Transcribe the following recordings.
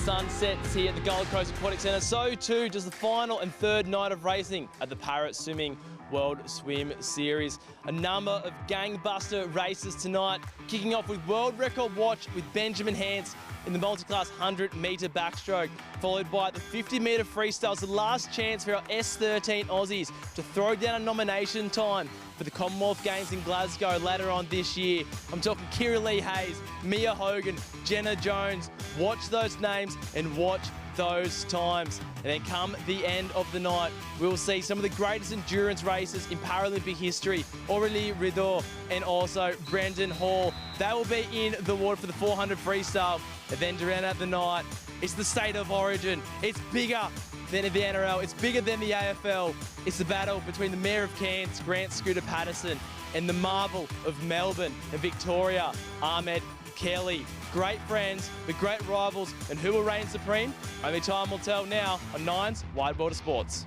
sun sets here at the Gold Coast Aquatic Centre, so too does the final and third night of racing at the Parrot Swimming World Swim Series. A number of gangbuster races tonight, kicking off with world record watch with Benjamin Hance in the multi-class 100-metre backstroke, followed by the 50-metre freestyle. It's the last chance for our S13 Aussies to throw down a nomination time for the Commonwealth Games in Glasgow later on this year. I'm talking Kira Lee Hayes, Mia Hogan, Jenna Jones. Watch those names and watch those times. And then come the end of the night, we'll see some of the greatest endurance races in Paralympic history. Aurélie Rideau and also Brendan Hall. They will be in the water for the 400 freestyle. And then to round out the night, it's the State of Origin. It's bigger than the NRL. It's bigger than the AFL. It's the battle between the Mayor of Cairns, Grant Scooter Patterson, and the Marvel of Melbourne and Victoria, Ahmed Kelly. Great friends, but great rivals, and who will reign supreme? Only time will tell now on Nine's Wide World of Sports.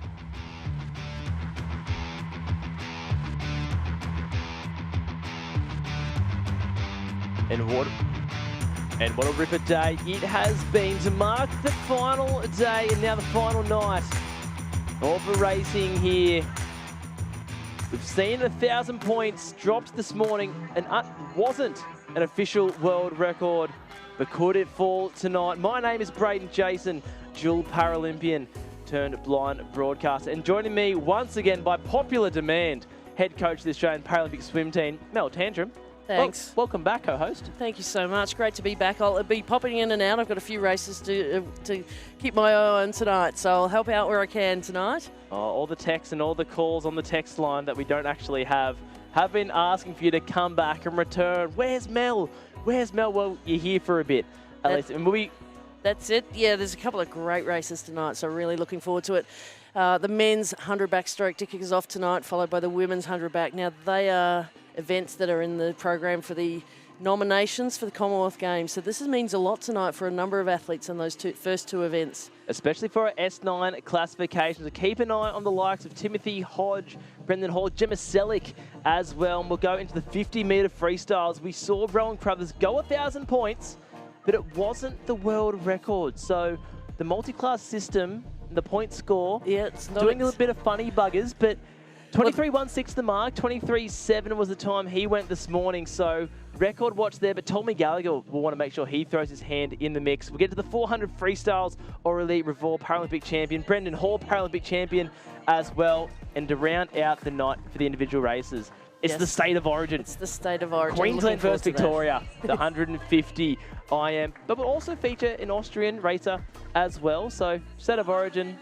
And what a ripper day it has been to mark the final day and now the final night of the racing here. We've seen 1,000 points dropped this morning, and wasn't an official world record, but could it fall tonight? My name is Braden Jason, dual Paralympian turned blind broadcaster, and joining me once again by popular demand, head coach of the Australian Paralympic swim team, Mel Tantrum. Thanks. Welcome back, co-host. Thank you so much. Great to be back. I'll be popping in and out. I've got a few races to keep my eye on tonight, so I'll help out where I can tonight. All the texts and all the calls on the text line that we don't actually have been asking for you to come back and return. Where's Mel? Where's Mel? Well, you're here for a bit, at least. And that's it. Yeah, there's a couple of great races tonight, so really looking forward to it. The men's 100 backstroke to kick us off tonight, followed by the women's 100 back. Now, they are events that are in the program for the nominations for the Commonwealth Games. So this means a lot tonight for a number of athletes in those first two events. Especially for our S9 classifications. So keep an eye on the likes of Timothy Hodge, Brendan Hall, Gemma Selick as well. And we'll go into the 50-metre freestyles. We saw Rowan Crothers go 1,000 points, but it wasn't the world record. So the multi-class system, the point score, it's doing a bit of funny buggers, but 23.16 the mark, 23.7 was the time he went this morning, so record watch there, but Tommy Gallagher will want to make sure he throws his hand in the mix. We'll get to the 400 freestyles, Aurélie Rideau, Paralympic champion, Brendan Hall, Paralympic champion as well, and to round out the night for the individual races, it's the State of Origin. It's the State of Origin. Queensland versus Victoria, the 150 IM, but we'll also feature an Austrian racer as well, so State of Origin.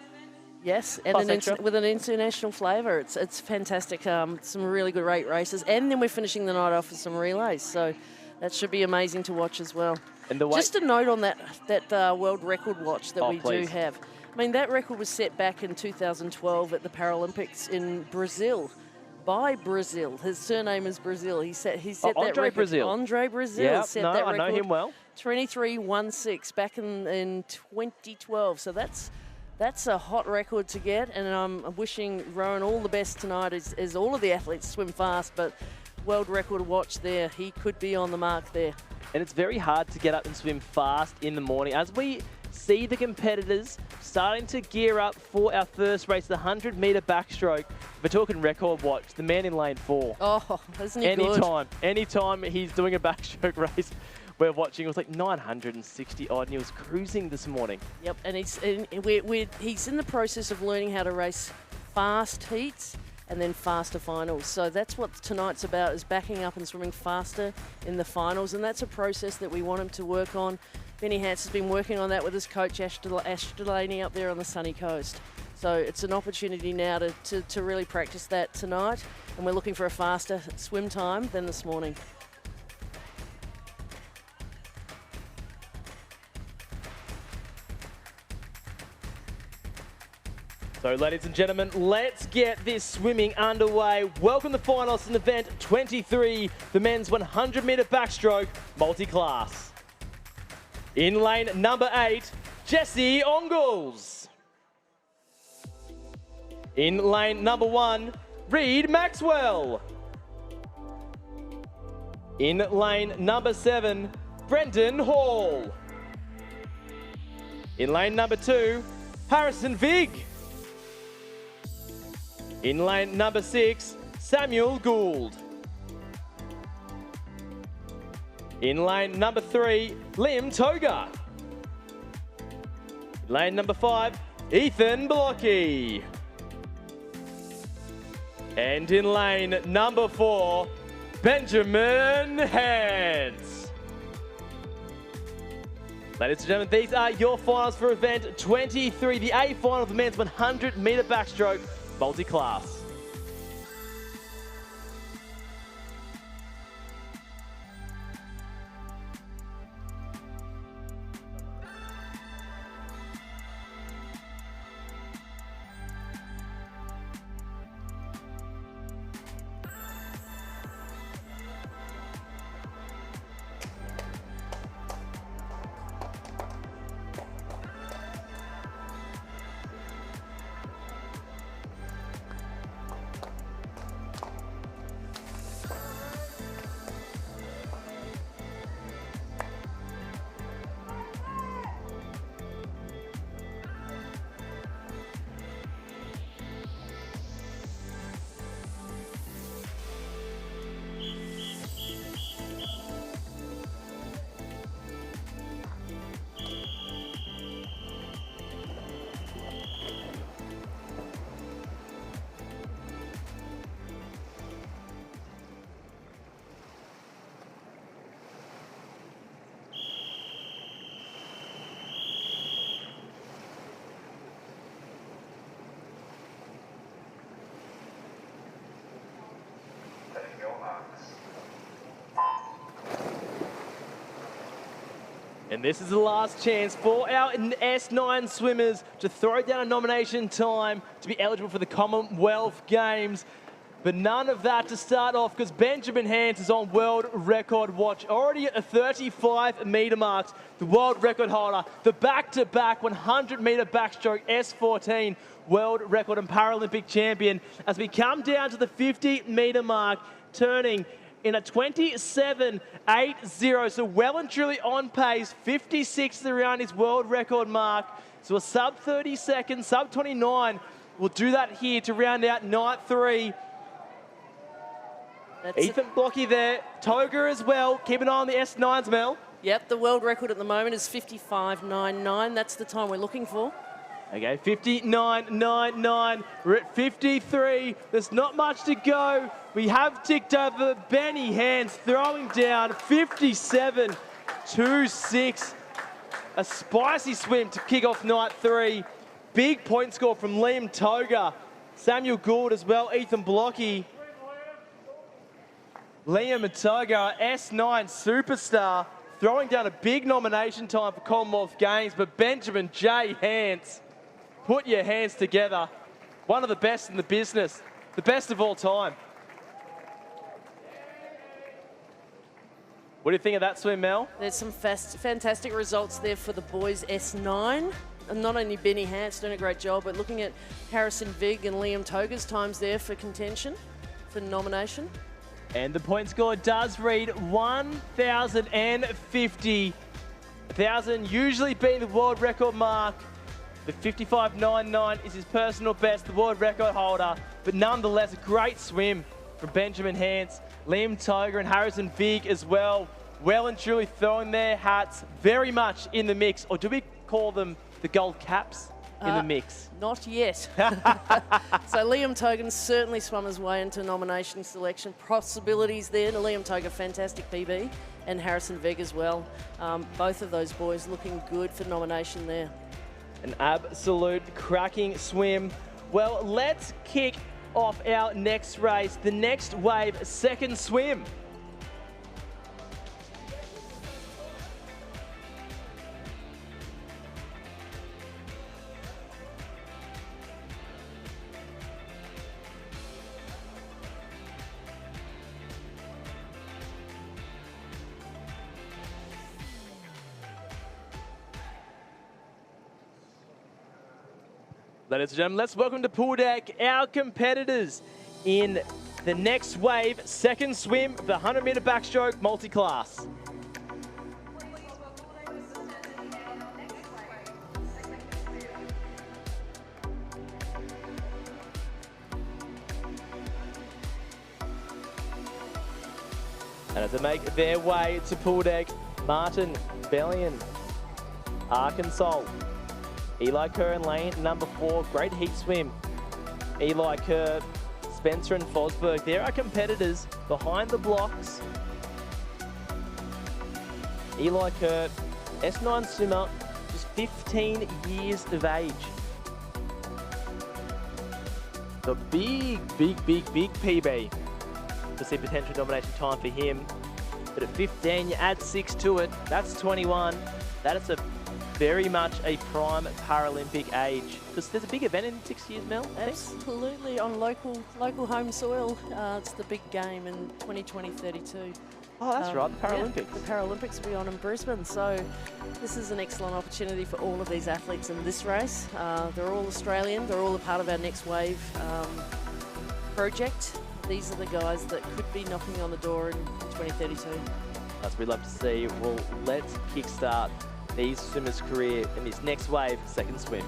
Yes, and with an international flavour. It's fantastic. Some really good races. And then we're finishing the night off with some relays. So that should be amazing to watch as well. And just a note on that world record watch that we do have. I mean, that record was set back in 2012 at the Paralympics in Brazil. By Brazil. His surname is Brazil. He set that record. Brazil. Andre Brazil set that record. I know him well. 23.16 back in 2012. So that's a hot record to get, and I'm wishing Rowan all the best tonight as all of the athletes swim fast, but world record watch there. He could be on the mark there. And it's very hard to get up and swim fast in the morning. As we see the competitors starting to gear up for our first race, the 100-metre backstroke. We're talking record watch, the man in lane 4. Oh, isn't he good? Anytime he's doing a backstroke race, we're watching, it was like 960 odd, and he was cruising this morning. Yep, and he's in the process of learning how to race fast heats and then faster finals. So that's what tonight's about, is backing up and swimming faster in the finals, and that's a process that we want him to work on. Benny Hance has been working on that with his coach Ash Delaney up there on the sunny coast. So it's an opportunity now to really practice that tonight, and we're looking for a faster swim time than this morning. So, ladies and gentlemen, let's get this swimming underway. Welcome to finalists in event 23, the men's 100-metre backstroke multi-class. In lane number 8, Jesse Ongles. In lane number 1, Reed Maxwell. In lane number 7, Brendan Hall. In lane number 2, Harrison Vig. In lane number 6, Samuel Gould. In lane number 3, Liam Toga. In lane number 5, Ethan Blocky. And in lane number 4, Benjamin Hans. Ladies and gentlemen, these are your finals for event 23, the A final of the men's 100-metre backstroke multi-class. And this is the last chance for our S9 swimmers to throw down a nomination time to be eligible for the Commonwealth Games. But none of that to start off, because Benjamin Hans is on world record watch, already at the 35-metre marks, the world record holder, the back-to-back 100-metre backstroke S14 world record and Paralympic champion. As we come down to the 50-metre mark, turning in a 27.80, so well and truly on pace, 56th around his world record mark. So a sub 30 seconds, sub 29, will do that here to round out night 3. Ethan Blocky there, Toga as well. Keep an eye on the S9s, Mel. Yep, the world record at the moment is 55.99. That's the time we're looking for. Okay, 59.99. We're at 53. There's not much to go. We have ticked over. Benny Hans throwing down 57.26. A spicy swim to kick off night 3. Big point score from Liam Toga. Samuel Gould as well, Ethan Blocky. Liam Toga, S9 superstar, throwing down a big nomination time for Commonwealth Games, but Benjamin J. Hans, put your hands together. One of the best in the business, the best of all time. What do you think of that swim, Mel? There's some fantastic results there for the boys S9. And not only Benny Hans doing a great job, but looking at Harrison Vig and Liam Toga's times there for contention, for nomination. And the point score does read 1,050. 1,000 usually being the world record mark. The 55.99 is his personal best, the world record holder. But nonetheless, a great swim from Benjamin Hans, Liam Toga and Harrison Vig as well. Well and truly throwing their hats very much in the mix. Or do we call them the gold caps in the mix? Not yet. So Liam Togan certainly swum his way into nomination selection. Possibilities there to Liam Toga, fantastic PB, and Harrison Vig as well. Both of those boys looking good for nomination there. An absolute cracking swim. Well, let's kick off our next race, the next wave, second swim. Ladies and gentlemen, let's welcome to pool deck our competitors in the next wave, second swim of the 100-metre backstroke multi-class. And as they make their way to pool deck, Martin Bellion, Arkansas, Eli Kerr in lane number 4, great heat swim. Eli Kerr, Spencer and Fosberg, there are competitors behind the blocks. Eli Kerr, S9 swimmer, just 15 years of age. The big PB to see potential nomination time for him. But at 15, you add 6 to it, that's 21. That is very much a prime Paralympic age. Because there's a big event in 6 years, Mel, I think? Absolutely, on local home soil. It's the big game in 2032. Oh, that's right, the Paralympics. Yeah, the Paralympics will be on in Brisbane. So this is an excellent opportunity for all of these athletes in this race. They're all Australian. They're all a part of our Next Wave project. These are the guys that could be knocking on the door in 2032. That's what we'd love to see. Well, let's kickstart these swimmers' career in this Next Wave second swim.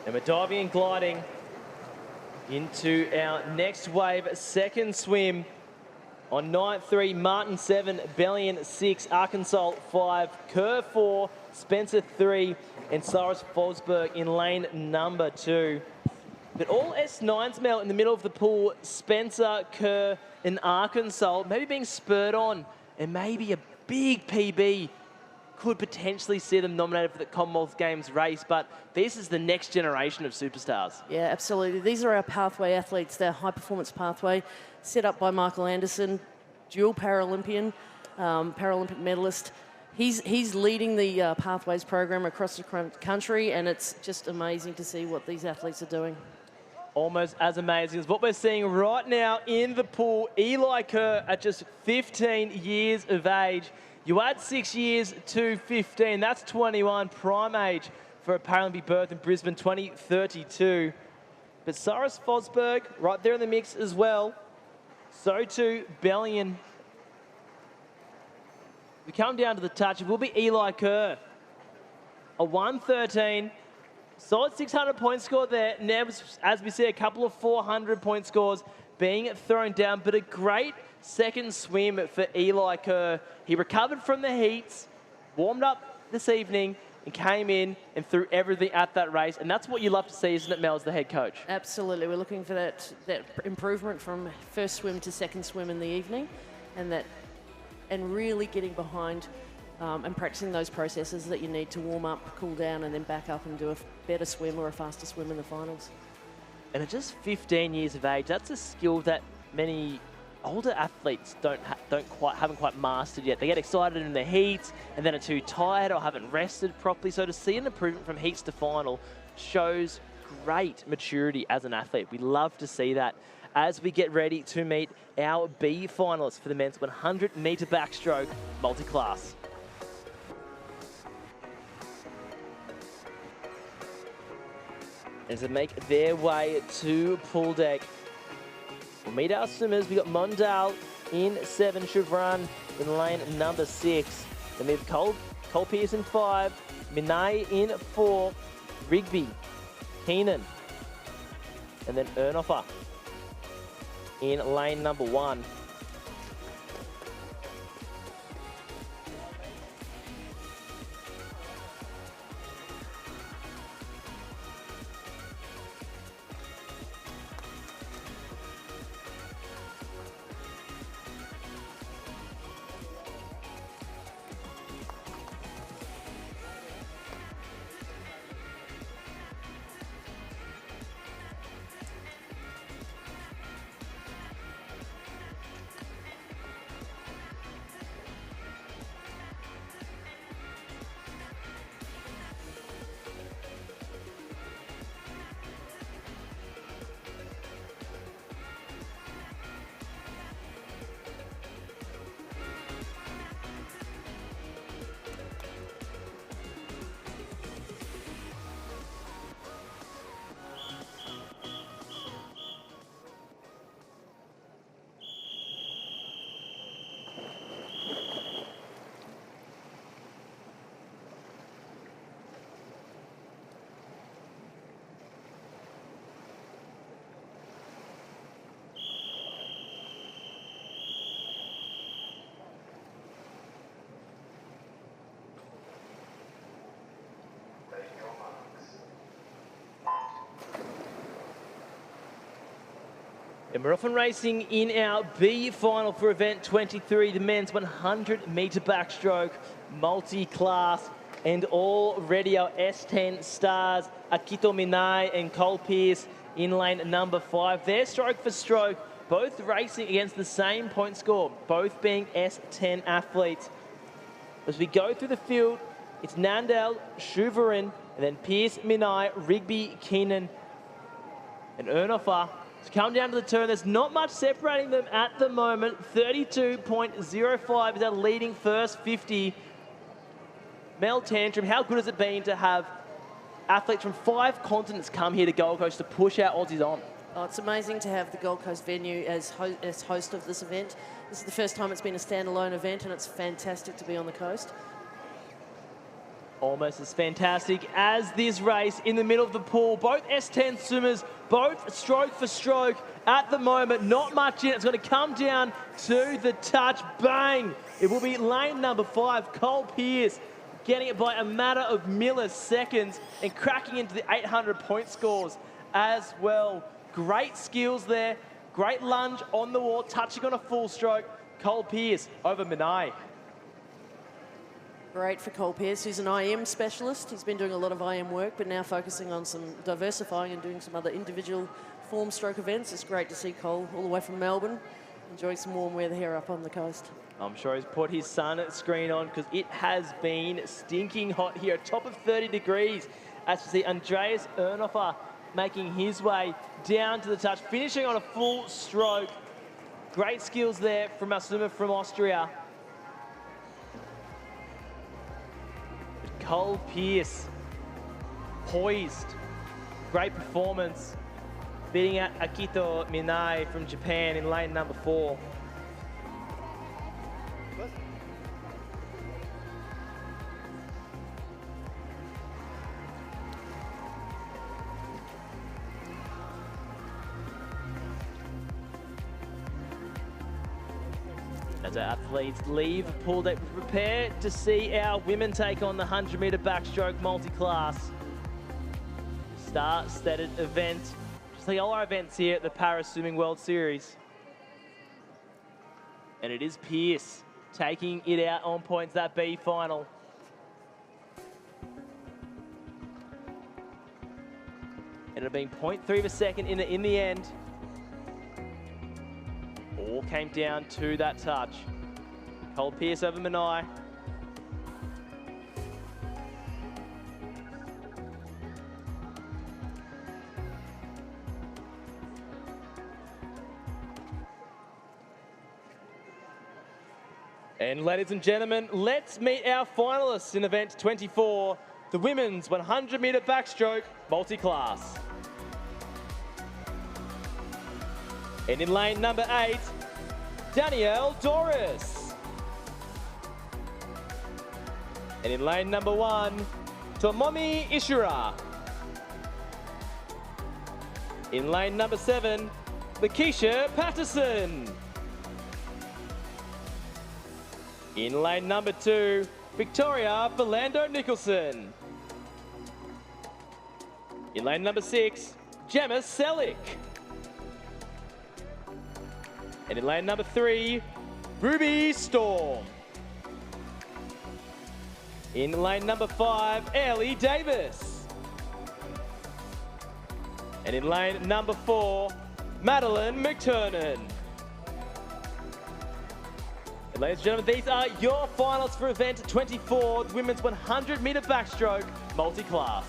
And we're diving and gliding into our Next Wave second swim. On night 3, Martin 7, Bellion 6, Arkansas 5, Kerr 4, Spencer 3, and Cyrus Fosberg in lane number 2. But all S9s, Mel, in the middle of the pool, Spencer, Kerr, and Arkansas, maybe being spurred on, and maybe a big PB could potentially see them nominated for the Commonwealth Games race, but this is the next generation of superstars. Yeah, absolutely. These are our pathway athletes. They're high-performance pathway set up by Michael Anderson, dual Paralympian, Paralympic medalist. He's leading the Pathways program across the country, and it's just amazing to see what these athletes are doing. Almost as amazing as what we're seeing right now in the pool. Eli Kerr at just 15 years of age. You add 6 years to 15, that's 21, prime age for a Paralympic birth in Brisbane 2032. But Cyrus Fosberg right there in the mix as well. So too Bellion. We come down to the touch, it will be Eli Kerr. A 113, solid 600 point score there. Now, as we see, a couple of 400 point scores being thrown down, but a great second swim for Eli Kerr. He recovered from the heats, warmed up this evening, and came in and threw everything at that race. And that's what you love to see, isn't it, Mel, as the head coach? Absolutely. We're looking for that improvement from first swim to second swim in the evening, and really getting behind and practicing those processes that you need to warm up, cool down, and then back up and do a better swim or a faster swim in the finals. And at just 15 years of age, that's a skill that many older athletes haven't quite mastered yet. They get excited in the heats and then are too tired or haven't rested properly. So to see an improvement from heats to final shows great maturity as an athlete. We love to see that as we get ready to meet our B finalists for the men's 100-metre backstroke multi-class. As they make their way to pool deck, we'll meet our swimmers. We got Mondale in 7, Chevron in lane number 6. Then we have Cole Pierce in 5, Minay in 4, Rigby, Keenan, and then Ernoffer in lane number 1. And we're off and racing in our B final for event 23, the men's 100-metre backstroke multi-class. And already our S10 stars, Akito Minai and Cole Pearce in lane number 5. They're stroke for stroke, both racing against the same point score, both being S10 athletes. As we go through the field, it's Nandel, Shuvarin, and then Pearce, Minai, Rigby, Keenan, and Ernoffer. To come down to the turn, there's not much separating them at the moment. 32.05 is our leading first 50. Mel Tantrum, how good has it been to have athletes from 5 continents come here to Gold Coast to push our Aussies on? Oh, it's amazing to have the Gold Coast venue as host of this event. This is the first time it's been a standalone event, and it's fantastic to be on the coast. Almost as fantastic as this race in the middle of the pool. Both S10 swimmers, both stroke for stroke at the moment. Not much in it. It's going to come down to the touch. Bang! It will be lane number 5, Cole Pearce, getting it by a matter of milliseconds and cracking into the 800 point scores as well. Great skills there. Great lunge on the wall, touching on a full stroke. Cole Pearce over Minai. Great for Cole Pearce, who's an IM specialist. He's been doing a lot of IM work, but now focusing on some diversifying and doing some other individual form stroke events. It's great to see Cole all the way from Melbourne, enjoying some warm weather here up on the coast. I'm sure he's put his sun screen on because it has been stinking hot here, top of 30 degrees. As you see, Andreas Ernoffer making his way down to the touch, finishing on a full stroke. Great skills there from our swimmer from Austria. Cole Pearce, poised, great performance, beating out Akito Minai from Japan in lane number 4. As our athletes leave pool deck, we prepare to see our women take on the 100-metre backstroke multi-class. Star-studded event, just like all our events here at the Paris Swimming World Series. And it is Pearce taking it out on points, that B final. And it being 0.3 of a second in the end. All came down to that touch. Cole Pearce over Minai. And ladies and gentlemen, let's meet our finalists in event 24, the women's 100-metre backstroke multi-class. And in lane number 8, Danielle Doris. And in lane number 1, Tomomi Ishura. In lane number 7, Lakeisha Patterson. In lane number 2, Victoria Philando Nicholson. In lane number 6, Gemma Selick. And in lane number 3, Ruby Storm. In lane number 5, Ellie Davis. And in lane number 4, Madeline McTurnan. And ladies and gentlemen, these are your finals for event 24, the women's 100-metre backstroke multi-class.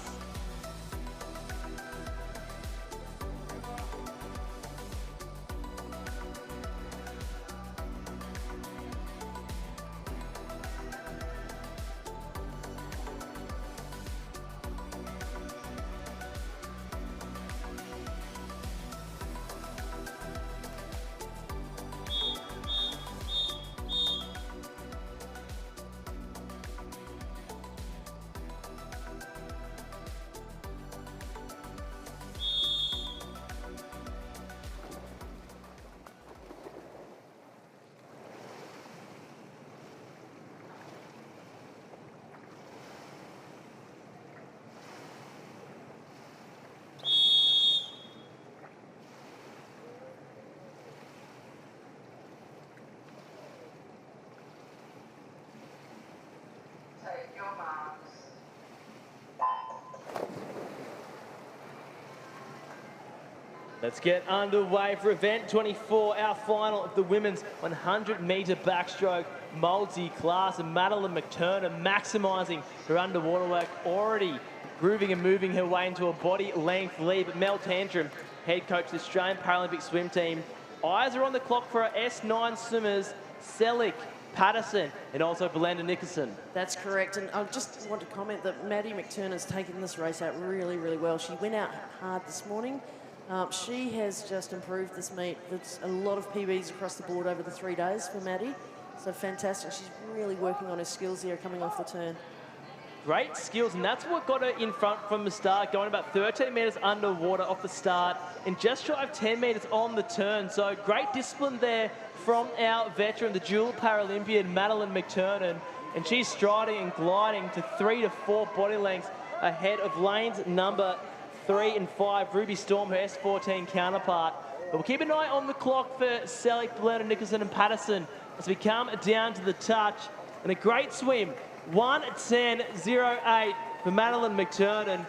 Let's get underway for event 24, our final of the women's 100-metre backstroke multi-class. And Madeline McTurner maximising her underwater work, already grooving and moving her way into a body-length lead. But Mel Tantrum, head coach of the Australian Paralympic swim team, eyes are on the clock for our S9 swimmers, Selick, Patterson, and also Belinda Nickerson. That's correct, and I just want to comment that Maddie McTurner's taken this race out really, really well. She went out hard this morning. She has just improved this meet. There's a lot of PBs across the board over the 3 days for Maddie, so fantastic. She's really working on her skills here coming off the turn. Great skills, and that's what got her in front from the start, going about 13 metres underwater off the start and just shy of 10 metres on the turn. So great discipline there from our veteran, the dual Paralympian, Madeline McTurner, and she's striding and gliding to 3 to 4 body lengths ahead of lanes number 3 and 5, Ruby Storm, her S14 counterpart. But we'll keep an eye on the clock for Selick, Belinda Nickerson and Patterson as we come down to the touch. And a great swim, 1:10.08 for Madeline McTurner.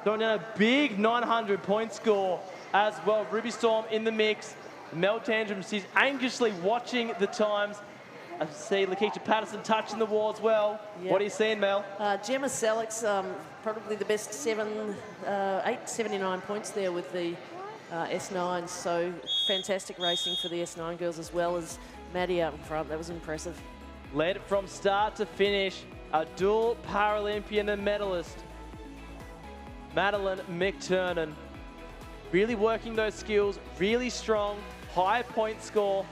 Going down a big 900-point score as well. Ruby Storm in the mix. Mel Tantrum, she's anxiously watching the times. I see Lakeisha Patterson touching the wall as well. Yep. What are you seeing, Mel? Gemma Selick's probably the best 879 points there with the S9. So fantastic racing for the S9 girls as well as Maddie out in front. That was impressive. Led from start to finish, a dual Paralympian and medalist, Madeline McTurner. Really working those skills, really strong, high point score,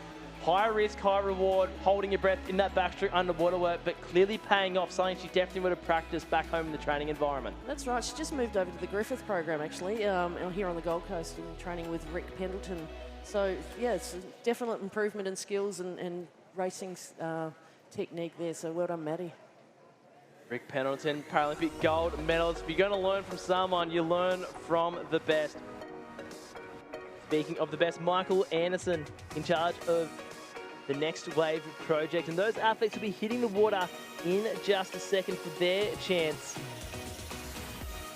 high risk, high reward, holding your breath in that backstroke underwater work, but clearly paying off, something she definitely would have practiced back home in the training environment. That's right. She just moved over to the Griffith program, actually, here on the Gold Coast, and training with Rick Pendleton. So, yeah, it's a definite improvement in skills and racing technique there. So, well done, Maddie. Rick Pendleton, Paralympic gold medalist. If you're going to learn from someone, you learn from the best. Speaking of the best, Michael Anderson in charge of the Next Wave project. And those athletes will be hitting the water in just a second for their chance.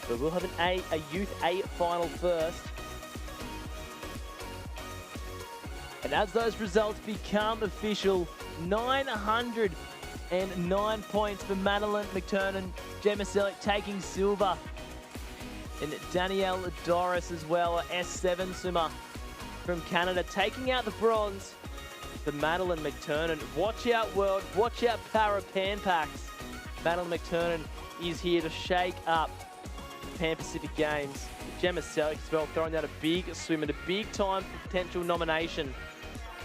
But we'll have a Youth A final first. And as those results become official, 909 points for Madeline McTurner, Gemma Selick taking silver. And Danielle Doris as well, a S7 swimmer from Canada, taking out the bronze for Madeline McTurner. Watch out, world. Watch out, Para Pan Packs. Madeline McTurner is here to shake up the Pan Pacific Games. Gemma Selick as well, throwing out a big swim and a big time for potential nomination.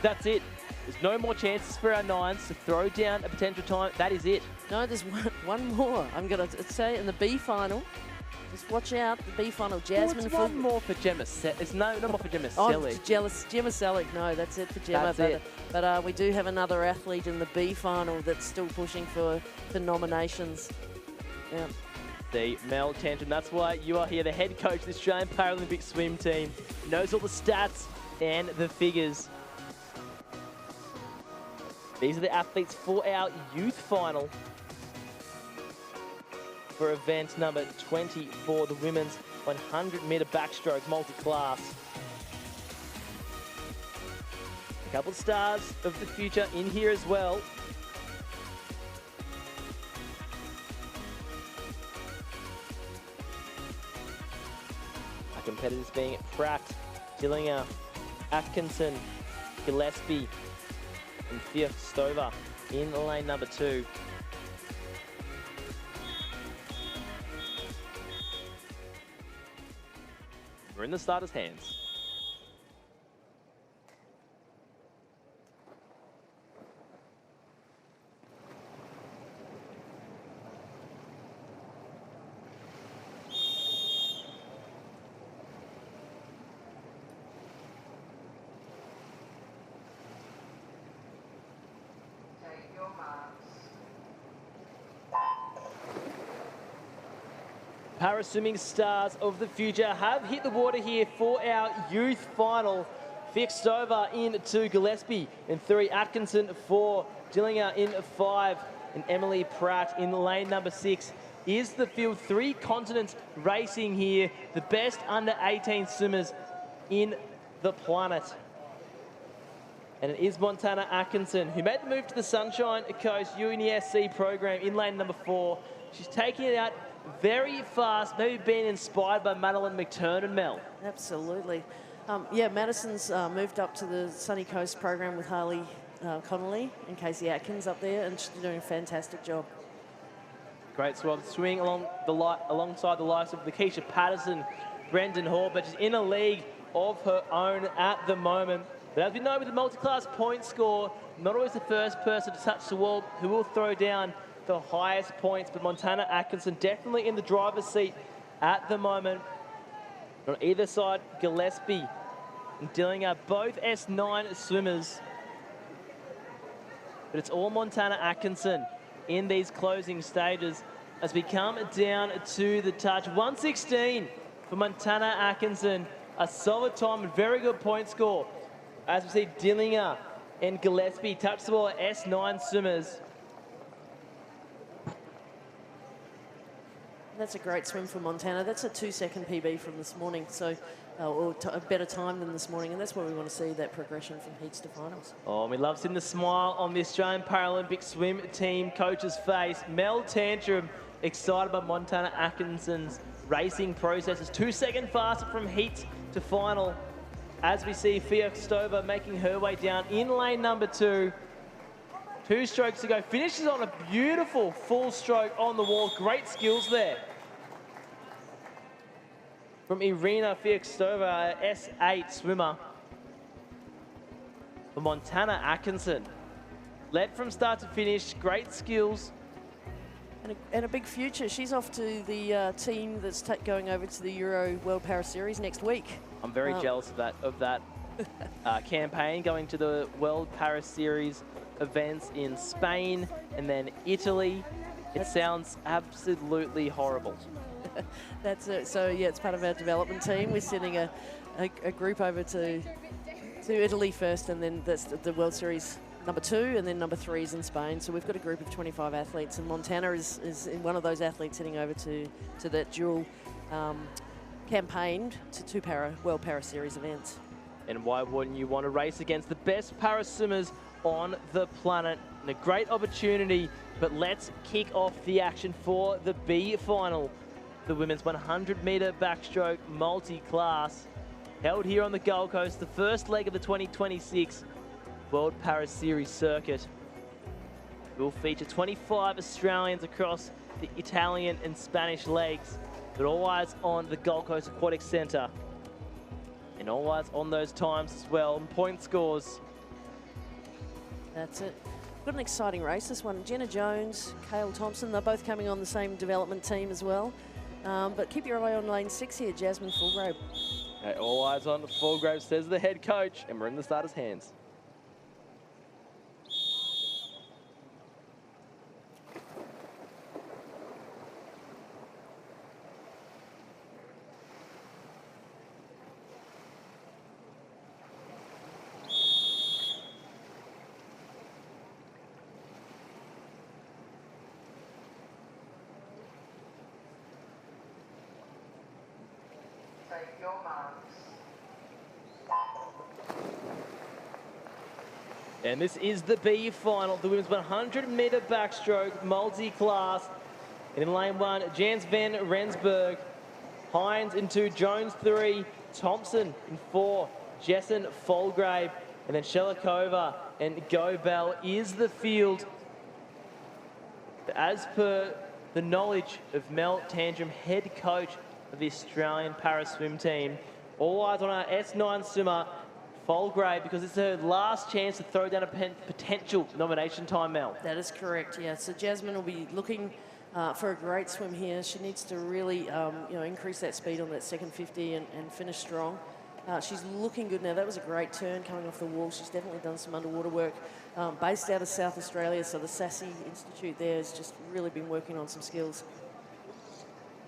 That's it. There's no more chances for our nines to throw down a potential time. That is it. No, there's one more. I'm going to say in the B final. Just watch out, the B final. Jasmine. It's one more for Gemma Selick. No more for Gemma Selick. Gemma Selick. No, that's it for Gemma. But we do have another athlete in the B final that's still pushing for nominations. Yeah. The Mel Tantrum. That's why you are here, the head coach of the Australian Paralympic swim team. Knows all the stats and the figures. These are the athletes for our youth final for event number 24, the women's 100-metre backstroke multi-class. A couple of stars of the future in here as well. Our competitors being Pratt, Dillinger, Atkinson, Gillespie, and Thea Stover in lane number 2. We're in the starters' hands. Para-swimming stars of the future have hit the water here for our youth final. Fixed over into Gillespie in 3, Atkinson 4, Dillinger in 5, and Emily Pratt in lane number 6. Is the field 3 continents racing here, the best under 18 swimmers in the planet. And it is Montana Atkinson, who made the move to the Sunshine Coast UNESC program in lane number 4. She's taking it out very fast, maybe being inspired by Madeline McTurnan, Mel. Absolutely. Yeah, Madison's moved up to the Sunny Coast program with Harley Connolly and Casey Atkins up there, and she's doing a fantastic job. Great swing alongside the likes of Lakeisha Patterson, Brendan Hall, but she's in a league of her own at the moment. But as we know with the multi-class point score, not always the first person to touch the wall who will throw down the highest points, but Montana Atkinson definitely in the driver's seat at the moment. On either side, Gillespie and Dillinger, both S9 swimmers. But it's all Montana Atkinson in these closing stages as we come down to the touch. 1:16 for Montana Atkinson. A solid time and very good point score. As we see Dillinger and Gillespie touch the ball, S9 swimmers. That's a great swim for Montana. That's a 2-second PB from this morning, so or a better time than this morning, and that's what we want to see, that progression from heats to finals. Oh, we love seeing the smile on the Australian Paralympic swim team coach's face. Mel Tantrum excited by Montana Atkinson's racing processes. 2 seconds faster from heat to final. As we see Fiostova making her way down in lane number 2. 2 strokes to go. Finishes on a beautiful full stroke on the wall. Great skills there from Irina Fiostova, S8 swimmer. For Montana Atkinson, led from start to finish, great skills. And a big future. She's off to the team that's going over to the Euro World Para Series next week. I'm very jealous of that campaign, going to the World Para Series events in Spain and then Italy. It sounds absolutely horrible. That's it. So yeah, it's part of our development team. We're sending a group over to Italy first, and then that's the World Series number 2, and then number 3 is in Spain. So we've got a group of 25 athletes, and Montana is one of those athletes heading over to that dual campaign to 2 World Para Series events. And why wouldn't you want to race against the best para swimmers on the planet? And a great opportunity, but let's kick off the action for the B final. The women's 100-metre backstroke multi-class held here on the Gold Coast, the first leg of the 2026 World Para Series circuit. Will feature 25 Australians across the Italian and Spanish legs, but all eyes on the Gold Coast Aquatic Centre. And all eyes on those times as well, and point scores. That's it. Got an exciting race, this one. Jenna Jones, Cale Thompson, they're both coming on the same development team as well. But keep your eye on lane 6 here, Jasmine Fulgrave. Okay, all eyes on Fulgrave, says the head coach, and we're in the starters' hands. And this is the B final, the women's 100-metre backstroke multi-class. And in lane 1, Jans van Rensburg, Hines in 2, Jones 3, Thompson in 4, Jessen Fulgrave, and then Shelikova and Gobel is the field. As per the knowledge of Mel Tantrum, head coach of the Australian para swim team, all eyes on our S9 swimmer, Fulgrave, because it's her last chance to throw down a potential nomination time, Mel. That is correct, yeah. So Jasmine will be looking for a great swim here. She needs to really increase that speed on that second 50 and finish strong. She's looking good now. That was a great turn coming off the wall. She's definitely done some underwater work. Based out of South Australia, so the Sassy Institute there has just really been working on some skills.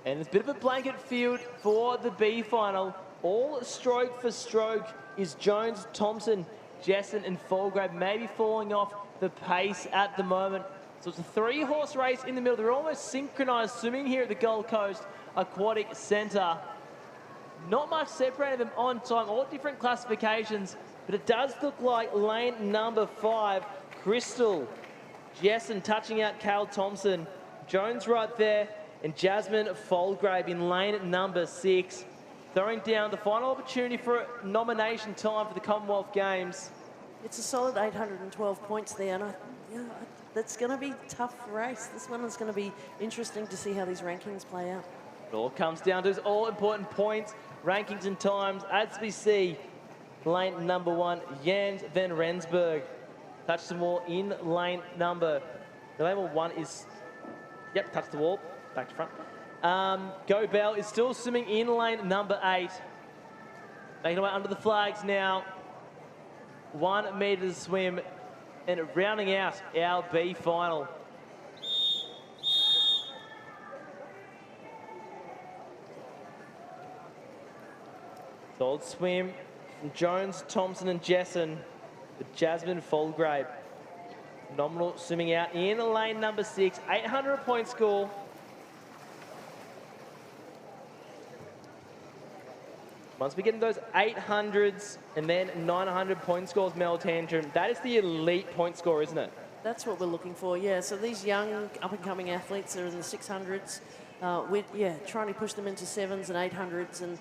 And it's a bit of a blanket field for the B final. All stroke for stroke is Jones, Thompson, Jessen and Fulgrave, maybe falling off the pace at the moment. So it's a 3-horse race in the middle. They're almost synchronised swimming here at the Gold Coast Aquatic Centre. Not much separating them on time, all different classifications, but it does look like lane number 5, Crystal Jessen touching out Cal Thompson. Jones right there, and Jasmine Folgrave in lane number 6, throwing down the final opportunity for nomination time for the Commonwealth Games. It's a solid 812 points there, and that's going to be a tough race. This one is going to be interesting to see how these rankings play out. It all comes down to those all-important points, rankings and times. As we see, lane number 1, Jans van Rensburg. Touch the wall in lane number... The lane 1 is... Yep, touch the wall. Back to front. Go Bell is still swimming in lane number 8. Making our way under the flags now. 1 metre to swim. And rounding out our B final. Solid swim from Jones, Thompson and Jessen with Jasmine Folgrave. Phenomenal swimming out in lane number 6, 800 point score. Once we get into those 800s and then 900 point scores, Mel Tantrum, that is the elite point score, isn't it? That's what we're looking for, yeah. So these young up-and-coming athletes are in the 600s. We're trying to push them into 7s and 800s, and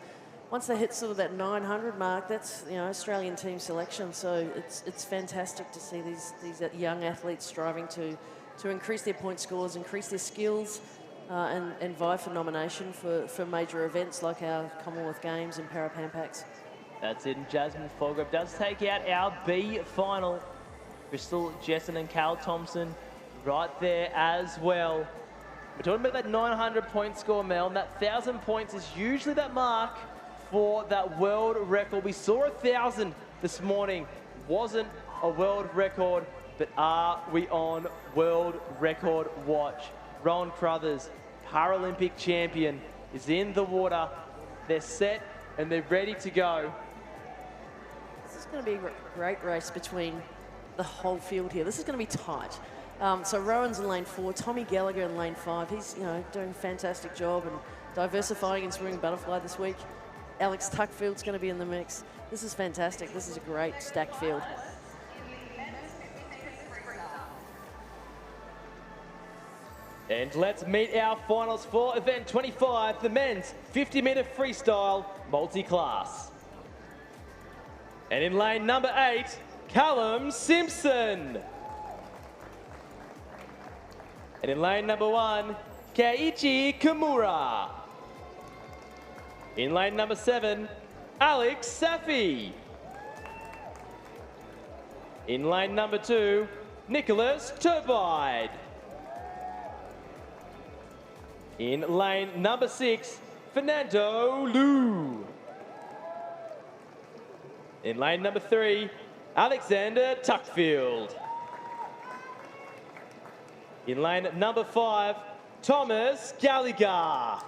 once they hit sort of that 900 mark, that's Australian team selection. So it's fantastic to see these young athletes striving to increase their point scores, increase their skills, and vie for nomination for major events like our Commonwealth Games and Parapampaks. That's it, and Jasmine Folgrave does take out our B final. Crystal Jessen and Cal Thompson right there as well. We're talking about that 900 point score, Mel, and that 1,000 points is usually that mark for that world record. We saw 1,000 this morning. Wasn't a world record, but are we on world record watch? Rowan Crothers, Paralympic champion, is in the water. They're set and they're ready to go. This is going to be a great race between the whole field here. This is going to be tight. So Rowan's in lane 4, Tommy Gallagher in lane 5. He's doing a fantastic job and diversifying in swimming butterfly this week. Alex Tuckfield's going to be in the mix. This is fantastic. This is a great stacked field. And let's meet our finals for event 25, the men's 50-metre freestyle multi-class. And in lane number 8, Callum Simpson. And in lane number 1, Keiichi Kimura. In lane number 7, Alex Safi. In lane number 2, Nicholas Turbide. In lane number 6, Fernando Liu. In lane number 3, Alexander Tuckfield. In lane number 5, Thomas Gallagher.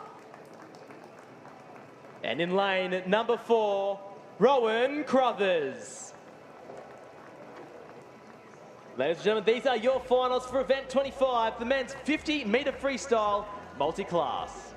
And in lane number 4, Rowan Crothers. Ladies and gentlemen, these are your finals for event 25, the men's 50-metre freestyle multi-class.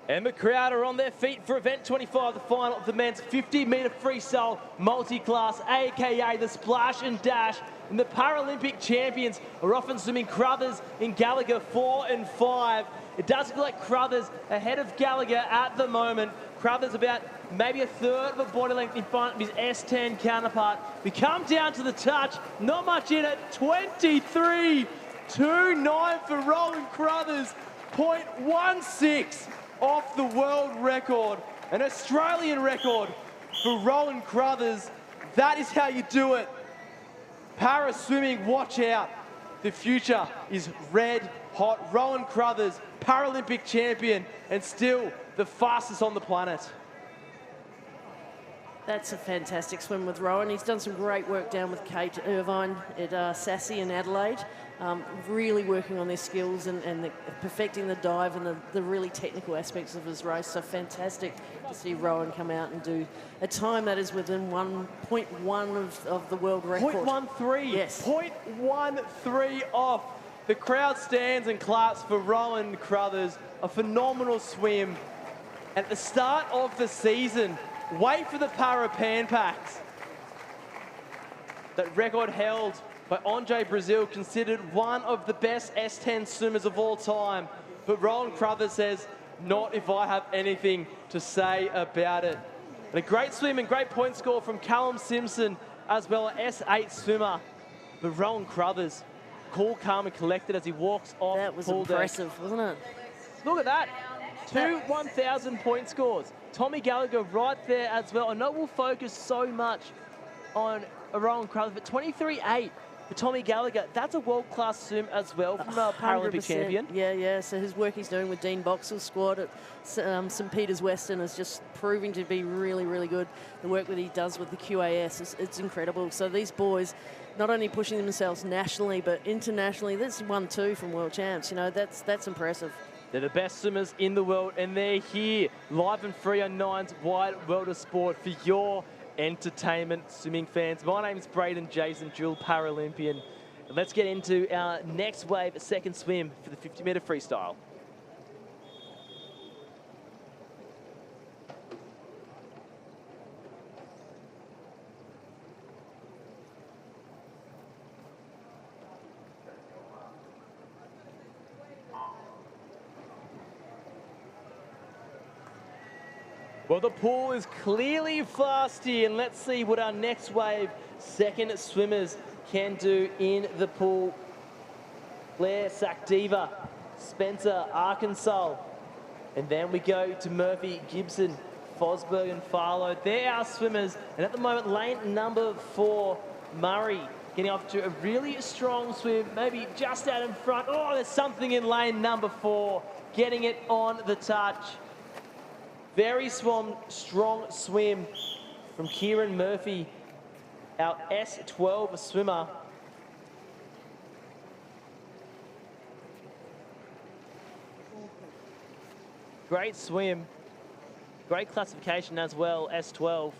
And the crowd are on their feet for event 25, the final of the men's 50-metre freestyle multi-class, aka the splash and dash. And the Paralympic champions are often swimming Crothers and Gallagher 4 and 5. It does look like Crothers ahead of Gallagher at the moment. Crothers about maybe a third of a body length in front of his S10 counterpart. We come down to the touch, not much in it, 23.29 for Rowan Crothers, 0.16. off the world record, an Australian record for Rowan Crothers. That is how you do it. Para swimming, watch out. The future is red hot. Rowan Crothers, Paralympic champion, and still the fastest on the planet. That's a fantastic swim with Rowan. He's done some great work down with Kate Irvine at Sassy in Adelaide, really working on their skills and perfecting the dive and the really technical aspects of his race. So fantastic to see Rowan come out and do a time that is within 1.1 of the world record. 0.13. Yes. 0.13 off. The crowd stands and claps for Rowan Crothers. A phenomenal swim. At the start of the season, wait for the Para Pan Packs. That record held by Andre Brazil, considered one of the best S10 swimmers of all time. But Rowan Crothers says, not if I have anything to say about it. And a great swim and great point score from Callum Simpson, as well as S8 swimmer. But Rowan Crothers, cool, calm and collected as he walks off. That was pool impressive, deck. wasn't it? Look at that. Two 1,000 point scores. Tommy Gallagher right there as well. I know we'll focus so much on Rowan Crothers, but 23.8 for Tommy Gallagher. That's a world-class swim as well from a Paralympic 100%. champion. Yeah. So his work he's doing with Dean Boxall's squad at St. Peter's Western is just proving to be really, really good. The work that he does with the QAS, it's incredible. So these boys, not only pushing themselves nationally, but internationally. That's 1-2 from World Champs. You know, that's impressive. They're the best swimmers in the world, and they're here live and free on Nine's Wide World of Sport for your entertainment, swimming fans. My name's Braden Jason, dual Paralympian. And let's get into our next wave, second swim for the 50-metre freestyle. Well, the pool is clearly fast here, and let's see what our next wave second swimmers can do in the pool. Claire Sakdiva, Spencer Arkansas, and then we go to Murphy, Gibson, Fosberg and Farlow. They're our swimmers, and at the moment, lane number 4, Murray, getting off to a really strong swim, maybe just out in front. Oh, there's something in lane number 4, getting it on the touch. Very strong swim from Kieran Murphy, our S12 swimmer. Great swim, great classification as well, S12.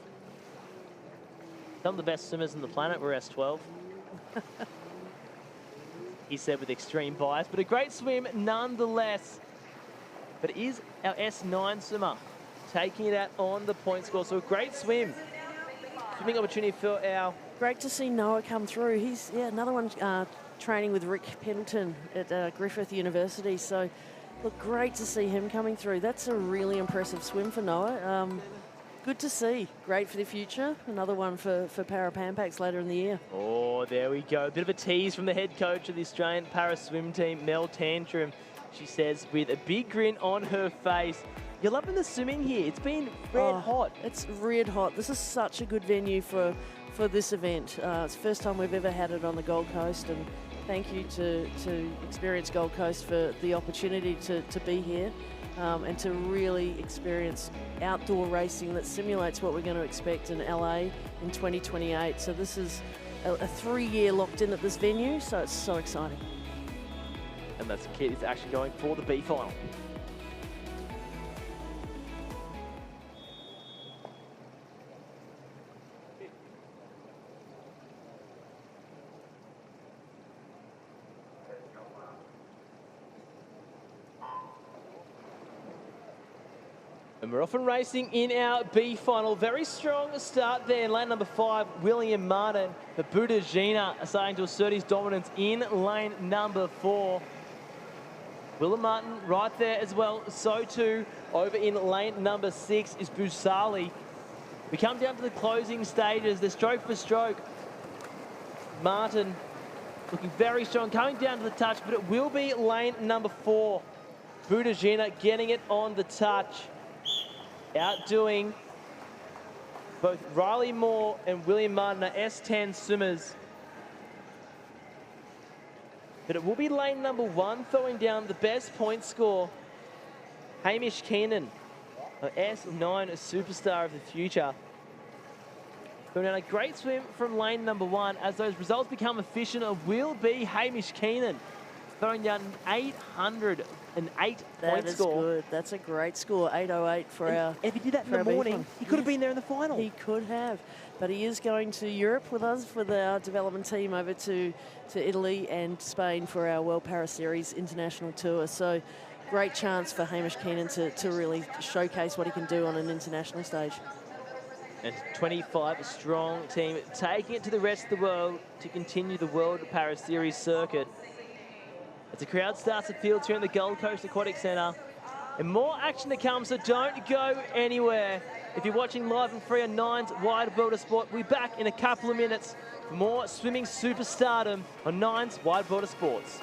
Some of the best swimmers on the planet were S12. He said with extreme bias, but a great swim nonetheless. But it is our S9 swimmer taking it out on the point score. So a great swim. Swimming opportunity for our... Great to see Noah come through. He's, another one training with Rick Pendleton at Griffith University. So, look, great to see him coming through. That's a really impressive swim for Noah. Good to see. Great for the future. Another one for Para Pan Packs later in the year. Oh, there we go. A bit of a tease from the head coach of the Australian Para Swim team, Mel Tantrum. She says with a big grin on her face, you're loving the swimming here. It's been red hot. It's red hot. This is such a good venue for this event. It's the first time we've ever had it on the Gold Coast, and thank you to Experience Gold Coast for the opportunity to be here and to really experience outdoor racing that simulates what we're going to expect in LA in 2028. So this is a 3-year locked in at this venue, so it's so exciting. And that's the kid is actually going for the B final. And we're off and racing in our B final. Very strong start there in lane number 5, William Martin. The Budagina are starting to assert his dominance in lane number 4. William Martin right there as well. So too over in lane number 6 is Busali. We come down to the closing stages. The stroke for stroke. Martin looking very strong, coming down to the touch, but it will be lane number 4. Budagina getting it on the touch. Outdoing both Riley Moore and William Martin are S10 swimmers. but it will be lane number 1 throwing down the best point score. Hamish Keenan, an S9 superstar of the future. Throwing down a great swim from lane number 1. As those results become efficient, it will be Hamish Keenan throwing down an 808 point score. Good. That's a great score. 808 for our. If he did that in the morning, he could have been there in the final. He could have. But he is going to Europe with us with our development team over to Italy and Spain for our World Para Series International Tour. So great chance for Hamish Keenan to really showcase what he can do on an international stage. And 25 strong team taking it to the rest of the world to continue the World Para Series circuit. As the crowd starts to field here in the Gold Coast Aquatic Centre. And more action to come, so don't go anywhere. If you're watching live and free on Nine's Wide World of Sport, we'll be back in a couple of minutes for more swimming superstardom on Nine's Wide World of Sports.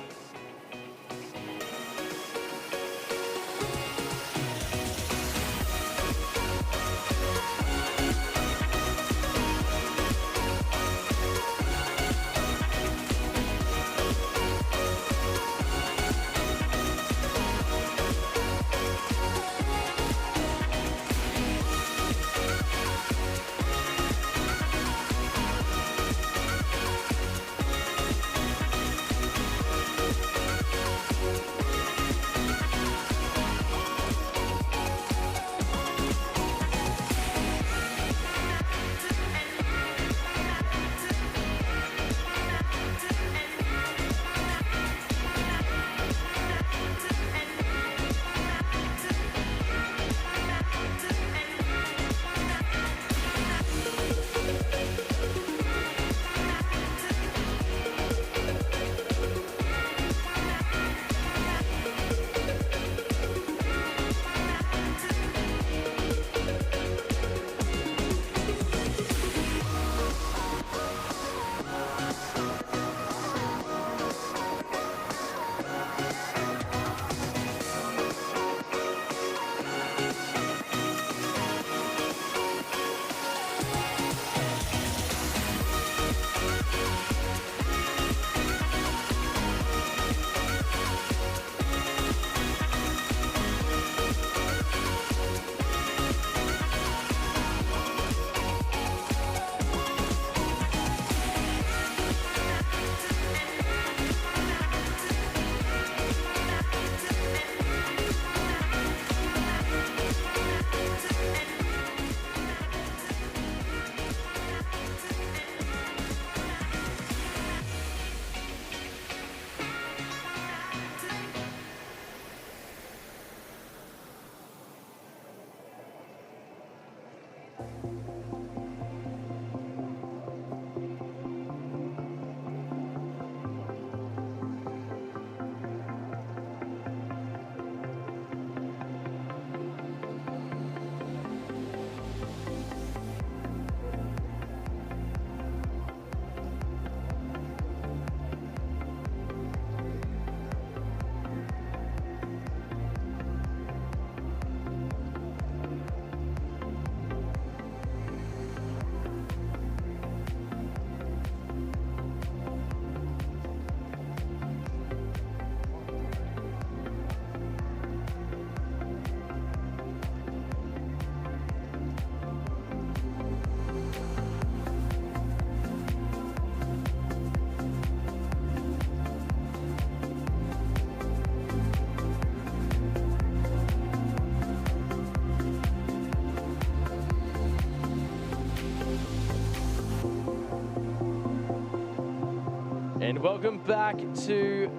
And welcome back to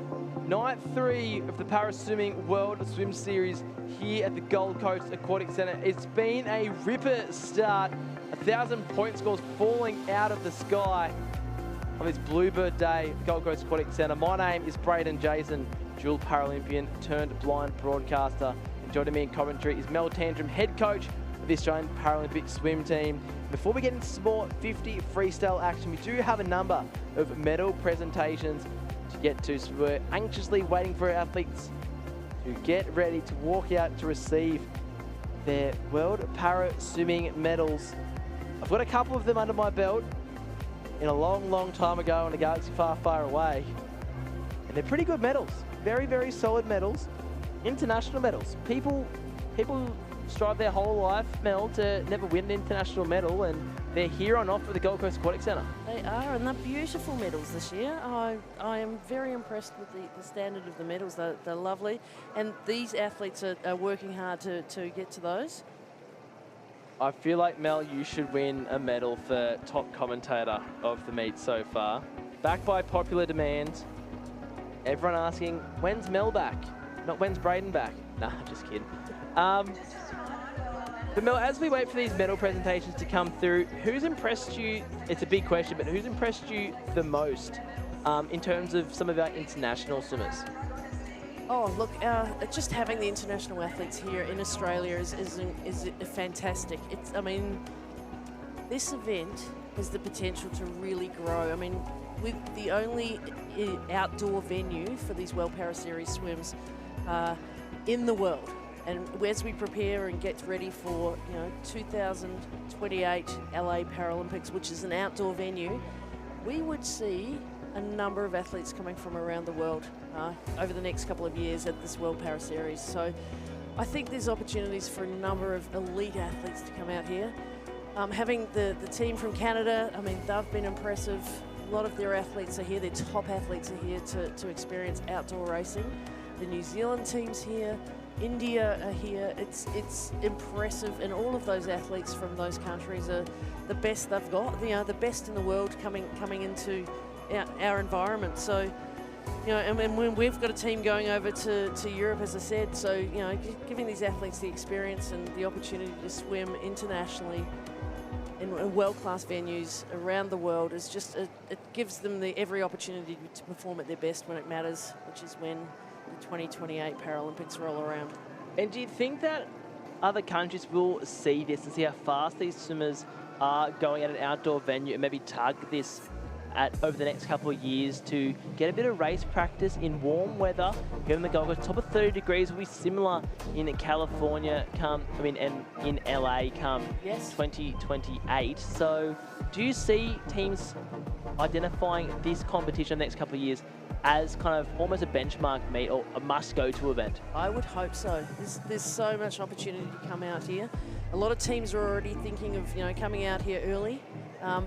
night 3 of the Para Swimming World Swim Series here at the Gold Coast Aquatic Centre. It's been a ripper start, 1,000 point scores falling out of the sky on this Bluebird Day at the Gold Coast Aquatic Centre. My name is Braden Jason, dual Paralympian turned blind broadcaster. And joining me in commentary is Mel Tantrum, head coach of the Australian Paralympic swim team. Before we get into some more 50 freestyle action, we do have a number of medal presentations to get to. So we're anxiously waiting for our athletes to get ready to walk out to receive their World Para Swimming medals. I've got a couple of them under my belt in a long, long time ago in a galaxy far, far away. And they're pretty good medals. Very, very solid medals. International medals. People strive their whole life, Mel, to never win an international medal, and they're here on offer at the Gold Coast Aquatic Centre. They are, and they're beautiful medals this year. I am very impressed with the standard of the medals. They're lovely, and these athletes are working hard to get to those. I feel like, Mel, you should win a medal for top commentator of the meet so far. Back by popular demand. Everyone asking, when's Mel back? Not when's Braden back? Nah, just kidding. But Mel, as we wait for these medal presentations to come through, who's impressed you? It's a big question, but who's impressed you the most in terms of some of our international swimmers? Oh, look, just having the international athletes here in Australia is fantastic. I mean, this event has the potential to really grow. I mean, with the only outdoor venue for these World Para Series swims in the world. And as we prepare and get ready for 2028 LA Paralympics, which is an outdoor venue, we would see a number of athletes coming from around the world over the next couple of years at this World Para Series. So I think there's opportunities for a number of elite athletes to come out here. Having the team from Canada, I mean, they've been impressive. A lot of their athletes are here, their top athletes are here to experience outdoor racing. The New Zealand team's here. India are here. It's impressive, and all of those athletes from those countries are the best they've got. The best in the world coming into our environment. So, and when we've got a team going over to Europe, as I said. So, giving these athletes the experience and the opportunity to swim internationally in world-class venues around the world is just it gives them every opportunity to perform at their best when it matters, which is when the 2028 Paralympics roll around. And do you think that other countries will see this and see how fast these swimmers are going at an outdoor venue and maybe target this over the next couple of years to get a bit of race practice in warm weather? Here in the Gold Coast, top of 30 degrees will be similar in California and in LA come 2028. So do you see teams identifying this competition in the next couple of years as kind of almost a benchmark meet or a must-go-to event? I would hope so. There's so much opportunity to come out here. A lot of teams are already thinking of coming out here early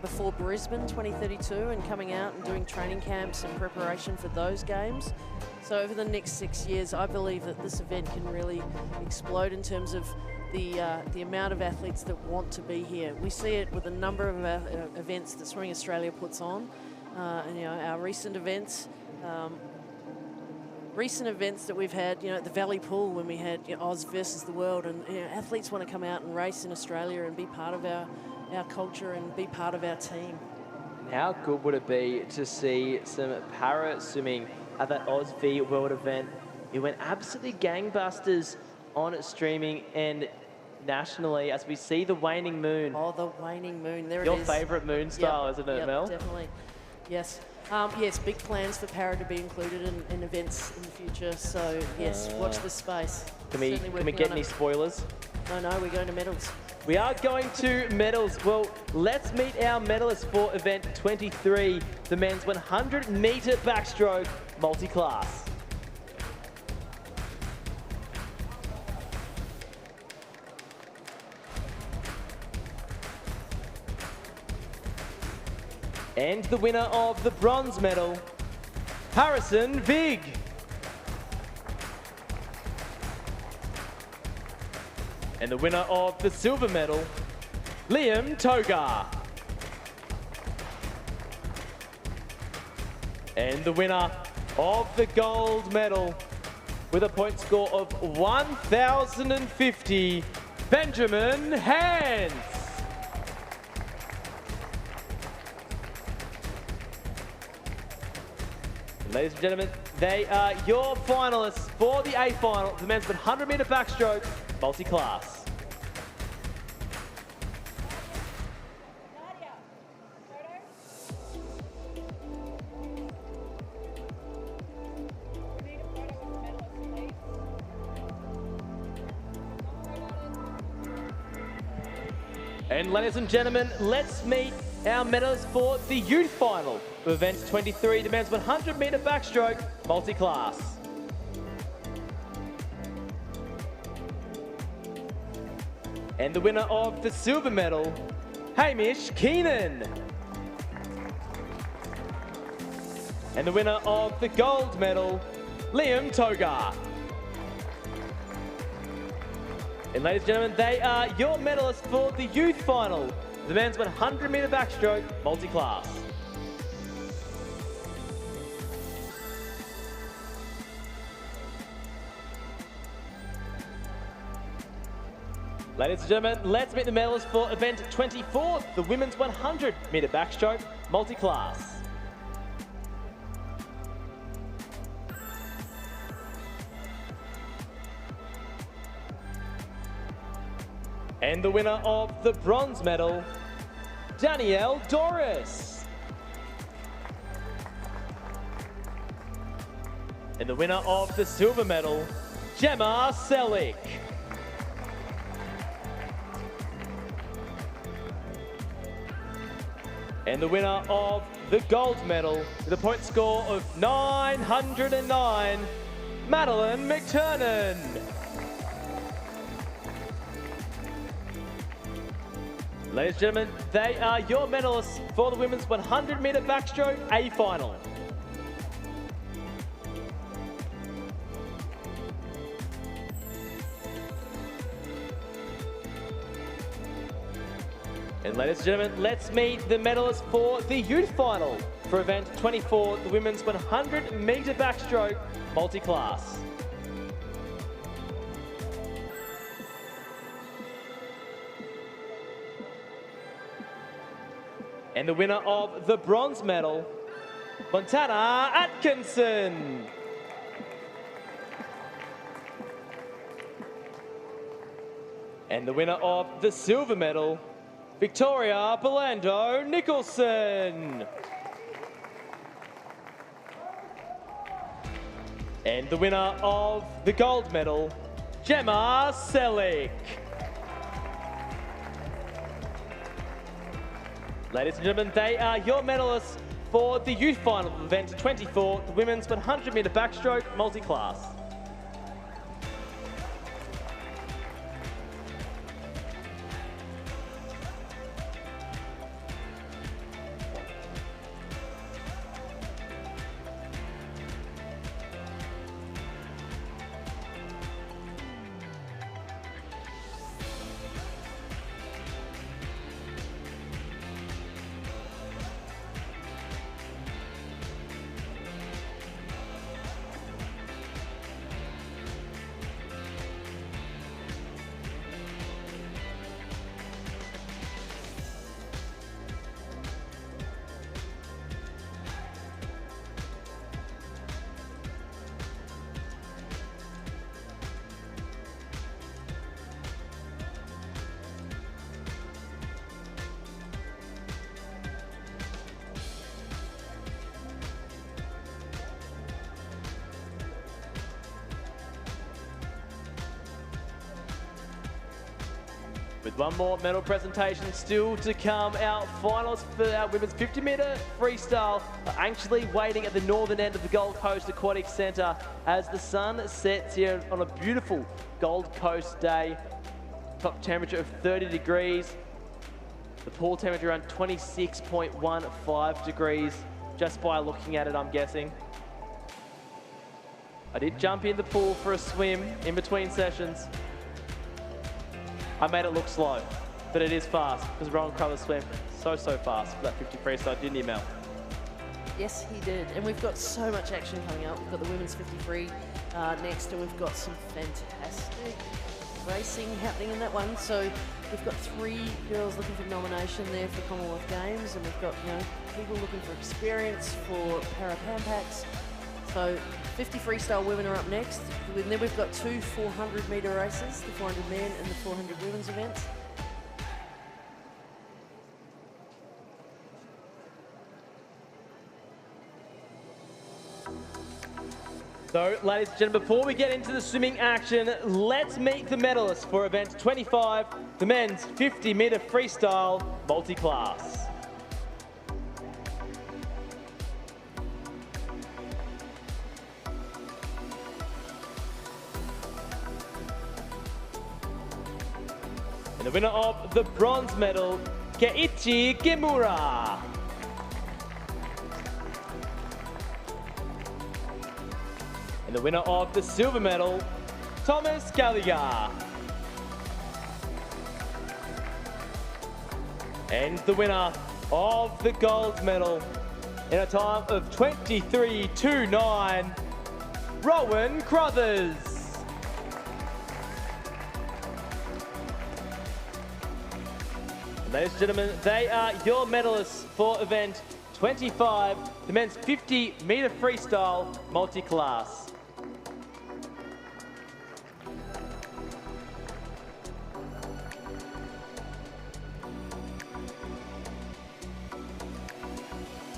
before Brisbane 2032 and coming out and doing training camps in preparation for those games. So over the next 6 years, I believe that this event can really explode in terms of the amount of athletes that want to be here. We see it with a number of events that Swimming Australia puts on. Our recent events. Recent events that we've had, at the Valley Pool when we had Oz versus the world, and athletes want to come out and race in Australia and be part of our culture and be part of our team. How good would it be to see some para swimming at that Oz v World event? It went absolutely gangbusters on streaming and nationally as we see the waning moon. Oh, the waning moon, there it is. is. Your favourite moon style, isn't it, Mel? Definitely, yes. Yes, big plans for para to be included in events in the future. So yes, watch this space. Can we get any spoilers? No, we're going to medals. We are going to medals. Well, let's meet our medalists for event 23, the men's 100-metre backstroke multi-class. And the winner of the bronze medal, Harrison Vig. And the winner of the silver medal, Liam Togar. And the winner of the gold medal, with a point score of 1,050, Benjamin Hans. Ladies and gentlemen, they are your finalists for the A final, the men's 100-metre backstroke multi-class. And ladies and gentlemen, let's meet our medalists for the youth final. of event 23, the men's 100 metre backstroke multi-class. And the winner of the silver medal, Hamish Keenan. And the winner of the gold medal, Liam Togar. And ladies and gentlemen, they are your medalists for the youth final, the men's 100 metre backstroke multi-class. Ladies and gentlemen, let's meet the medalists for event 24, the women's 100 metre backstroke multi-class. And the winner of the bronze medal, Danielle Doris. And the winner of the silver medal, Gemma Selick. And the winner of the gold medal with a point score of 909, Madeline McTurnan. Ladies and gentlemen, they are your medalists for the women's 100 metre backstroke A final. And ladies and gentlemen, let's meet the medalists for the youth final for event 24, the women's 100 metre backstroke multi-class. And the winner of the bronze medal, Montana Atkinson. And the winner of the silver medal, Victoria Belando Nicholson. And the winner of the gold medal, Gemma Selick. Ladies and gentlemen, they are your medalists for the youth final of event 24, the women's 100 metre backstroke multi-class. With one more medal presentation still to come, our finalists for our women's 50 metre freestyle are anxiously waiting at the northern end of the Gold Coast Aquatic Centre as the sun sets here on a beautiful Gold Coast day. Top temperature of 30 degrees. The pool temperature around 26.15 degrees, just by looking at it, I'm guessing. I did jump in the pool for a swim in between sessions. I made it look slow, but it is fast because Rowan Crothers swam so fast for that 50 freestyle, didn't he, Mel? Yes, he did. And we've got so much action coming up. We've got the women's 53 next, and we've got some fantastic racing happening in that one. So we've got 3 girls looking for nomination there for Commonwealth Games, and we've got, you know, people looking for experience for Paralympics. So 50 freestyle women are up next. And then we've got 2 400 metre races, the 400 men and the 400 women's events. So, ladies and gentlemen, before we get into the swimming action, let's meet the medalists for event 25, the men's 50 metre freestyle multi-class. And the winner of the bronze medal, Keiichi Kimura. And the winner of the silver medal, Thomas Gallagher. And the winner of the gold medal in a time of 23.29, Rowan Crothers. Ladies and gentlemen, they are your medalists for event 25, the men's 50-metre freestyle multi-class.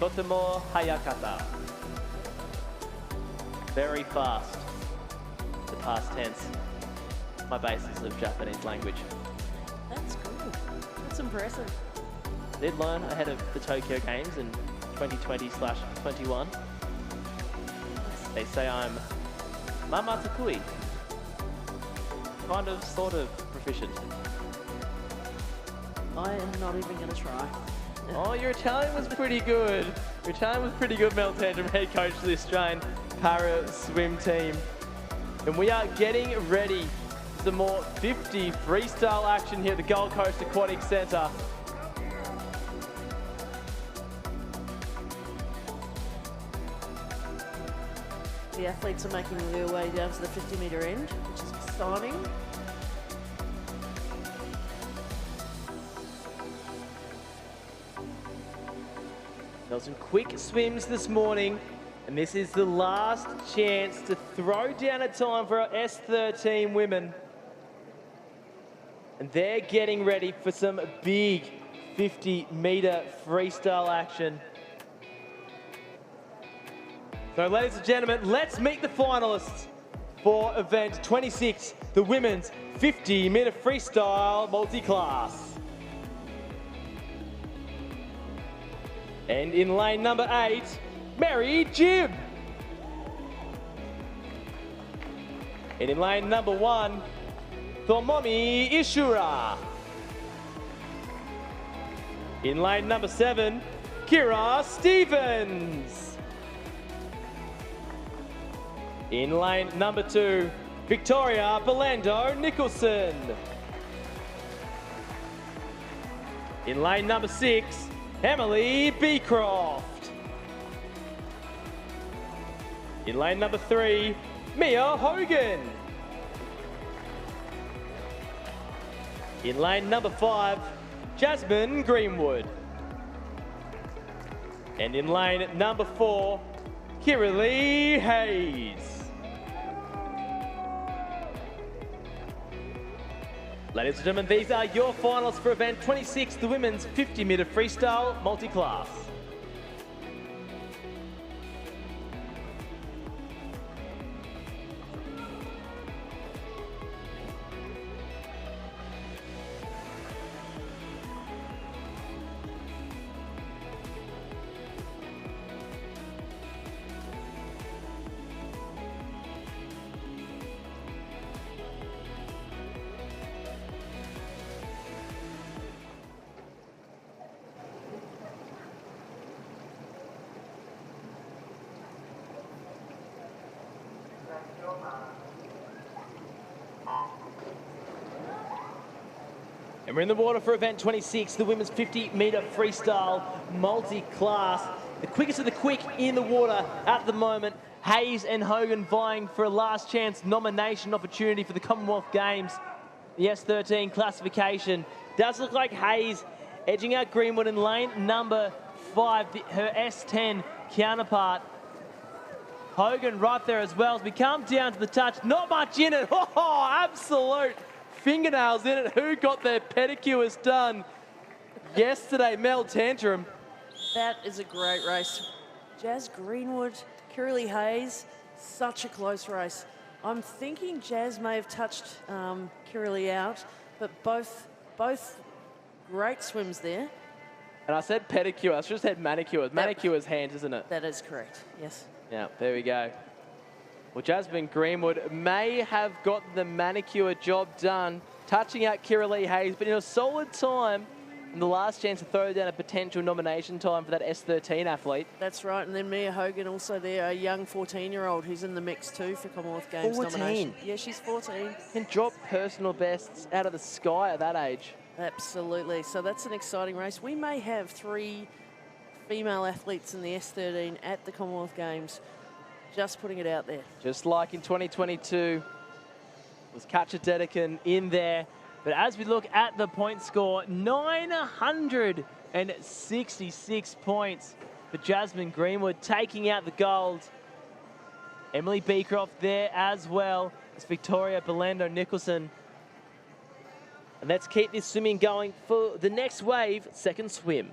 Totemo hayakata. Very fast. The past tense. My basis of Japanese language. That's cool. That's impressive. Did learn ahead of the Tokyo Games in 2020/21. They say I'm mamatakui. Kind of, sort of proficient. I am not even going to try. Oh, your Italian was pretty good. Your Italian was pretty good, Mel Tantrum, head coach of the Australian para swim team. And we are getting ready for some more 50 freestyle action here at the Gold Coast Aquatic Centre. The athletes are making their way down to the 50-metre end, which is exciting. There were some quick swims this morning, and this is the last chance to throw down a time for our S13 women. And they're getting ready for some big 50-metre freestyle action. So, ladies and gentlemen, let's meet the finalists for event 26, the women's 50-metre freestyle multi-class. And in lane number 8, Mary Jibb. And in lane number 1, Tomomi Ishura. In lane number 7, Kira Stevens. In lane number 2, Victoria Belando Nicholson. In lane number 6, Emily Beecroft. In lane number 3, Mia Hogan. In lane number 5, Jasmine Greenwood. And in lane number 4, Kiralee Hayes. Ladies and gentlemen, these are your finalists for event 26, the women's 50-metre freestyle multi-class. And we're in the water for event 26, the women's 50-metre freestyle multi-class. The quickest of the quick in the water at the moment. Hayes and Hogan vying for a last chance nomination opportunity for the Commonwealth Games. The S13 classification. Does look like Hayes edging out Greenwood in lane number 5, her S10 counterpart. Hogan right there as well as we come down to the touch. Not much in it. Oh, absolute fingernails in it. Who got their pedicures done yesterday? Mel Tantrum. That is a great race. Jazz Greenwood, Kiralee Hayes, such a close race. I'm thinking Jazz may have touched Kiralee out, but both great swims there. And I said pedicure, I should have said manicure. Manicure's hands, isn't it? That is correct, yes. Yeah, there we go. Well, Jasmine Greenwood may have got the manicure job done touching out Kira Lee Hayes, but in a solid time, and the last chance to throw down a potential nomination time for that S13 athlete. That's right, and then Mia Hogan also there, a young 14-year-old who's in the mix too for Commonwealth Games 14. nomination. Yeah, she's 14. Can drop personal bests out of the sky at that age. Absolutely, so that's an exciting race. We may have 3 female athletes in the S13 at the Commonwealth Games. Just putting it out there. Just like in 2022, was Katja Dedekin in there. But as we look at the point score, 966 points for Jasmine Greenwood, taking out the gold. Emily Beecroft there as well as Victoria Belendo-Nicholson. And let's keep this swimming going for the next wave, second swim.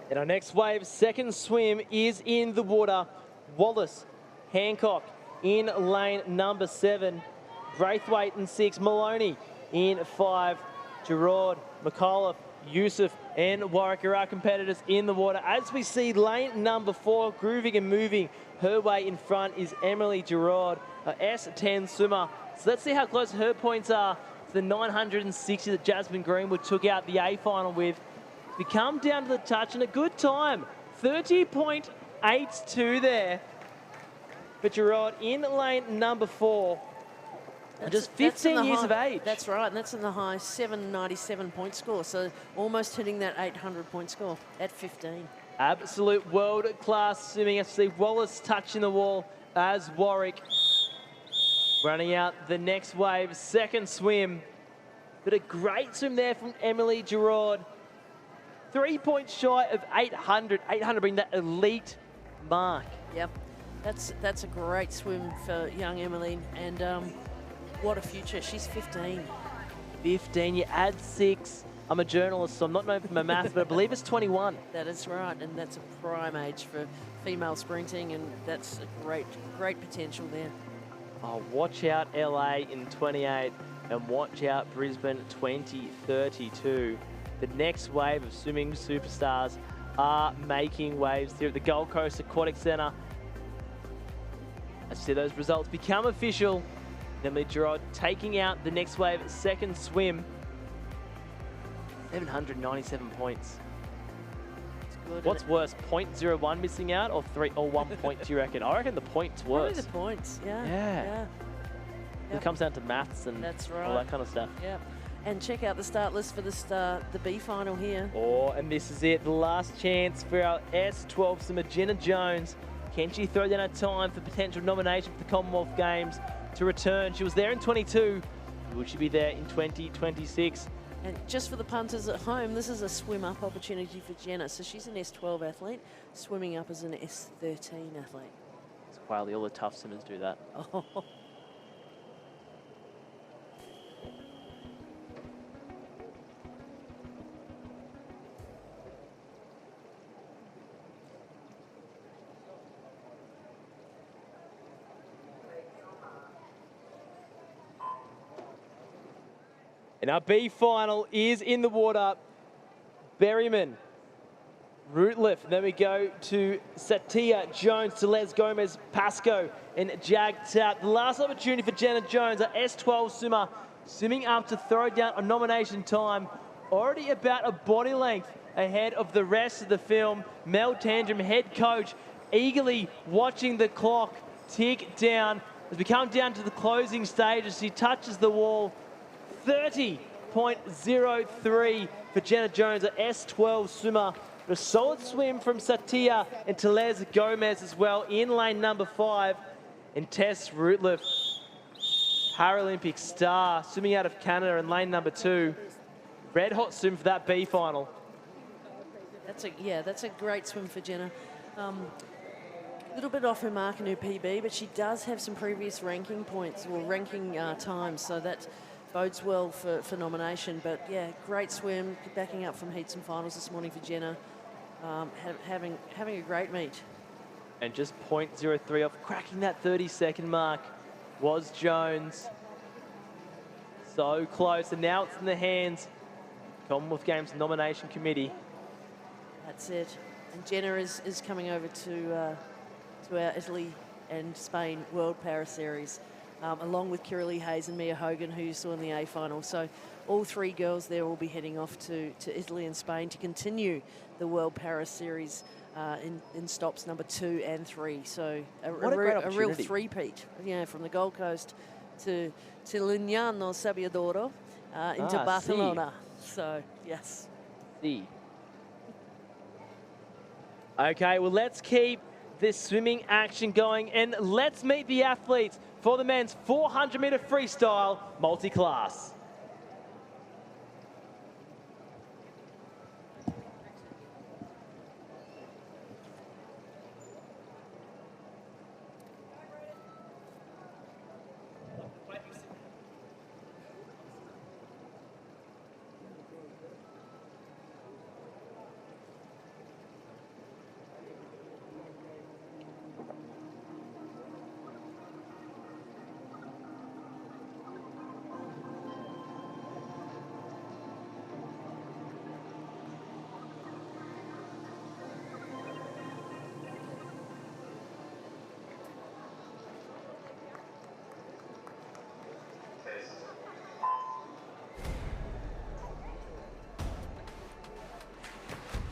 And our next wave, second swim, is in the water. Wallace, Hancock in lane number 7. Braithwaite in 6. Maloney in 5. Gerard, McAuliffe, Yusuf and Warwick are our competitors in the water. As we see lane number 4 grooving and moving her way in front is Emily Gerard, a S10 swimmer. So let's see how close her points are to the 960 that Jasmine Greenwood took out the A final with. We come down to the touch and a good time, 30.82 there for Gerard in lane number 4. Just 15 years of age. That's right, and that's in the high 797 point score, so almost hitting that 800 point score at 15. Absolute world-class swimming. I see Wallace touching the wall as Warwick running out the next wave, second swim. But a great swim there from Emily Gerard. 3 points shy of 800. 800 being that elite mark. Yep, that's a great swim for young Emily, and what a future. She's 15. 15, you add 6. I'm a journalist, so I'm not known for my maths, but I believe it's 21. That is right, and that's a prime age for female sprinting, and that's a great potential there. Oh, watch out LA in 28, and watch out Brisbane 2032. The next wave of swimming superstars are making waves here at the Gold Coast Aquatic Centre. Let's see those results become official. Emily Gerard taking out the next wave, second swim. 797 points. It's good. What's worse, 0.01 missing out or 1 point, do you reckon? I reckon the point's worse. Probably the points, yeah. Yeah. Yep. It comes down to maths and that's right. all that kind of stuff. Yeah. And check out the start list for the B final here. Oh, and this is it. The last chance for our S12 swimmer, Jenna Jones. Can she throw down a time for potential nomination for the Commonwealth Games to return? She was there in 22. Will she be there in 2026? And just for the punters at home, this is a swim-up opportunity for Jenna. So she's an S12 athlete, swimming up as an S13 athlete. It's quietly, all the tough swimmers do that. Oh. And our B final is in the water. Berryman, Rootliff. Then we go to Satya, Jones, Telez, Gomez, Pasco, and Jag Tout. The last opportunity for Jenna Jones, our S12 swimmer, swimming up to throw down a nomination time. Already about a body length ahead of the rest of the film. Mel Tandrum, head coach, eagerly watching the clock tick down as we come down to the closing stage as she touches the wall. 30.03 for Jenna Jones, an S12 swimmer. A solid swim from Satya and Telez Gomez as well in lane number 5. And Tess Rootliff, Paralympic star, swimming out of Canada in lane number 2. Red hot swim for that B final. That's a great swim for Jenna. A little bit off her mark in her PB, but she does have some previous ranking points or ranking times, so that bodes well for nomination. But yeah, great swim, backing up from heats and finals this morning for Jenna. Having a great meet. And just 0.03 off cracking that 30-second mark was Jones. So close, and now it's in the hands of the Commonwealth Games Nomination Committee. That's it. And Jenna is coming over to our Italy and Spain World Para Series, along with Kira Lee Hayes and Mia Hogan, who you saw in the A final. So all three girls there will be heading off to Italy and Spain to continue the World Para Series in stops number 2 and 3. So a real three-peat, from the Gold Coast to Lignano Sabbiadoro into Barcelona. So, yes. See. Okay, well, let's keep this swimming action going, and let's meet the athletes for the men's 400-metre freestyle multi-class.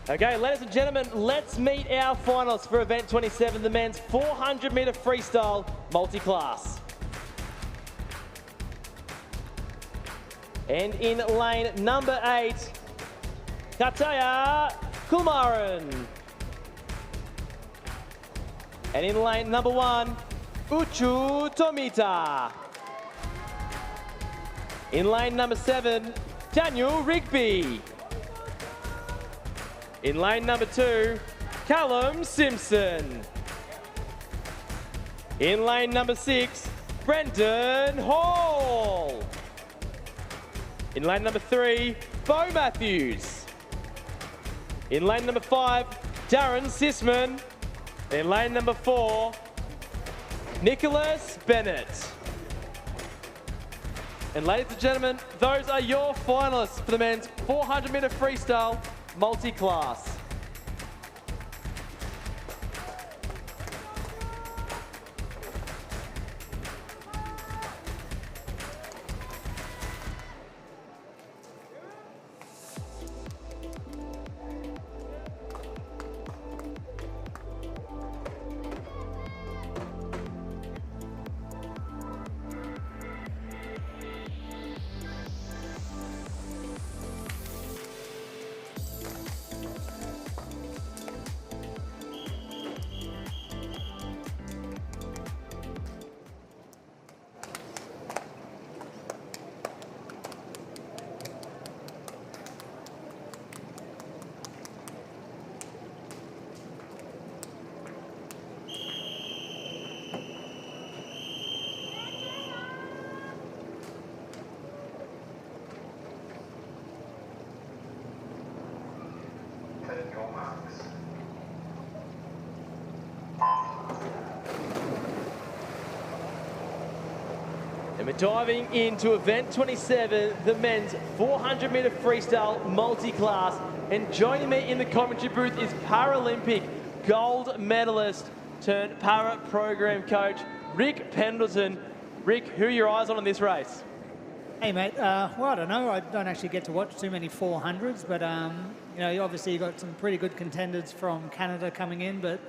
Okay, ladies and gentlemen, let's meet our finalists for event 27, the men's 400-metre freestyle multi-class. And in lane number 8, Kataya Kumaran. And in lane number 1, Uchu Tomita. In lane number 7, Daniel Rigby. In lane number 2, Callum Simpson. In lane number 6, Brendan Hall. In lane number 3, Bo Matthews. In lane number 5, Darren Sisman. In lane number 4, Nicholas Bennett. And ladies and gentlemen, those are your finalists for the men's 400-metre freestyle multi-class. And we're diving into event 27, the men's 400-metre freestyle multi-class. And joining me in the commentary booth is Paralympic gold medalist turned para program coach, Rick Pendleton. Rick, who are your eyes on this race? Hey, mate. Well, I don't know. I don't actually get to watch too many 400s, but, obviously you've got some pretty good contenders from Canada coming in, but,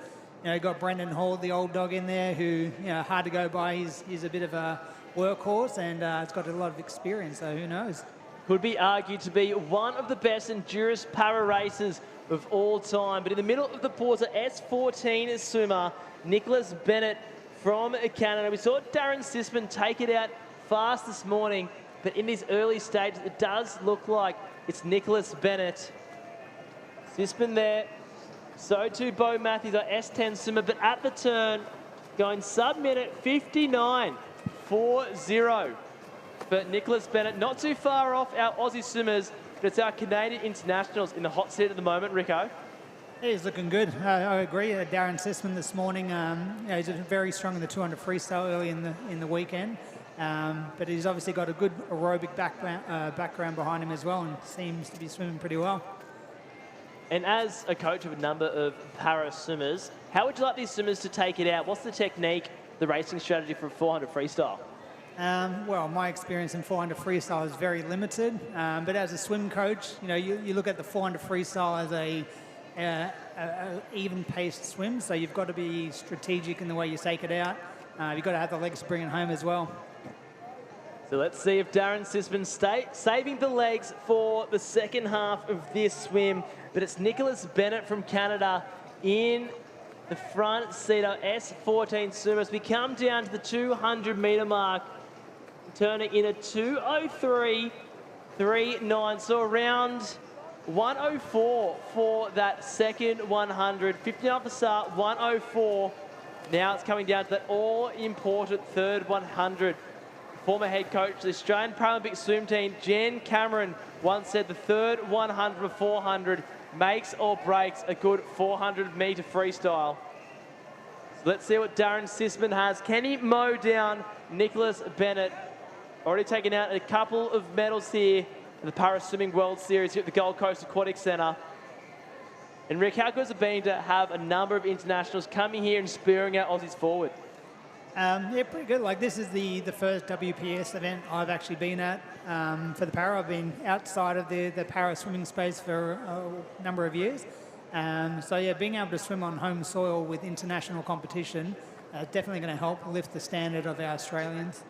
you've got Brendan Hall, the old dog in there, who, hard to go by. He's a bit of a workhorse, and it's got a lot of experience, so who knows? Could be argued to be one of the best endurance para racers of all time. But in the middle of the pause, S14 swimmer, Nicholas Bennett from Canada. We saw Darren Sisman take it out fast this morning. But in these early stages, it does look like it's Nicholas Bennett. Sisman there. So too Bo Matthews, our S10 swimmer, but at the turn, going sub-minute 59.40. But Nicholas Bennett, not too far off our Aussie swimmers, but it's our Canadian internationals in the hot seat at the moment, Rico. He's looking good. I agree. Darren Sisman this morning, he's very strong in the 200 freestyle early in the weekend. But he's obviously got a good aerobic background behind him as well, and seems to be swimming pretty well. And as a coach of a number of para swimmers, how would you like these swimmers to take it out? What's the technique, the racing strategy for 400 freestyle? Well, my experience in 400 freestyle is very limited. But as a swim coach, you look at the 400 freestyle as a even-paced swim, so you've got to be strategic in the way you take it out. You've got to have the legs to bring it home as well. So let's see if Darren Sisman saving the legs for the second half of this swim. But it's Nicholas Bennett from Canada in the front seat, our S14 swimmers. We come down to the 200-metre mark, turning in a 2:03.39, so around 1:04 for that second 100. 59 off the start, 1:04. Now it's coming down to that all-important third 100. Former head coach of the Australian Paralympic swim team, Jen Cameron, once said the third 100 of 400 makes or breaks a good 400-metre freestyle. So let's see what Darren Sisman has. Can he mow down Nicholas Bennett? Already taken out a couple of medals here in the Para Swimming World Series here at the Gold Coast Aquatic Centre. And Rick, how good has it been to have a number of internationals coming here and spurring our Aussies forward? Yeah, pretty good. Like, this is the first WPS event I've actually been at for the para. I've been outside of the para swimming space for a number of years. So yeah, being able to swim on home soil with international competition definitely going to help lift the standard of our Australians.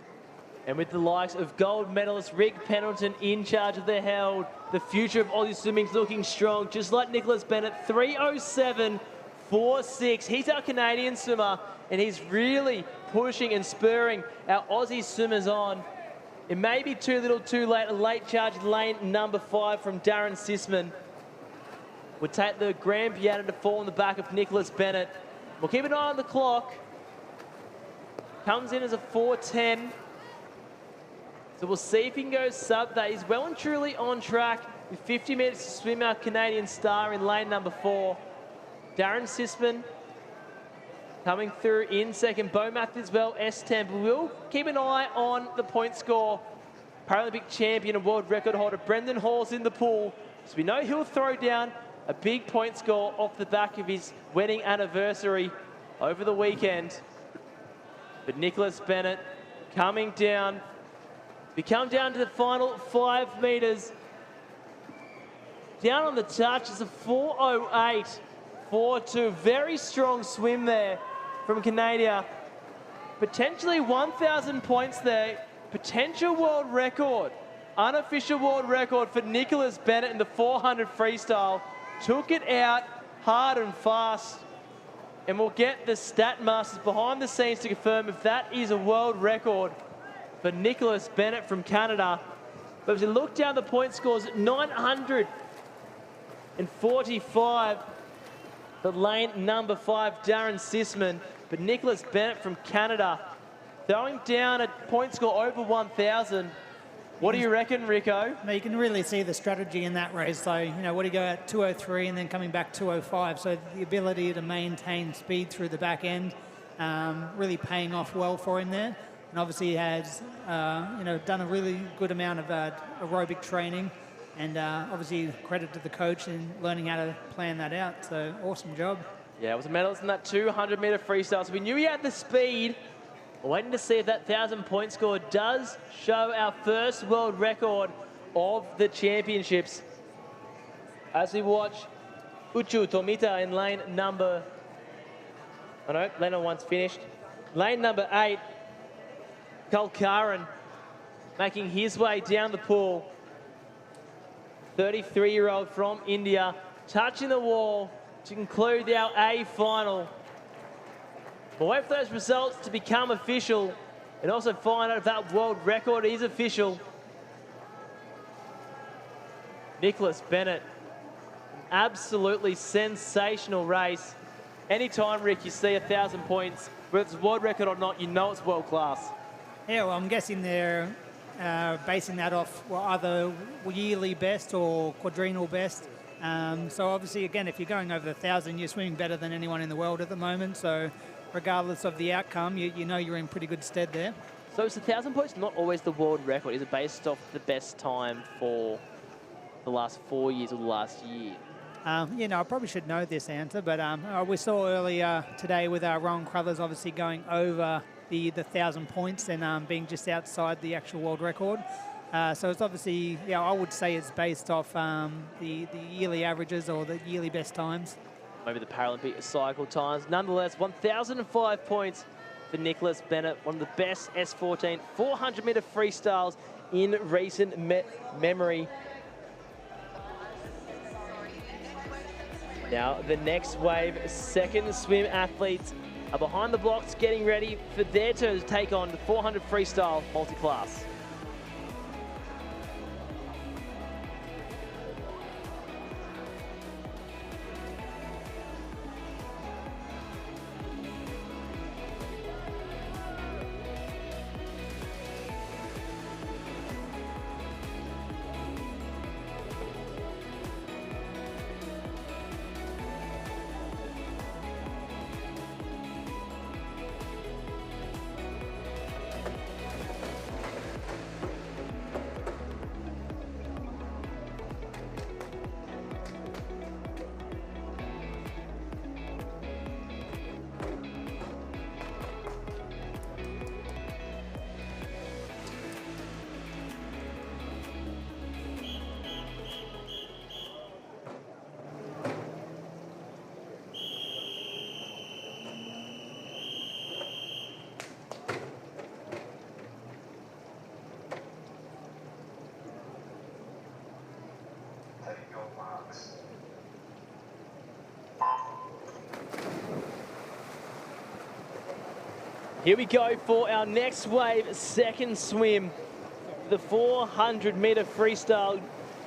And with the likes of gold medalist Rick Pendleton in charge of the held, the future of Aussie swimming is looking strong, just like Nicholas Bennett, 3:07.46. He's our Canadian swimmer, and he's really pushing and spurring our Aussie swimmers on. It may be too little too late, a late charge in lane number 5 from Darren Sisman. Would take the grand piano to fall on the back of Nicholas Bennett. We'll keep an eye on the clock. Comes in as a 4:10. So we'll see if he can go sub that. He's well and truly on track with 50 minutes to swim our Canadian star in lane number 4. Darren Sisman coming through in second. Bo Matthews as well, S10. But we'll keep an eye on the point score. Paralympic champion and world record holder Brendan Hall's in the pool. So we know he'll throw down a big point score off the back of his wedding anniversary over the weekend. But Nicholas Bennett coming down. We come down to the final 5 metres. Down on the touch is a 4:08.42. Very strong swim there from Canada. Potentially 1,000 points there. Potential world record. Unofficial world record for Nicholas Bennett in the 400 freestyle. Took it out hard and fast. And we'll get the stat masters behind the scenes to confirm if that is a world record for Nicholas Bennett from Canada. But as we look down the point scores, 945 for lane number 5, Darren Sisman. But Nicholas Bennett from Canada throwing down a point score over 1,000. What do you reckon, Rico? Now, you can really see the strategy in that race. So, what do you go at 2:03 and then coming back 2:05? So the ability to maintain speed through the back end really paying off well for him there. And obviously he has, done a really good amount of aerobic training, and obviously credit to the coach in learning how to plan that out. So awesome job. Yeah, it was a medalist in that 200-metre freestyle. So we knew he had the speed. We're waiting to see if that 1,000-point score does show our first world record of the championships. As we watch Uchu Tomita in lane number... Oh no, lane number 1's finished. Lane number 8, Kalkaran making his way down the pool. 33-year-old from India, touching the wall to conclude our A final. We'll wait for those results to become official and also find out if that world record is official. Nicholas Bennett, absolutely sensational race. Anytime, Rick, you see 1,000 points, whether it's world record or not, you know it's world class. Yeah, well, I'm guessing they're basing that off either yearly best or quadrennial best. So obviously, again, if you're going over 1,000, you're swimming better than anyone in the world at the moment. So regardless of the outcome, you know you're in pretty good stead there. So is 1,000 points not always the world record? Is it based off the best time for the last 4 years or the last year? I probably should know this answer, but we saw earlier today with Ron Crothers obviously going over the 1,000 points and being just outside the actual world record. So it's obviously, I would say it's based off the yearly averages or the yearly best times. Maybe the Paralympic cycle times. Nonetheless, 1,005 points for Nicholas Bennett, one of the best S14 400-metre freestyles in recent memory. Now, the next wave, second swim athletes are behind the blocks getting ready for their turn to take on the 400 freestyle multi-class. Here we go for our next wave, second swim. The 400-metre freestyle.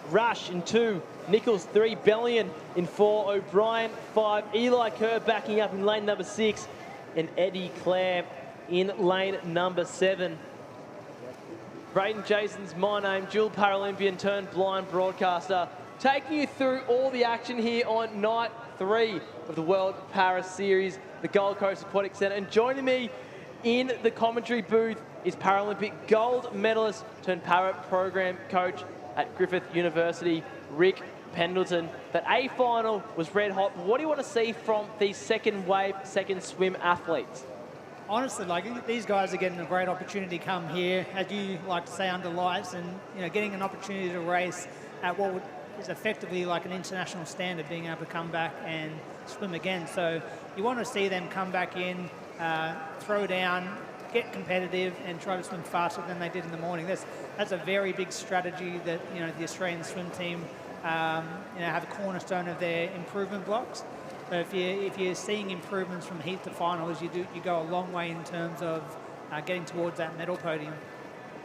Rush in 2, Nichols 3, Bellion in 4, O'Brien 5, Eli Kerr backing up in lane number 6, and Eddie Clare in lane number 7. Braden Jason's my name, dual Paralympian turned blind broadcaster, taking you through all the action here on night 3 of the World Para Series, the Gold Coast Aquatic Centre. And joining me in the commentary booth is Paralympic gold medalist turned para program coach at Griffith University, Rick Pendleton. That A final was red hot. What do you want to see from these second wave, second swim athletes? Honestly, these guys are getting a great opportunity to come here, as you like to say, under lights, and getting an opportunity to race at what is effectively like an international standard, being able to come back and swim again. So you want to see them come back in, throw down, get competitive, and try to swim faster than they did in the morning. That's a very big strategy that the Australian swim team have a cornerstone of their improvement blocks. So if you're seeing improvements from heat to finals, you go a long way in terms of getting towards that medal podium.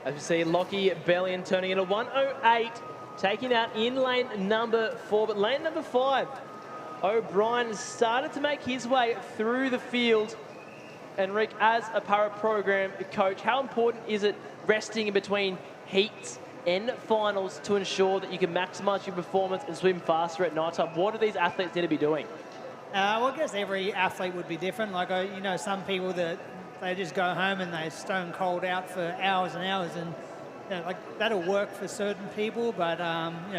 As you see, Lockie Bellion turning in a 1:08, taking out in lane number 4, but lane number 5, O'Brien started to make his way through the field. And Rick, as a para program coach, how important is it resting in between heats and finals to ensure that you can maximise your performance and swim faster at night time? What do these athletes need to be doing? Well, I guess every athlete would be different. Some people that they just go home and they stone cold out for hours and hours, and that'll work for certain people. But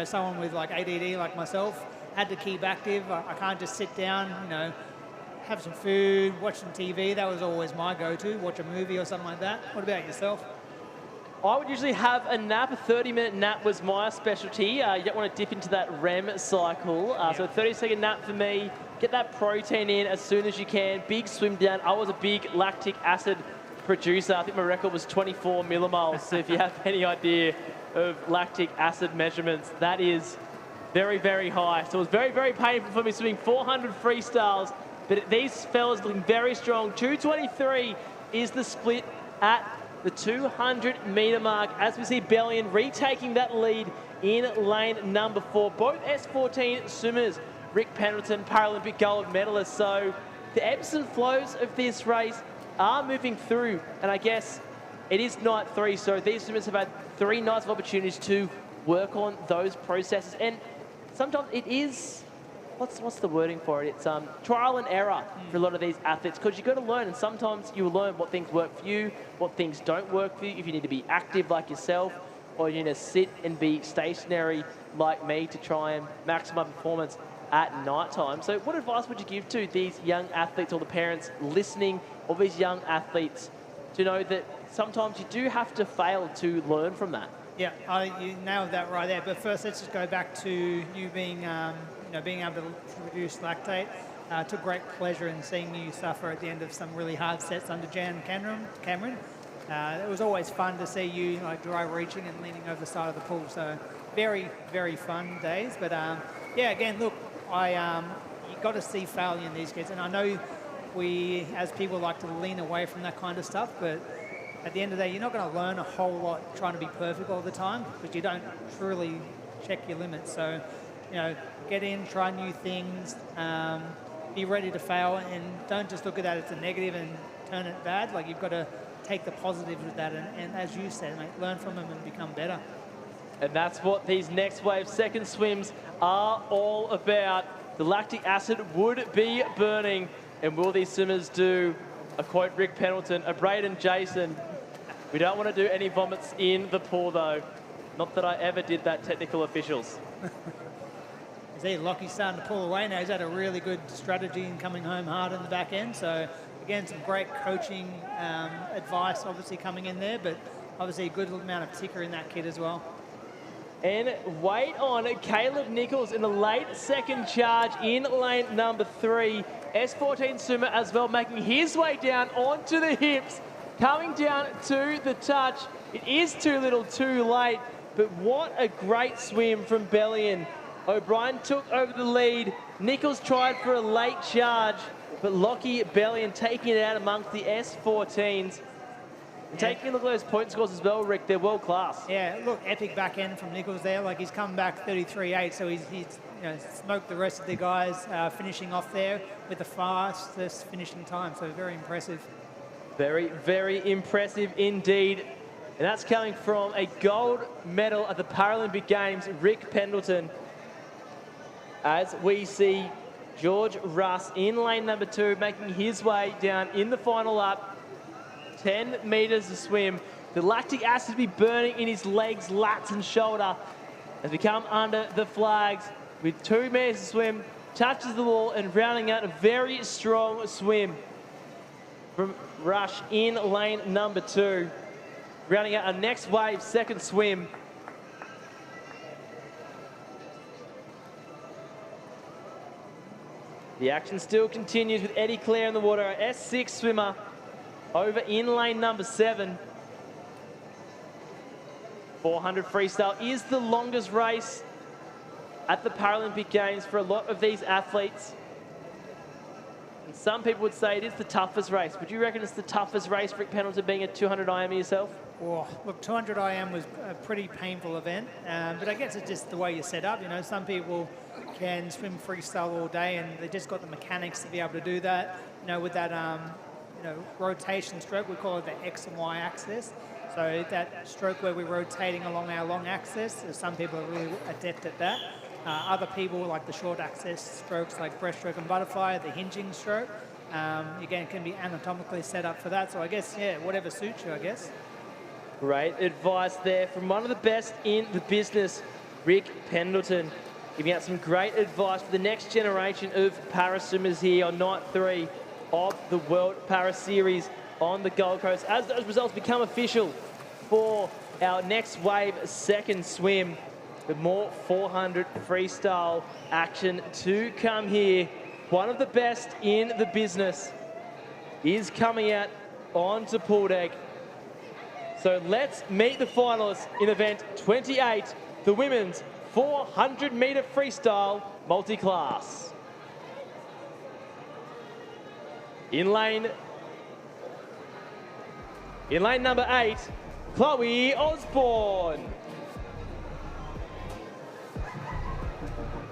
someone with ADD like myself had to keep active. I can't just sit down, have some food, watch some TV. That was always my go-to, watch a movie or something like that. What about yourself? I would usually have a nap. A 30-minute nap was my specialty. You don't want to dip into that REM cycle. So a 30-second nap for me. Get that protein in as soon as you can. Big swim down. I was a big lactic acid producer. I think my record was 24 millimoles. So if you have any idea of lactic acid measurements, that is very, very high. So it was very, very painful for me swimming 400 freestyles. But these fellas looking very strong. 2:23 is the split at the 200-metre mark as we see Bellion retaking that lead in lane number 4. Both S14 swimmers, Rick Pendleton, Paralympic gold medalist. So the ebbs and flows of this race are moving through, and I guess it is night 3, so these swimmers have had 3 nights of opportunities to work on those processes. And sometimes it is, what's the wording for it? It's trial and error for a lot of these athletes, because you've got to learn, and sometimes you will learn what things work for you, what things don't work for you, if you need to be active like yourself, or you need to sit and be stationary like me to try and maximize performance at night time. So what advice would you give to these young athletes, or the parents listening, or these young athletes, to know that sometimes you do have to fail to learn from that? Yeah, you nailed that right there. But first, let's just go back to you being, being able to produce lactate. Took great pleasure in seeing you suffer at the end of some really hard sets under Jan Cameron. It was always fun to see you dry reaching and leaning over the side of the pool. So very, very fun days. But yeah, again, look, you got to see failure in these kids, and I know we, as people, like to lean away from that kind of stuff, but at the end of the day, you're not going to learn a whole lot trying to be perfect all the time, because you don't truly check your limits. So, get in, try new things, be ready to fail, and don't just look at that as a negative and turn it bad. Like, you've got to take the positive with that, and as you said, mate, learn from them and become better. And that's what these next wave second swims are all about. The lactic acid would be burning, and will these swimmers do, a quote Rick Pendleton, a Braden Jason, we don't want to do any vomits in the pool though. Not that I ever did that, technical officials. See, Lockie's starting to pull away now. He's had a really good strategy in coming home hard in the back end. So again, some great coaching advice obviously coming in there, but obviously a good amount of ticker in that kit as well. And wait on Caleb Nichols in the late second charge in lane number 3. S14 swimmer as well, making his way down onto the hips, coming down to the touch. It is too little too late, but what a great swim from Bellion. O'Brien took over the lead. Nichols tried for a late charge, but Lockie Bellion taking it out amongst the S14s. And taking a look at those point scores as well, Rick, they're world class. Yeah, look, epic back end from Nichols there. Like, he's come back 33.8, so he's smoked the rest of the guys, finishing off there with the fastest finishing time. So very impressive. Very, very impressive indeed. And that's coming from a gold medal at the Paralympic Games, Rick Pendleton. As we see George Russ in lane number 2, making his way down in the final lap. 10 metres to swim. The lactic acid will be burning in his legs, lats and shoulder as we come under the flags with 2 metres to swim, touches the wall and rounding out a very strong swim from Rush in lane number 2. Rounding out our next wave, second swim. The action still continues with Eddie Clare in the water, our S6 swimmer. Over in lane number 7. 400 freestyle is the longest race at the Paralympic Games for a lot of these athletes. And some people would say it is the toughest race. Would you reckon it's the toughest race, Rick Pendleton, being a 200 IM yourself? Oh, look, 200 IM was a pretty painful event, but I guess it's just the way you're set up. Some people can swim freestyle all day and they just got the mechanics to be able to do that. With that rotation stroke, we call it the X and Y axis. So that stroke where we're rotating along our long axis, some people are really adept at that. Other people like the short axis strokes like breaststroke and butterfly, the hinging stroke. Again, can be anatomically set up for that. So I guess, yeah, whatever suits you, I guess. Great advice there from one of the best in the business, Rick Pendleton, giving out some great advice for the next generation of para swimmers here on night 3 of the World Para Series on the Gold Coast. As those results become official for our next wave second swim, with more 400 freestyle action to come here. One of the best in the business is coming out onto pool deck. So let's meet the finalists in event 28, the women's 400-metre freestyle multi-class. In lane In lane number 8, Chloe Osborne.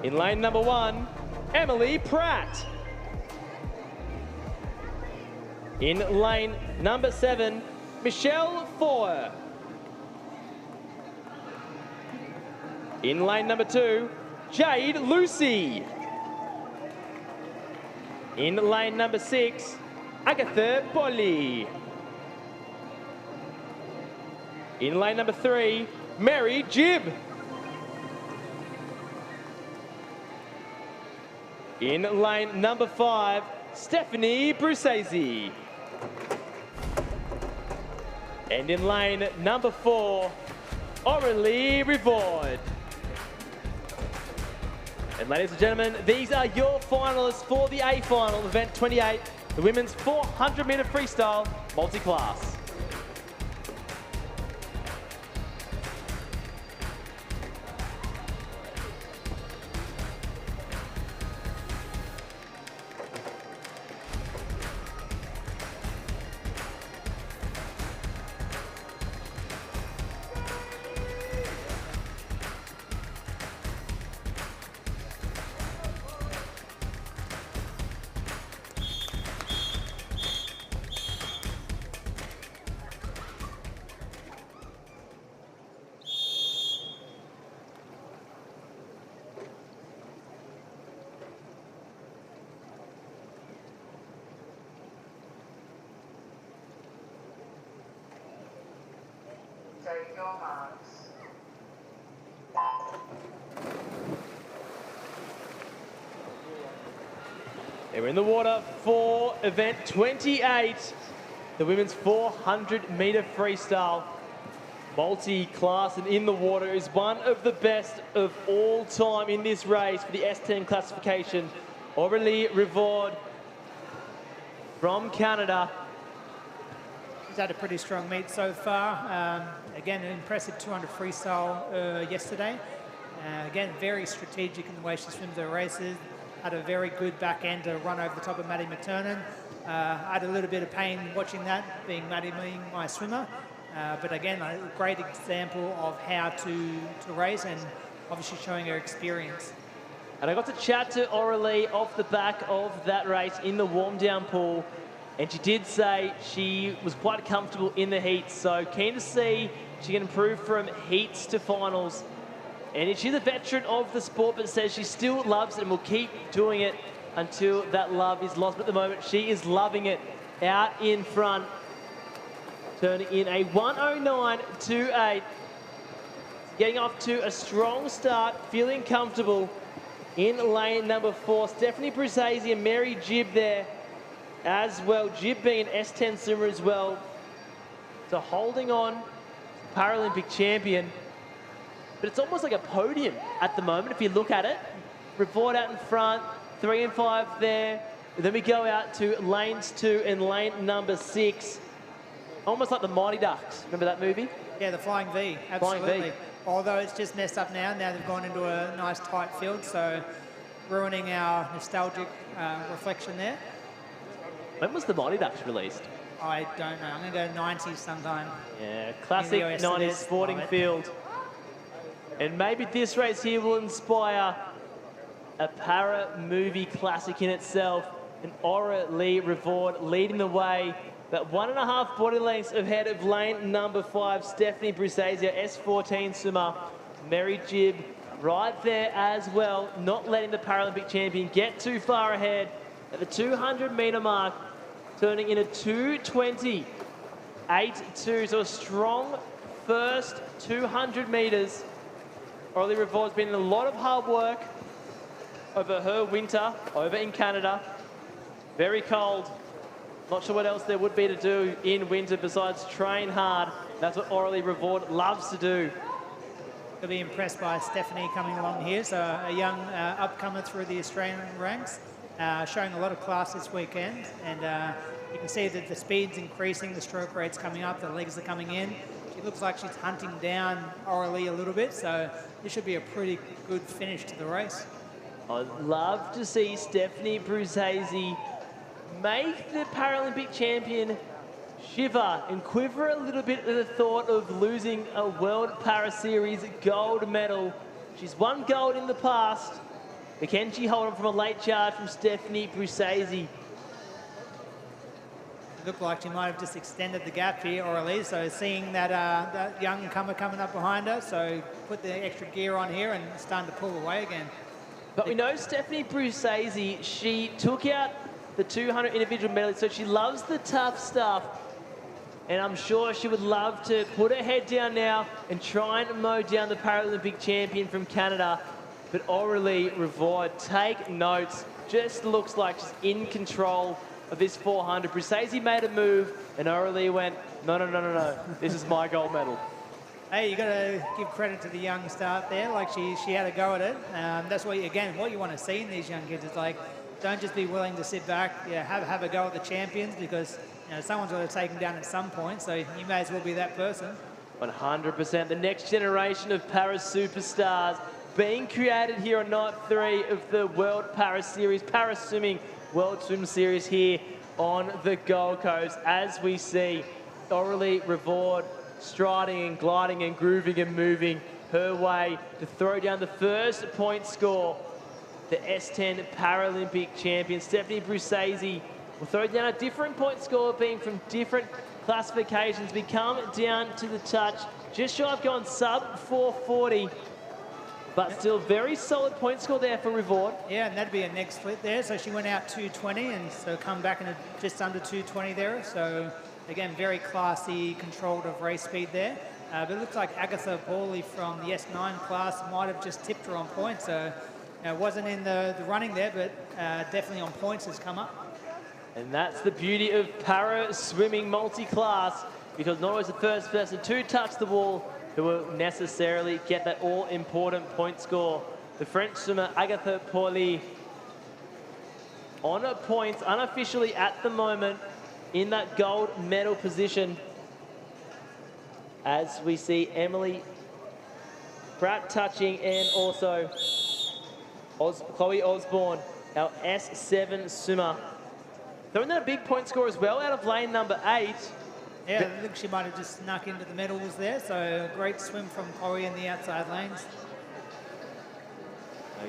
In lane number 1, Emily Pratt. In lane number 7, Michelle Foer. In lane number 2, Jade Lucy. In lane number 6, Agatha Bolly. In lane number 3, Mary Gibb. In lane number 5, Stephanie Brucesi. And in lane number 4, Aurelie Rivard. And ladies and gentlemen, these are your finalists for the A final, event 28, the women's 400-metre freestyle multi-class. Take your marks. And we're in the water for event 28, the women's 400-metre freestyle multi-class. And in the water is one of the best of all time in this race for the S10 classification, Aurelie Rivard from Canada. She's had a pretty strong meet so far. Again, an impressive 200 freestyle yesterday. Again, very strategic in the way she swims her races. Had a very good back end to run over the top of Maddie McTurnan. I had a little bit of pain watching that, being Maddie being my swimmer. But again, a great example of how to race and obviously showing her experience. And I got to chat to Aurelie off the back of that race in the warm-down pool. And she did say she was quite comfortable in the heats. So keen to see she can improve from heats to finals. And she's a veteran of the sport, but says she still loves it and will keep doing it until that love is lost. But at the moment, she is loving it out in front, turning in a 1:09.28. Getting off to a strong start, feeling comfortable in lane number 4. Stephanie Brucesi and Mary Gibb there as well. Gibb being an S10 swimmer as well. So holding on, Paralympic champion. But it's almost like a podium at the moment, if you look at it. Rivard out in front, 3 and 5 there. Then we go out to lanes 2 and lane number 6. Almost like the Mighty Ducks. Remember that movie? Yeah, the Flying V, absolutely. Flying V. Although it's just messed up now. Now they've gone into a nice tight field, so ruining our nostalgic reflection there. When was the Mighty Ducks released? I don't know. I'm going to go 90s sometime. Yeah, classic In the US 90s it is. sporting Love it. field. And maybe this race here will inspire a para movie classic in itself. And Aurelie Rivard leading the way, but 1.5 body lengths ahead of lane number 5, Stephanie Brucesi, S14 swimmer. Mary Gibb right there as well, not letting the Paralympic champion get too far ahead at the 200-metre mark, turning in a 2:20.82. So a strong first 200 metres. Aurelie Rivard's been in a lot of hard work over her winter, over in Canada. Very cold. Not sure what else there would be to do in winter besides train hard. That's what Aurelie Rivard loves to do. You'll be impressed by Stephanie coming along here. So a young upcomer through the Australian ranks, showing a lot of class this weekend. And you can see that the speed's increasing, the stroke rate's coming up, the legs are coming in. It looks like she's hunting down Aurelie a little bit, so this should be a pretty good finish to the race. I'd love to see Stephanie Brucesi make the Paralympic champion shiver and quiver a little bit at the thought of losing a World Para Series gold medal. She's won gold in the past, but can she hold on from a late charge from Stephanie Brusaise? Looked like she might have just extended the gap here, or at least so seeing that that young comer coming up behind her, so put the extra gear on here and starting to pull away again. But we know Stephanie Brusaise, she took out the 200 individual medley, so she loves the tough stuff. And I'm sure she would love to put her head down now and try and mow down the Paralympic champion from Canada. But Aurélie Rivard, take notes, just looks like she's in control of this 400. Brusaise made a move, and Aurélie went, no, this is my gold medal. Hey, you got to give credit to the young start there. Like she had a go at it. That's what you want to see in these young kids. It's like, don't just be willing to sit back. Yeah, have a go at the champions, because someone's got to take them down at some point. So you may as well be that person. 100%. The next generation of para superstars being created here on night 3 of the World Para Series, Para Swimming World Swim Series here on the Gold Coast. As we see Aurélie Rivard striding and gliding and grooving and moving her way to throw down the first point score. The S10 Paralympic champion, Stephanie Brusaise, will throw down a different point score, being from different classifications. We come down to the touch, just shy of going sub 440, but still very solid point score there for Rivard. Yeah, and that'd be a neck split there. So she went out 220 and so come back in just under 220 there. So again, very classy, controlled of race speed there. But it looks like Agatha Pauly from the S9 class might have just tipped her on points. So wasn't in the running there, but definitely on points has come up. And that's the beauty of para swimming multi-class, because not always the first person to touch the wall who will necessarily get that all-important point score. The French swimmer Agatha Pauly on her points, unofficially at the moment, in that gold medal position. As we see Emily Pratt touching, and also Chloe Osborne, our S7 swimmer. Throwing that a big point score as well out of lane number 8. Yeah, I think she might have just snuck into the medals there. So great swim from Chloe in the outside lanes.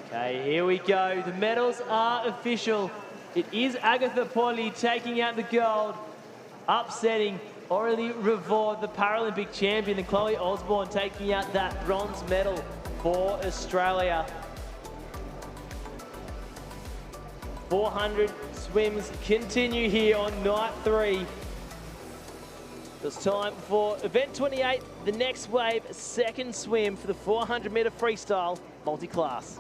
Okay, here we go. The medals are official. It is Agatha Pauly taking out the gold, upsetting Aurélie Rivard, the Paralympic champion, and Chloe Osborne taking out that bronze medal for Australia. 400 swims continue here on night 3. It's time for event 28, the next wave, second swim for the 400-metre freestyle multi-class.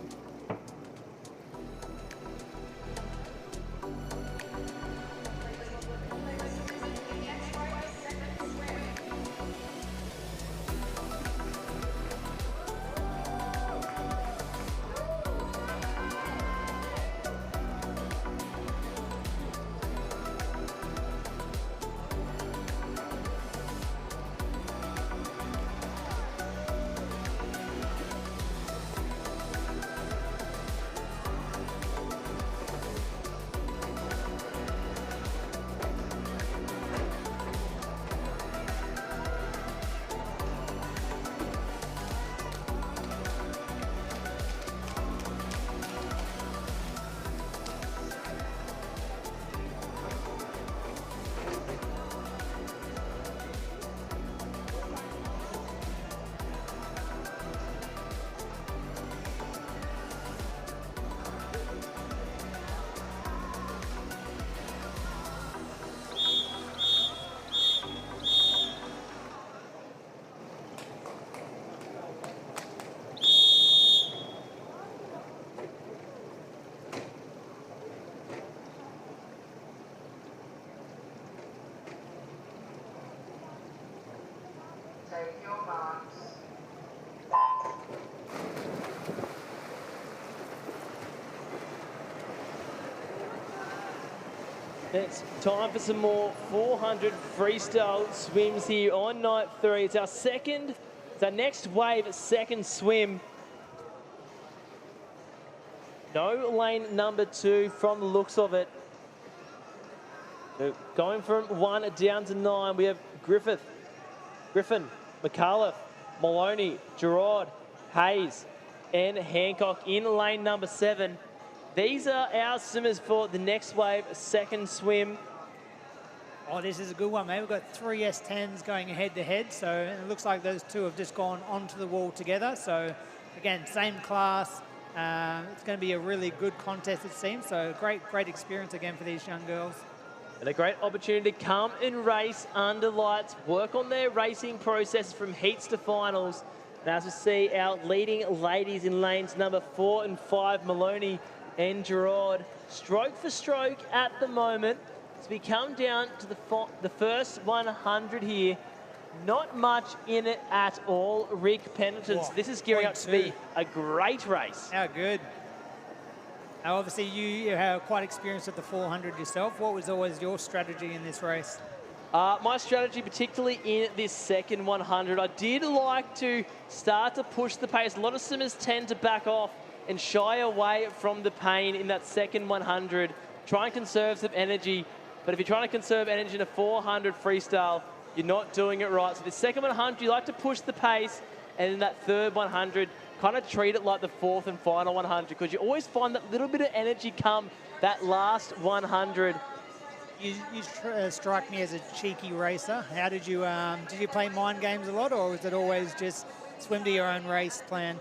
Take your marks. It's time for some more 400 freestyle swims here on night 3. It's our next wave, second swim. No lane number 2 from the looks of it. So going from 1 down to 9, we have Griffin, McAuliffe, Maloney, Gerard, Hayes, and Hancock in lane number 7. These are our swimmers for the next wave, second swim. Oh, this is a good one, mate. We've got 3 S10s going head-to-head, so it looks like those two have just gone onto the wall together. So, again, same class. It's going to be a really good contest, it seems. So, great experience again for these young girls. And a great opportunity to come and race under lights, work on their racing process from heats to finals. And as we see, our leading ladies in lanes number 4 and 5, Maloney and Gerard, stroke for stroke at the moment. As we come down to the first 100 here, not much in it at all. Rick Pendleton, this is gearing up to be a great race. How good. Now, obviously, you have quite experienced at the 400 yourself. What was always your strategy in this race? My strategy, particularly in this second 100, I did like to start to push the pace. A lot of swimmers tend to back off and shy away from the pain in that second 100. Try and conserve some energy. But if you're trying to conserve energy in a 400 freestyle, you're not doing it right. So the second 100, you like to push the pace. And in that third 100, kind of treat it like the fourth and final 100, because you always find that little bit of energy come that last 100. You strike me as a cheeky racer. How did you play mind games a lot, or was it always just swim to your own race plan?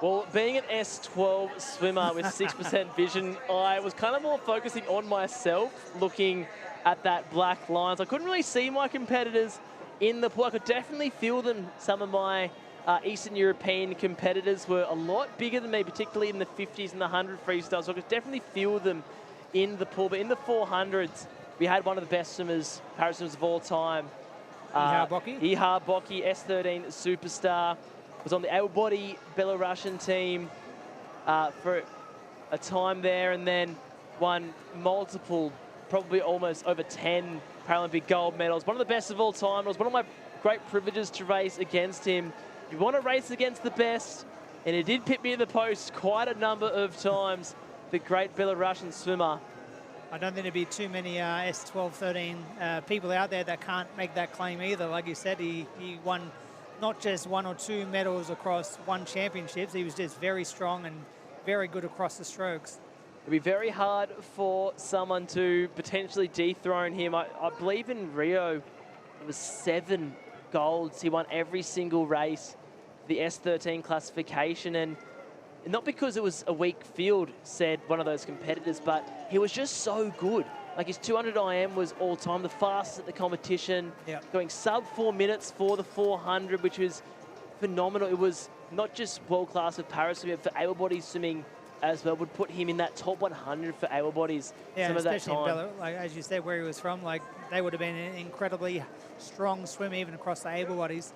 Well, being an S12 swimmer with 6% vision, I was kind of more focusing on myself, looking at that black line. So I couldn't really see my competitors in the pool. I could definitely feel them. Some of my Eastern European competitors were a lot bigger than me, particularly in the 50s and the 100 freestyle, so I could definitely feel them in the pool. But in the 400s, we had one of the best swimmers, paraswimmers of all time. Ihar Boki, S13 superstar, was on the able-bodied Belarusian team for a time there, and then won multiple, probably almost over 10 Paralympic gold medals. One of the best of all time. It was one of my great privileges to race against him. You want to race against the best, and he did pit me in the post quite a number of times, the great Belarusian swimmer. I don't think there'd be too many S12, 13 people out there that can't make that claim either. Like you said, he won not just 1 or 2 medals across 1 championships. He was just very strong and very good across the strokes. It'd be very hard for someone to potentially dethrone him. I believe in Rio, it was 7 golds. He won every single race, the S13 classification, and not because it was a weak field, said one of those competitors, but he was just so good. Like his 200 IM was all time, the fastest at the competition, going sub 4 minutes for the 400, which was phenomenal. It was not just world-class with para swimming, but for able-bodied swimming as well, would put him in that top 100 for able bodies some of that time. In Belarus, like as you said, where he was from, like they would have been an incredibly strong swim even across the able bodies.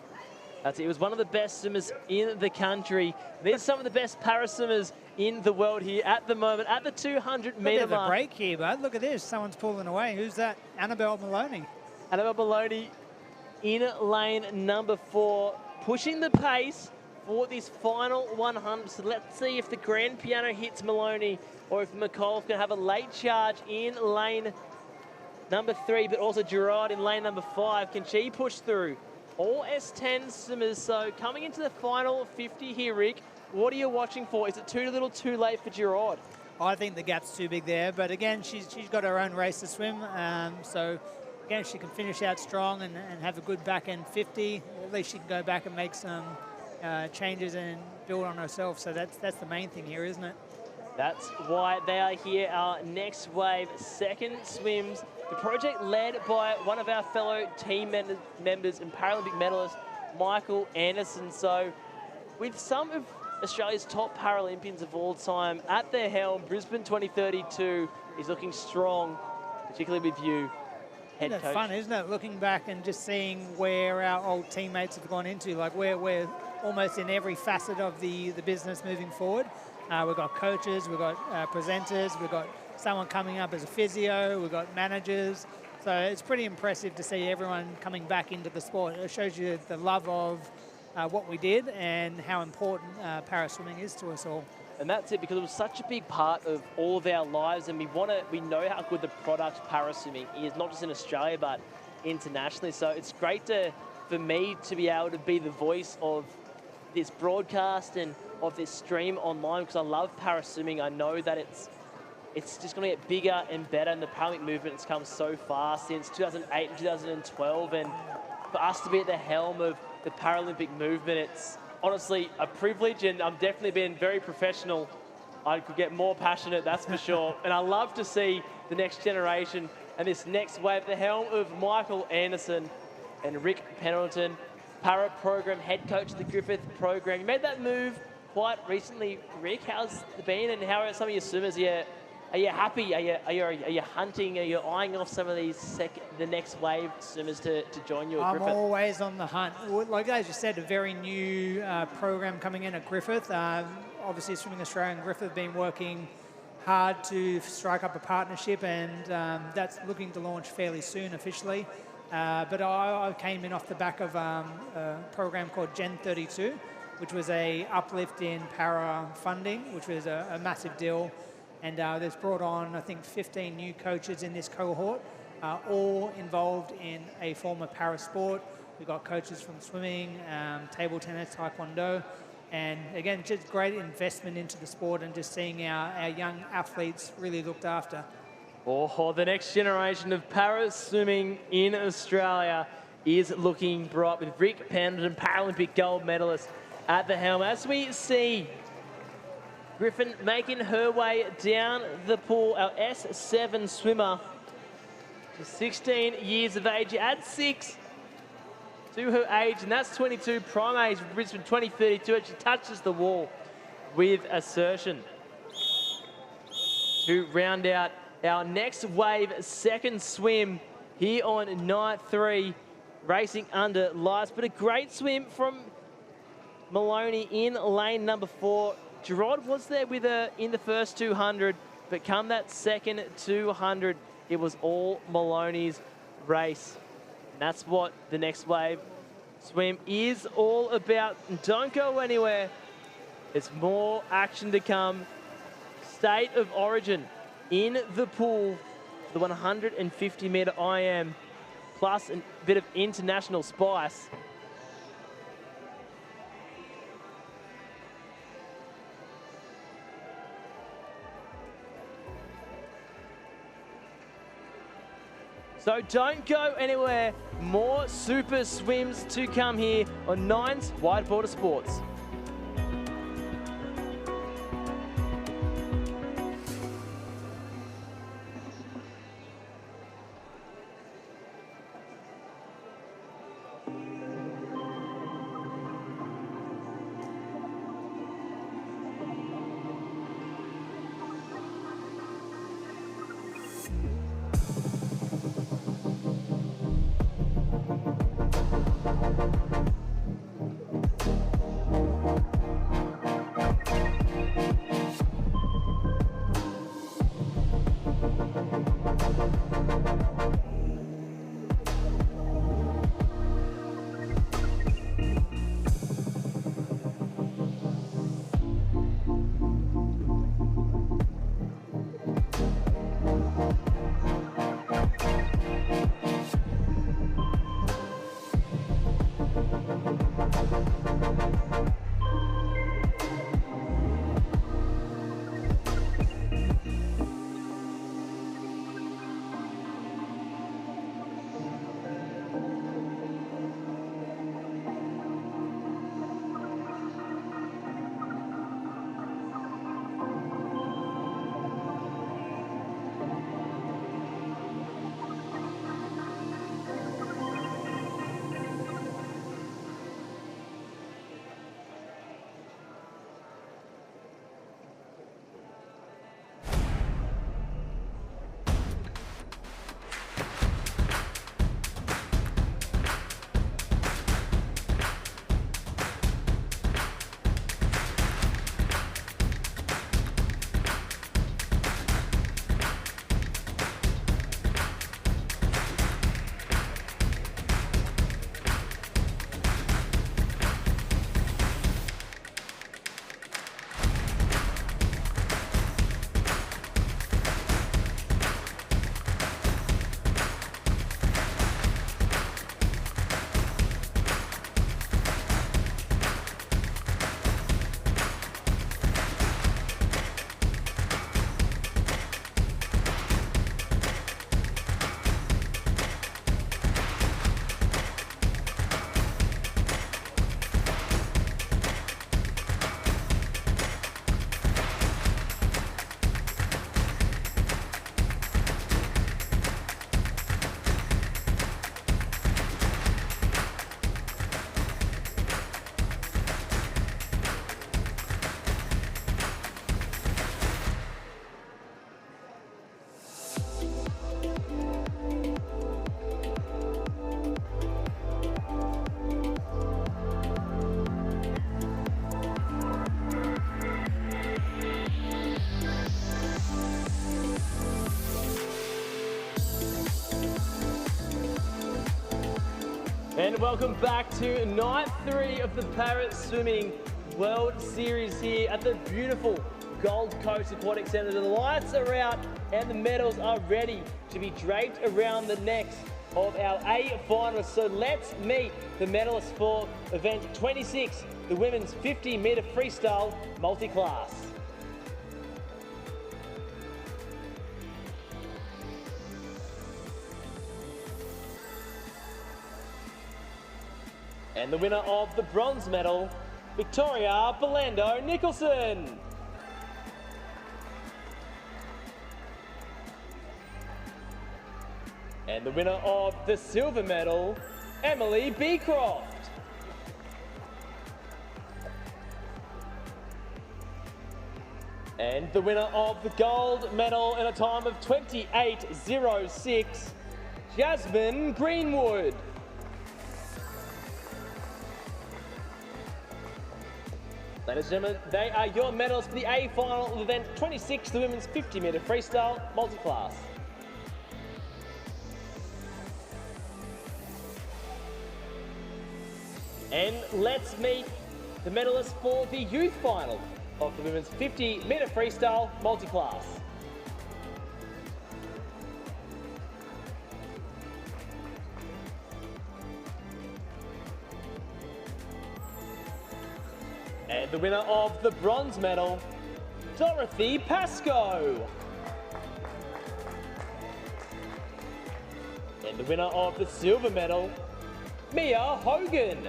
That's it. He was one of the best swimmers in the country. There's some of the best para swimmers in the world here at the moment at the 200 metre mark. Look at the break here, bud. Look at this. Someone's pulling away. Who's that? Annabelle Maloney. Annabelle Maloney in lane number 4, pushing the pace for this final 100. So let's see if the grand piano hits Maloney or if McAuliffe can have a late charge in lane number 3, but also Gerard in lane number 5. Can she push through? All S10 swimmers. So coming into the final 50 here, Rick, what are you watching for? Is it too little, too late for Gerard? I think the gap's too big there, but again, she's got her own race to swim. So again, she can finish out strong and have a good back end 50. At least she can go back and make some changes and build on herself. So that's the main thing here, isn't it? That's why they are here. Our next wave, second swims. The project led by one of our fellow team members and Paralympic medalist, Michael Anderson. So with some of Australia's top Paralympians of all time at their helm, Brisbane 2032 is looking strong, particularly with you, head coach. Isn't it fun, isn't it? Looking back and just seeing where our old teammates have gone into. Like we're almost in every facet of the business moving forward. We've got coaches, we've got presenters, we've got someone coming up as a physio, we've got managers. So it's pretty impressive to see everyone coming back into the sport. It shows you the love of what we did and how important para swimming is to us all. And that's it, because it was such a big part of all of our lives, and we know how good the product para-swimming is, not just in Australia, but internationally. So it's great for me to be able to be the voice of this broadcast and of this stream online, because I love para-swimming. I know that it's just going to get bigger and better, and the Paralympic movement has come so far since 2008 and 2012, and for us to be at the helm of the Paralympic movement, it's honestly a privilege, and I'm definitely being very professional. I could get more passionate, that's for sure. And I love to see the next generation and this next wave at the helm of Michael Anderson and Rick Pendleton, para program head coach of the Griffith program. You made that move quite recently, Rick. How's it been, and how are some of your swimmers? Are you happy? Are you hunting? Are you eyeing off some of these the next wave swimmers to join you at Griffith? I'm always on the hunt. Like as you said, a very new program coming in at Griffith. Obviously, Swimming Australia and Griffith have been working hard to strike up a partnership, and that's looking to launch fairly soon officially. But I came in off the back of a program called Gen 32, which was a uplift in para funding, which was a massive deal. And there's brought on, I think, 15 new coaches in this cohort, all involved in a form of para sport. We've got coaches from swimming, table tennis, taekwondo, and again, just great investment into the sport and just seeing our young athletes really looked after. Oh, the next generation of para swimming in Australia is looking bright, with Rick Pendleton, Paralympic gold medalist, at the helm. As we see Griffin making her way down the pool, our S7 swimmer, she's 16 years of age. You add 6 to her age, and that's 22, prime age, Brisbane 2032, and she touches the wall with assertion to round out our next wave second swim here on night 3, racing under lights. But a great swim from Maloney in lane number 4. Gerard was there with her in the first 200, but come that second 200, it was all Maloney's race. And that's what the next wave swim is all about. And don't go anywhere. There's more action to come. State of origin in the pool, the 150-metre IM, plus a bit of international spice. So don't go anywhere. More super swims to come here on Nine's Wide Border Sports. And welcome back to night 3 of the Para Swimming World Series here at the beautiful Gold Coast Aquatic Centre. The lights are out and the medals are ready to be draped around the necks of our A finalists. So let's meet the medalists for event 26, the women's 50-metre freestyle multi-class. And the winner of the bronze medal, Victoria Belando Nicholson. And the winner of the silver medal, Emily Beecroft. And the winner of the gold medal in a time of 28:06, Jasmine Greenwood. Ladies and gentlemen, they are your medals for the A final of event 26, the women's 50-metre freestyle multi-class. And let's meet the medalists for the youth final of the women's 50-metre freestyle multi-class. And the winner of the bronze medal, Dorothy Pascoe. And the winner of the silver medal, Mia Hogan.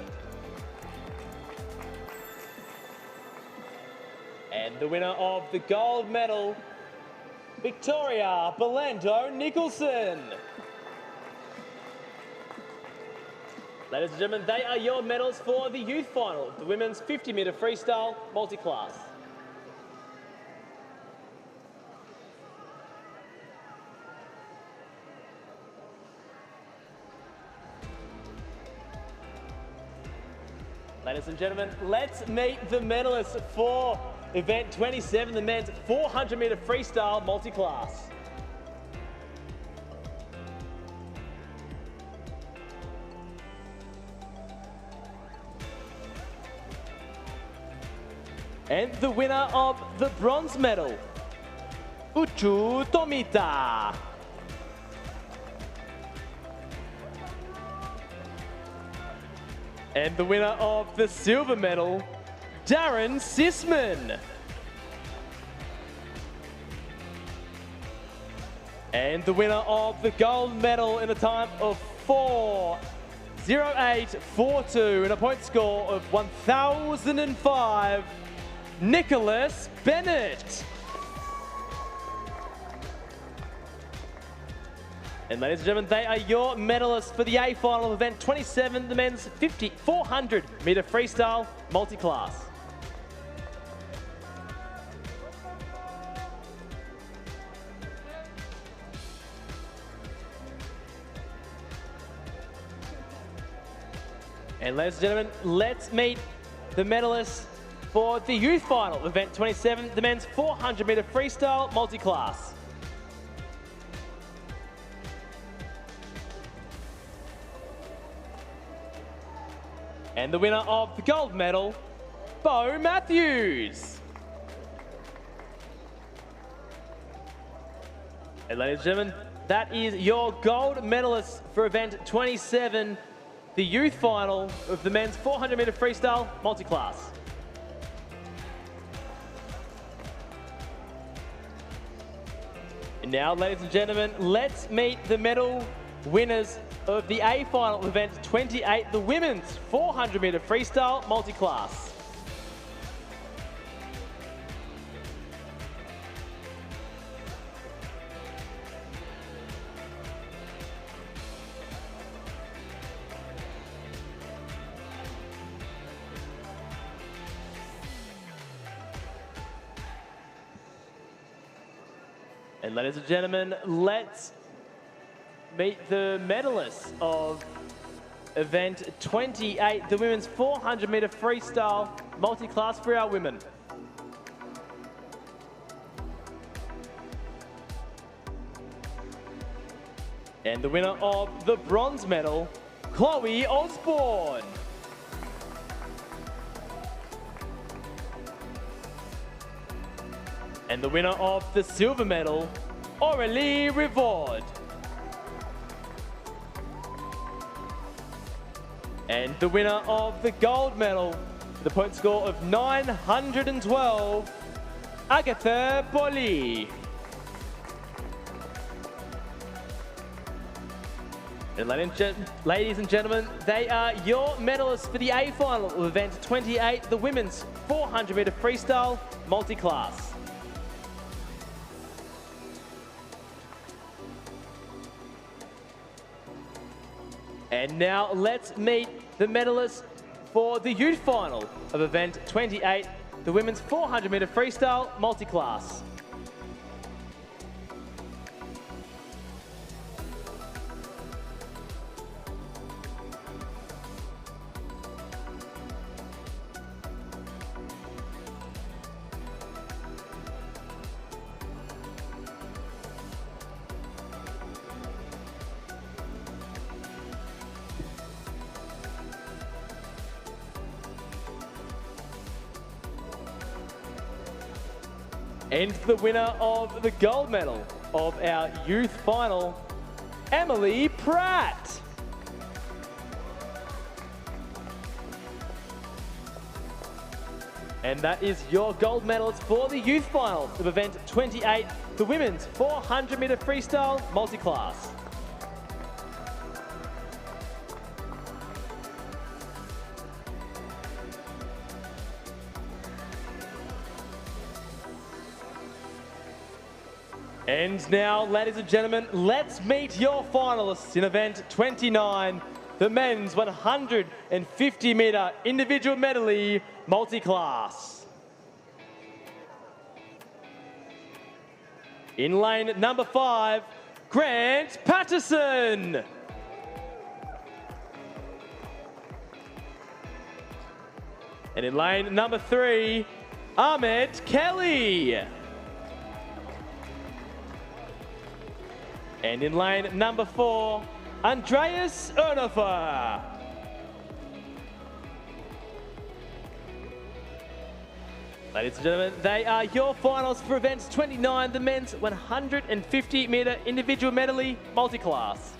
And the winner of the gold medal, Victoria Belando Nicholson. Ladies and gentlemen, they are your medals for the youth final, the women's 50-metre freestyle multi-class. Ladies and gentlemen, let's meet the medalists for event 27, the men's 400-metre freestyle multi-class. And the winner of the bronze medal, Uchu Tomita. And the winner of the silver medal, Darren Sisman. And the winner of the gold medal in a time of 4:08.42 and a point score of 1005, Nicholas Bennett. And ladies and gentlemen, they are your medalists for the A final of event 27, the men's 400-metre freestyle multi-class. And ladies and gentlemen, let's meet the medalists for the youth final, event 27, the men's 400-metre freestyle multi-class. And the winner of the gold medal, Bo Matthews. And ladies and gentlemen, that is your gold medalists for event 27, the youth final of the men's 400-metre freestyle multi-class. And now, ladies and gentlemen, let's meet the medal winners of the A final of event 28, the women's 400-metre freestyle multi-class. And ladies and gentlemen, let's meet the medalists of event 28, the women's 400-metre freestyle multi-class for our women. And the winner of the bronze medal, Chloe Osborne. And the winner of the silver medal, Aurélie Rivard. And the winner of the gold medal, the point score of 912, Agatha Bolli. And ladies and gentlemen, they are your medalists for the A final of event 28, the women's 400-meter freestyle multi-class. And now let's meet the medalists for the youth final of event 28, the women's 400-meter freestyle multi-class. And the winner of the gold medal of our youth final, Emily Pratt. And that is your gold medals for the youth final of event 28, the women's 400-meter freestyle multi-class. And now, ladies and gentlemen, let's meet your finalists in event 29, the men's 150-meter individual medley multi-class. In lane number 5, Grant Patterson. And in lane number 3, Ahmed Kelly. And in lane number 4, Andreas Ernofer. Ladies and gentlemen, they are your finals for events 29, the men's 150-meter individual medley multi-class.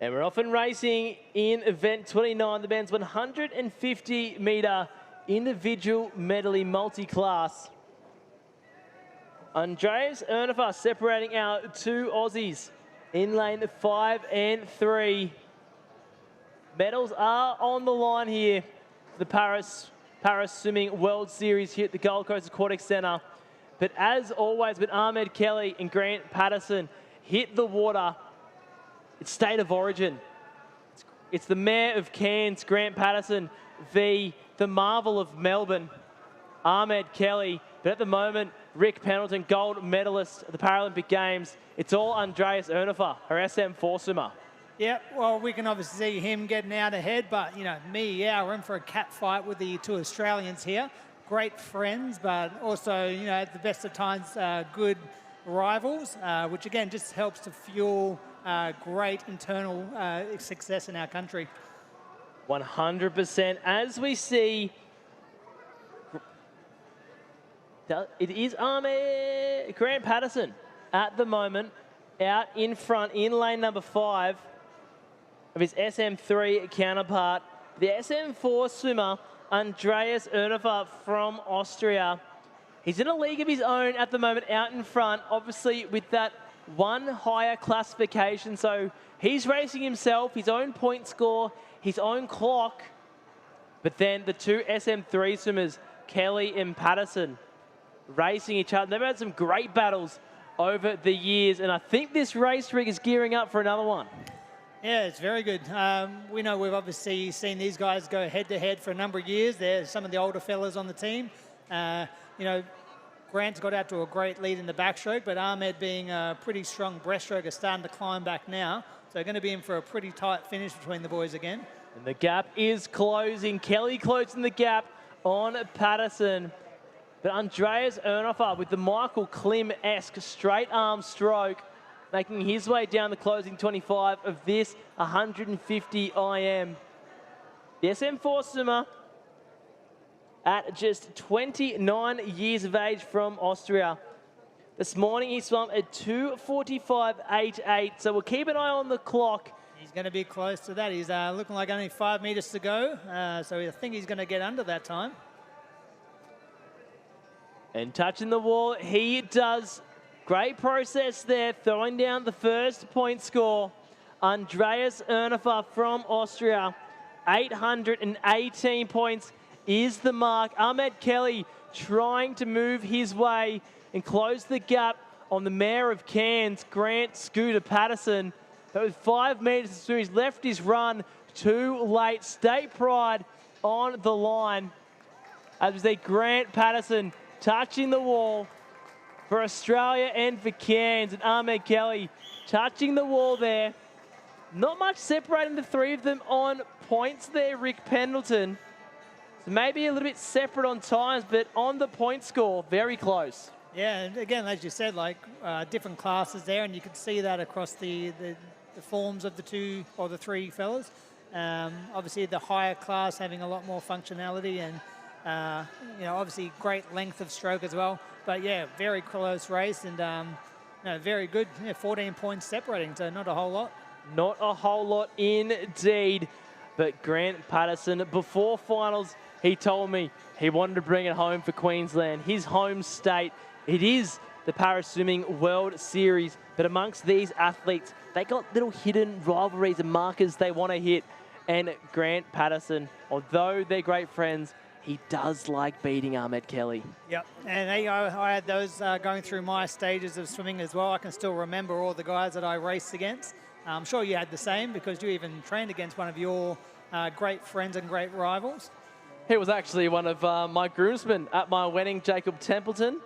And we're off and racing in event 29, the men's 150-meter individual medley multi-class. Andreas Ernofer separating our two Aussies in lane 5 and 3. Medals are on the line here for the Paris Swimming World Series here at the Gold Coast Aquatic Centre. But as always, when Ahmed Kelly and Grant Patterson hit the water, it's state of origin. It's the Mayor of Cairns, Grant Patterson, v. the Marvel of Melbourne, Ahmed Kelly. But at the moment, Rick Pendleton, gold medalist at the Paralympic Games. It's all Andreas Ernhofer, her SM4 swimmer. Yeah, well, we can obviously see him getting out ahead, but, you know, we're in for a cat fight with the two Australians here. Great friends, but also, you know, at the best of times, good rivals, which again just helps to fuel great internal success in our country. 100%. As we see, it is Grant Patterson at the moment out in front in lane number 5 of his SM3 counterpart, the SM4 swimmer, Andreas Ernhofer from Austria. He's in a league of his own at the moment out in front, obviously with that one higher classification. So he's racing himself, his own point score, his own clock. But then the two SM3 swimmers, Kelly and Patterson, racing each other. They've had some great battles over the years, and I think this race rig is gearing up for another one. Yeah, it's very good. We know we've obviously seen these guys go head-to-head for a number of years. They're some of the older fellas on the team. You know, Grant's got out to a great lead in the backstroke, but Ahmed, being a pretty strong breaststroke, is starting to climb back now. So they're going to be in for a pretty tight finish between the boys again. And the gap is closing. Kelly closing the gap on Patterson. But Andreas Ernhofer with the Michael Klim-esque straight arm stroke, making his way down the closing 25 of this 150 IM. The SM4 swimmer at just 29 years of age from Austria. This morning he swam at 2:45.88, so we'll keep an eye on the clock. He's going to be close to that. He's looking like only 5 meters to go, so I think he's going to get under that time. And touching the wall, he does. Great process there, throwing down the first point score. Andreas Ernhofer from Austria, 818 points is the mark. Ahmed Kelly trying to move his way and close the gap on the Mayor of Cairns, Grant Scooter Patterson. But with 5 meters to swim, he's left his run too late. State pride on the line. As we see Grant Patterson touching the wall for Australia and for Cairns, and Ahmed Kelly touching the wall there. Not much separating the three of them on points there, Rick Pendleton. So maybe a little bit separate on times, but on the point score, very close. Yeah, and again, as you said, like different classes there, and you can see that across the forms of the two or the three fellas. Obviously, the higher class having a lot more functionality and you know, obviously great length of stroke as well. But yeah, very close race and no, very good. Yeah, 14 points separating, so not a whole lot. Not a whole lot indeed. But Grant Patterson, before finals, he told me he wanted to bring it home for Queensland, his home state. It is the Para Swimming World Series, but amongst these athletes, they got little hidden rivalries and markers they want to hit. And Grant Patterson, although they're great friends, he does like beating Ahmed Kelly. Yep, and I had those going through my stages of swimming as well. I can still remember all the guys that I raced against. I'm sure you had the same because you even trained against one of your great friends and great rivals. He was actually one of my groomsmen at my wedding, Jacob Templeton.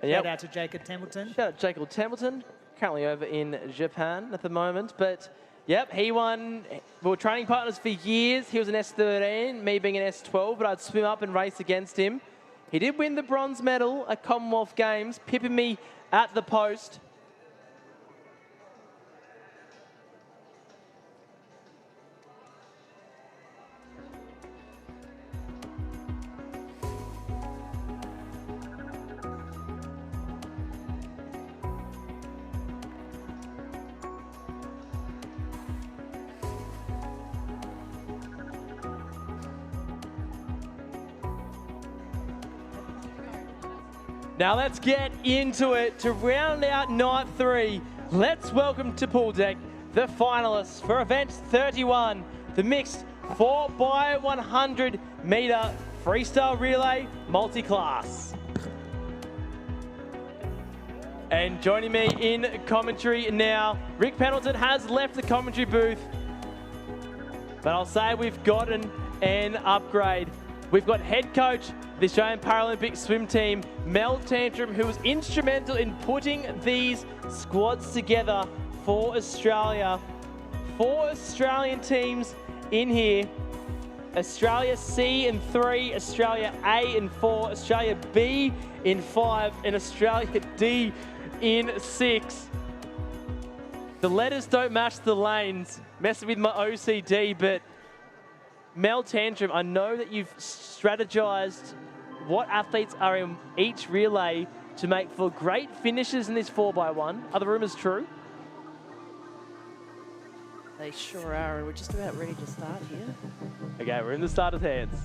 Shout out to Jacob Templeton. Shout out to Jacob Templeton, currently over in Japan at the moment. But yep, he won. We were training partners for years. He was an S13, me being an S12, but I'd swim up and race against him. He did win the bronze medal at Commonwealth Games, pipping me at the post. Now let's get into it. To round out night 3, let's welcome to pool deck the finalists for event 31, the mixed 4x100 meter freestyle relay multi-class. And joining me in commentary now, Rick Pendleton has left the commentary booth. But I'll say we've gotten an upgrade. We've got head coach of the Australian Paralympic swim team, Mel Tantrum, who was instrumental in putting these squads together for Australia. 4 Australian teams in here. Australia C in 3, Australia A in 4, Australia B in 5, and Australia D in 6. The letters don't match the lanes, messing with my OCD, but Mel Tantrum, I know that you've strategized what athletes are in each relay to make for great finishes in this 4x1. Are the rumors true? They sure are, and we're just about ready to start here. Okay, we're in the starter's hands.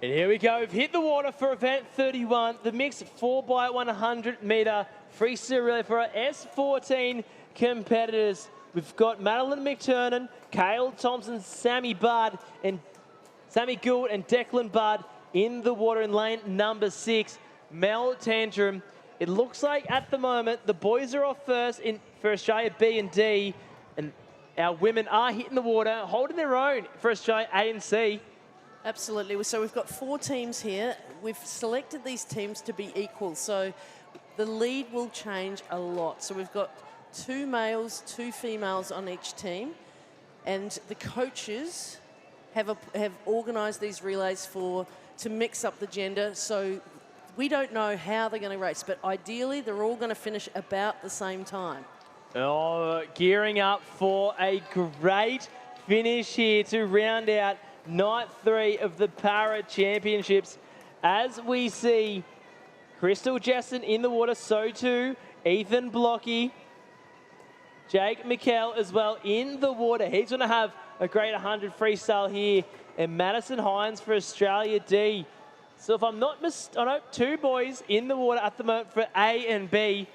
And here we go, we've hit the water for event 31, the mixed 4x100 metre freestyle relay for our S14 competitors. We've got Madeline McTurnan, Cale Thompson, Sammy Gould and Declan Budd in the water in lane number 6. Mel Tantrum. It looks like at the moment the boys are off first for Australia B and D, and our women are hitting the water, holding their own for Australia A and C. Absolutely. So we've got 4 teams here. We've selected these teams to be equal. So the lead will change a lot. So we've got 2 males, 2 females on each team. And the coaches have organised these relays to mix up the gender. So we don't know how they're going to race, but ideally they're all going to finish about the same time. Oh, gearing up for a great finish here to round out Night 3 of the Para Championships. As we see Crystal Jessen in the water, so too Ethan Blocky. Jake Mikkel as well in the water. He's going to have a great 100 freestyle here. And Madison Hines for Australia D. So if I'm not I know 2 boys in the water at the moment for A and B.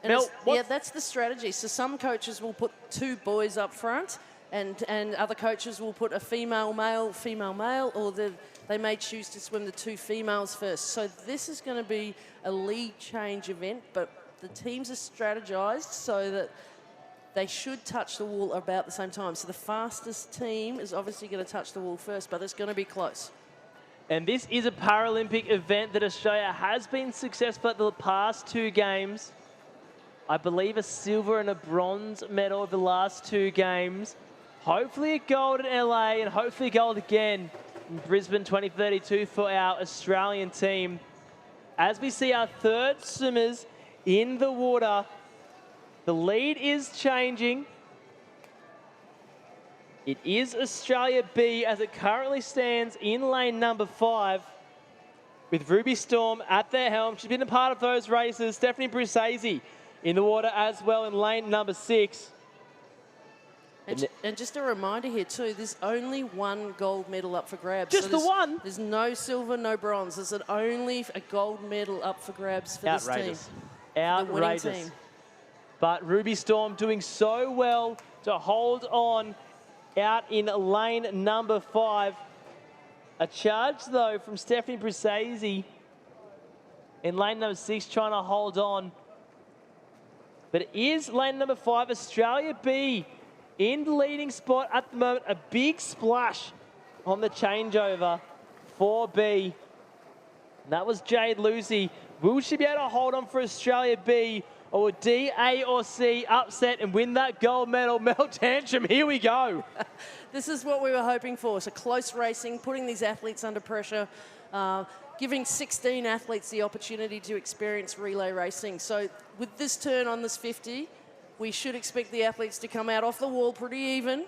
And Mel, yeah, that's the strategy. So some coaches will put 2 boys up front, and other coaches will put a female, male, or they may choose to swim the 2 females first. So this is going to be a lead change event, but the teams are strategized so that they should touch the wall about the same time. So the fastest team is obviously going to touch the wall first, but it's going to be close. And this is a Paralympic event that Australia has been successful at the past 2 games. I believe a silver and a bronze medal of the last 2 games. Hopefully a gold in LA and hopefully gold again in Brisbane 2032 for our Australian team. As we see our 3rd swimmers in the water, the lead is changing. It is Australia B as it currently stands in lane number 5 with Ruby Storm at their helm. She's been a part of those races. Stephanie Brusazy in the water as well in lane number 6. And just a reminder here too, there's only 1 gold medal up for grabs. Just so the one? There's no silver, no bronze. There's only a gold medal up for grabs for this team. Outrageous. The winning team. But Ruby Storm doing so well to hold on out in lane number 5. A charge though from Stephanie Brusazy in lane number 6 trying to hold on. But it is lane number 5, Australia B in the leading spot at the moment. A big splash on the changeover for B. And that was Jade Lucy Will she be able to hold on for Australia B, or would D, A or C upset and win that gold medal? Mel Tantrum, here we go. This is what we were hoping for. So close racing, putting these athletes under pressure, giving 16 athletes the opportunity to experience relay racing. So with this turn on this 50, we should expect the athletes to come out off the wall pretty even.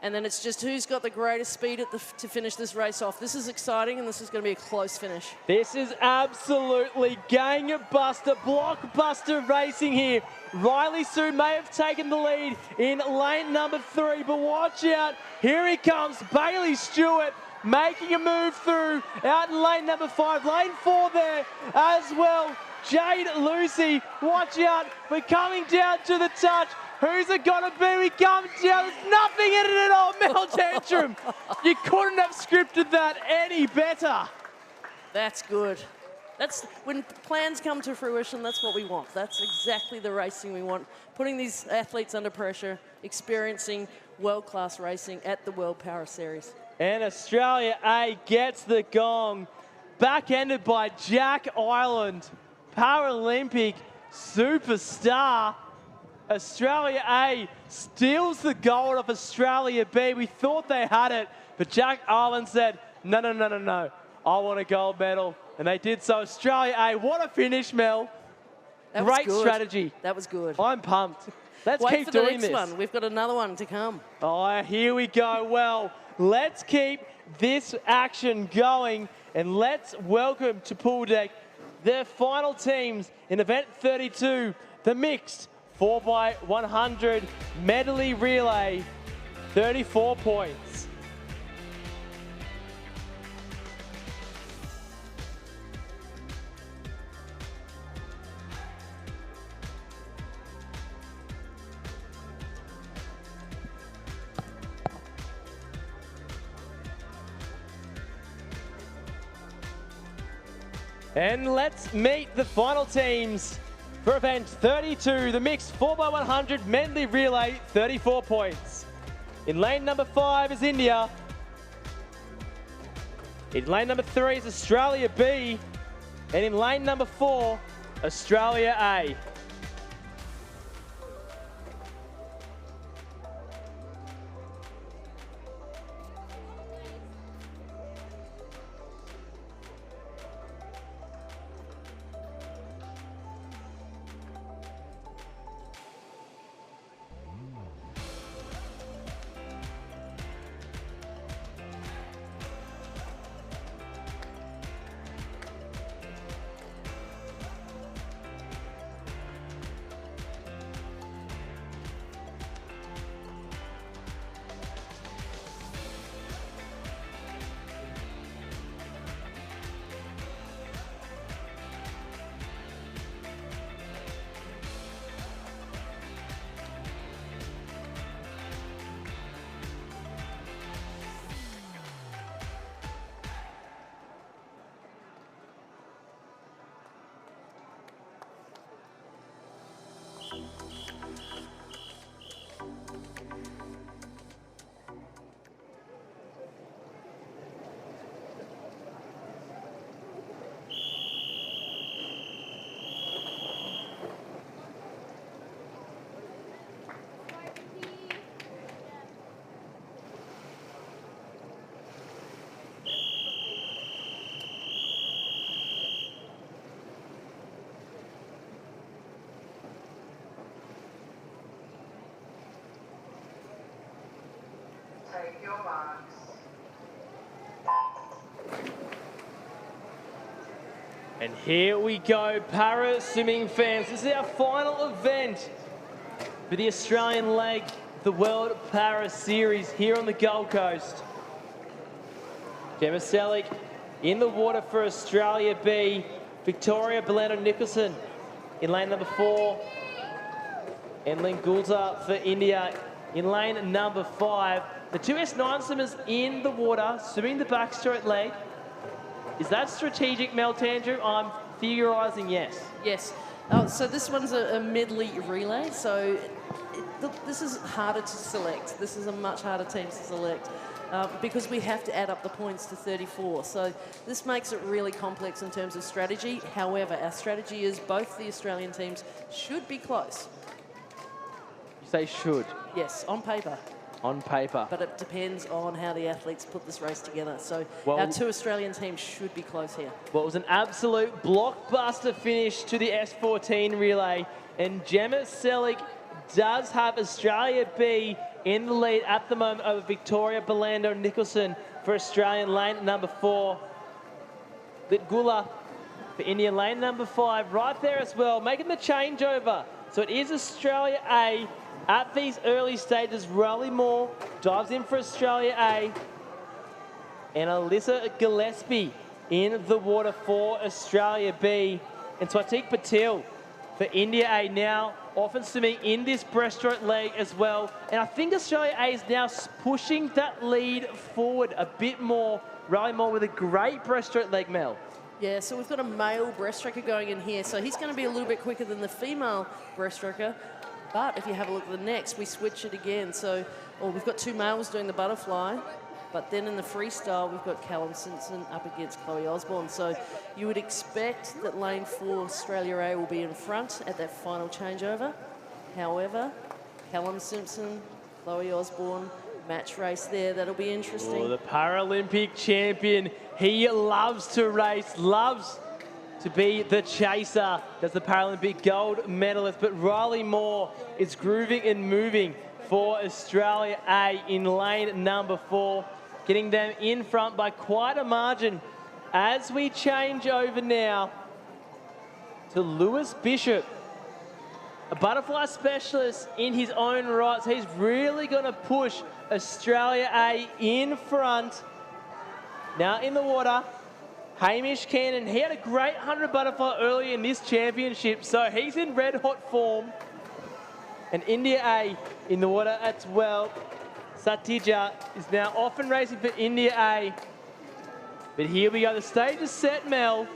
And then it's just who's got the greatest speed to finish this race off. This is exciting, and this is going to be a close finish. This is absolutely gangbuster, blockbuster racing here. Riley Sue may have taken the lead in lane number 3, but watch out. Here he comes, Bailey Stewart, making a move through, out in lane number 5, lane 4 there as well. Jade Lucy, watch out, we're coming down to the touch. Who's it gonna be? We come down, there's nothing in it at all, Mel Tantrum. You couldn't have scripted that any better. That's good. That's when plans come to fruition, that's what we want. That's exactly the racing we want. Putting these athletes under pressure, experiencing world-class racing at the World Para Series. And Australia A gets the gong. Back-ended by Jack Ireland, Paralympic superstar. Australia A steals the gold off Australia B. We thought they had it, but Jack Ireland said, no, no, no, no, no. I want a gold medal. And they did so. Australia A, what a finish, Mel. Great strategy. That was good. I'm pumped. Let's Wait keep for the doing next this. one. We've got another one to come. Oh, here we go. Well, let's keep this action going, and let's welcome to pool deck their final teams in event 32, the mixed 4x100 medley relay, 34 points. And let's meet the final teams for event 32, the mixed 4x100 medley relay, 34 points. In lane number 5 is India. In lane number 3 is Australia B. And in lane number 4, Australia A. Take your marks. And here we go, para swimming fans. This is our final event for the Australian leg, the World Para Series here on the Gold Coast. Gemma Selick in the water for Australia B. Victoria Belando-Nicholson in lane number 4. And Lynn Gulta for India in lane number 5. The two S9 swimmers in the water, swimming the backstroke leg. Is that strategic, Mel Tantrum? I'm theorising yes. Yes. So this one's a medley relay, so this is harder to select. This is a much harder team to select. because we have to add up the points to 34. So this makes it really complex in terms of strategy. However, our strategy is both the Australian teams should be close. You say should. Yes, on paper. On paper. But it depends on how the athletes put this race together. So Well, our two Australian teams should be close here. Well, it was an absolute blockbuster finish to the S14 relay. And Gemma Selick does have Australia B in the lead at the moment over Victoria Belando Nicholson for Australian lane number 4. Litgula for Indian lane number 5 right there as well, making the changeover. So it is Australia A at these early stages. Riley Moore dives in for Australia A. And Alyssa Gillespie in the water for Australia B. And Swatik Patil for India A now, often swimming in this breaststroke leg as well. And I think Australia A is now pushing that lead forward a bit more. Riley Moore with a great breaststroke leg, Mel. Yeah, so we've got a male breaststroker going in here. So he's going to be a little bit quicker than the female breaststroker. But if you have a look at the next, we switch it again. So we've got two males doing the butterfly. But then in the freestyle, we've got Callum Simpson up against Chloe Osborne. So you would expect that lane 4 Australia A will be in front at that final changeover. However, Callum Simpson, Chloe Osborne, match race there. That'll be interesting. Oh, the Paralympic champion. He loves to race, loves to be the chaser. That's the Paralympic gold medalist. But Riley Moore is grooving and moving for Australia A in lane number 4. Getting them in front by quite a margin as we change over now to Lewis Bishop, a butterfly specialist in his own right. So he's really going to push Australia A in front. Now in the water, Hamish Cannon. He had a great 100 butterfly early in this championship, so he's in red hot form. And India A in the water as well. Satija is now off and racing for India A. But here we go, the stage is set, Mel.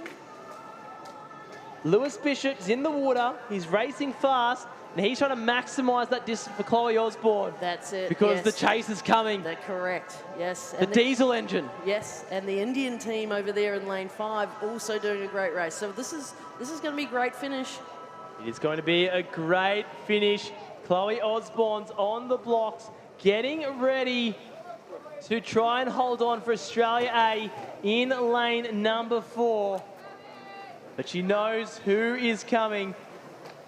Lewis Bishop is in the water, he's racing fast, and he's trying to maximise that distance for Chloe Osborne. That's it, Because yes. the chase is coming. That's correct, yes. The diesel engine. Yes, and the Indian team over there in lane 5 also doing a great race. So this is going to be a great finish. It is going to be a great finish. Chloe Osborne's on the blocks, getting ready to try and hold on for Australia A in lane number 4. But she knows who is coming.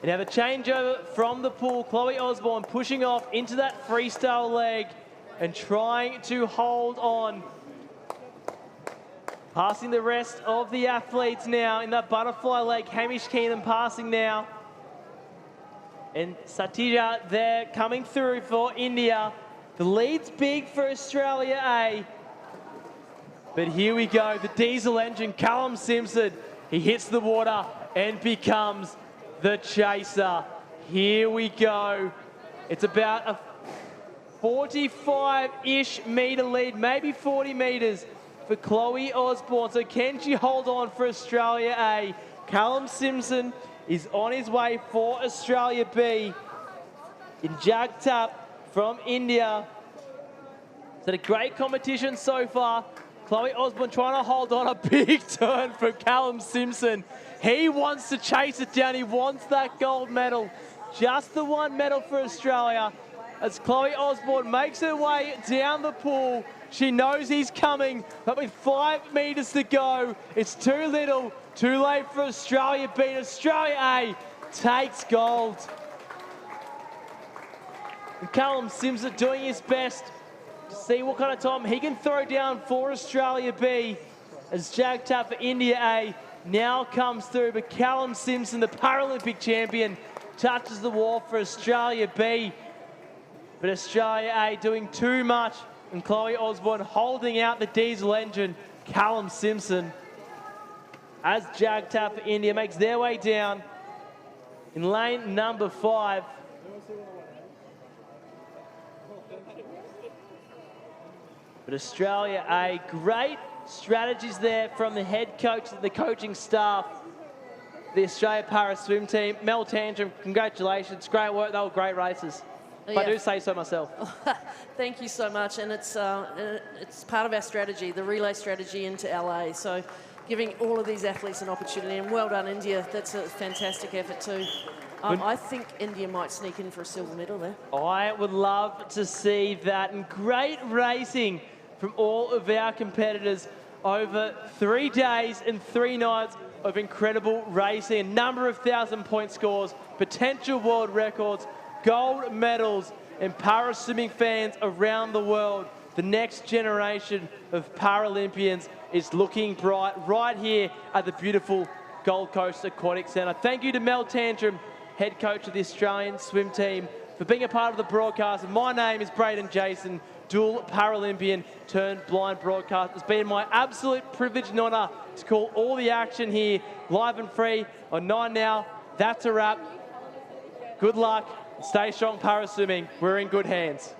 And have a changeover from the pool. Chloe Osborne pushing off into that freestyle leg and trying to hold on. Passing the rest of the athletes now in that butterfly leg. Hamish Keenan passing now. And Satija there coming through for India. The lead's big for Australia A. But here we go, the diesel engine, Callum Simpson. He hits the water and becomes the chaser. Here we go. It's about a 45-ish metre lead, maybe 40 metres for Chloe Osborne. So can she hold on for Australia A? Callum Simpson is on his way for Australia B. In Jagtap from India. It's had a great competition so far. Chloe Osborne trying to hold on, a big turn for Callum Simpson. He wants to chase it down. He wants that gold medal. Just the one medal for Australia. As Chloe Osborne makes her way down the pool. She knows he's coming, but with 5 metres to go, it's too little, too late for Australia B. Australia A takes gold. And Callum Simpson doing his best to see what kind of time he can throw down for Australia B. As Jagtap for India A now comes through, but Callum Simpson, the Paralympic champion, touches the wall for Australia B. But Australia A doing too much, and Chloe Osborne holding out the diesel engine. Callum Simpson, as Jagtap for India makes their way down in lane number 5. But Australia A, great strategies there from the head coach and the coaching staff. The Australia Para Swim team. Mel Tantrum, congratulations. Great work. They were great races. if I do say so myself. Thank you so much, and it's part of our strategy, the relay strategy into LA. So giving all of these athletes an opportunity, and well done, India. That's a fantastic effort too. I think India might sneak in for a silver medal there. I would love to see that, and great racing from all of our competitors over 3 days and 3 nights of incredible racing, a number of 1,000-point scores, potential world records, gold medals, and para-swimming fans around the world. The next generation of Paralympians is looking bright right here at the beautiful Gold Coast Aquatic Centre. Thank you to Mel Tantrum, head coach of the Australian swim team, for being a part of the broadcast. My name is Braden Jason, dual Paralympian turned blind broadcast. It's been my absolute privilege and honour to call all the action here live and free on 9 Now. That's a wrap. Good luck. Stay strong, para swimming. We're in good hands.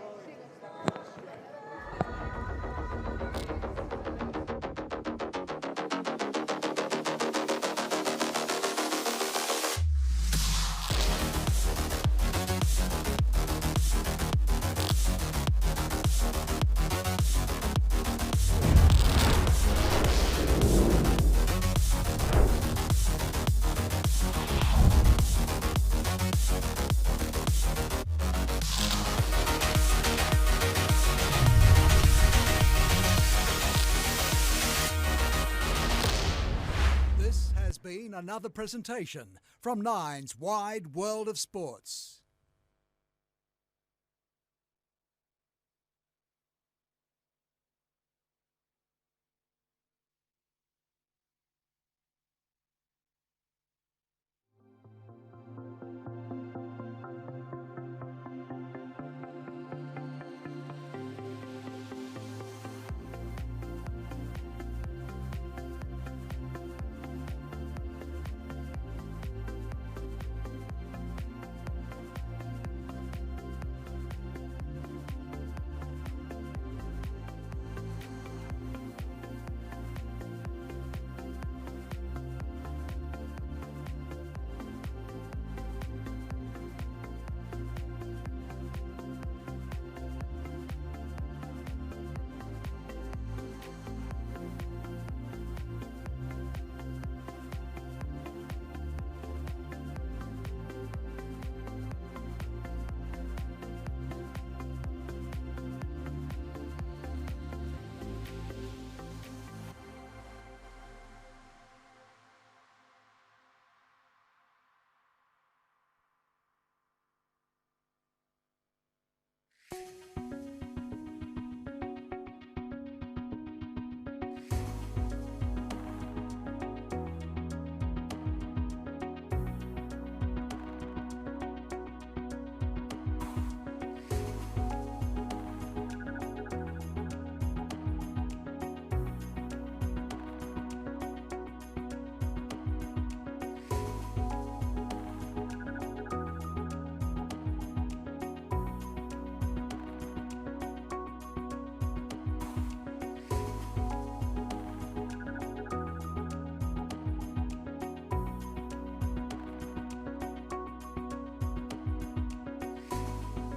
Another presentation from Nine's Wide World of Sports.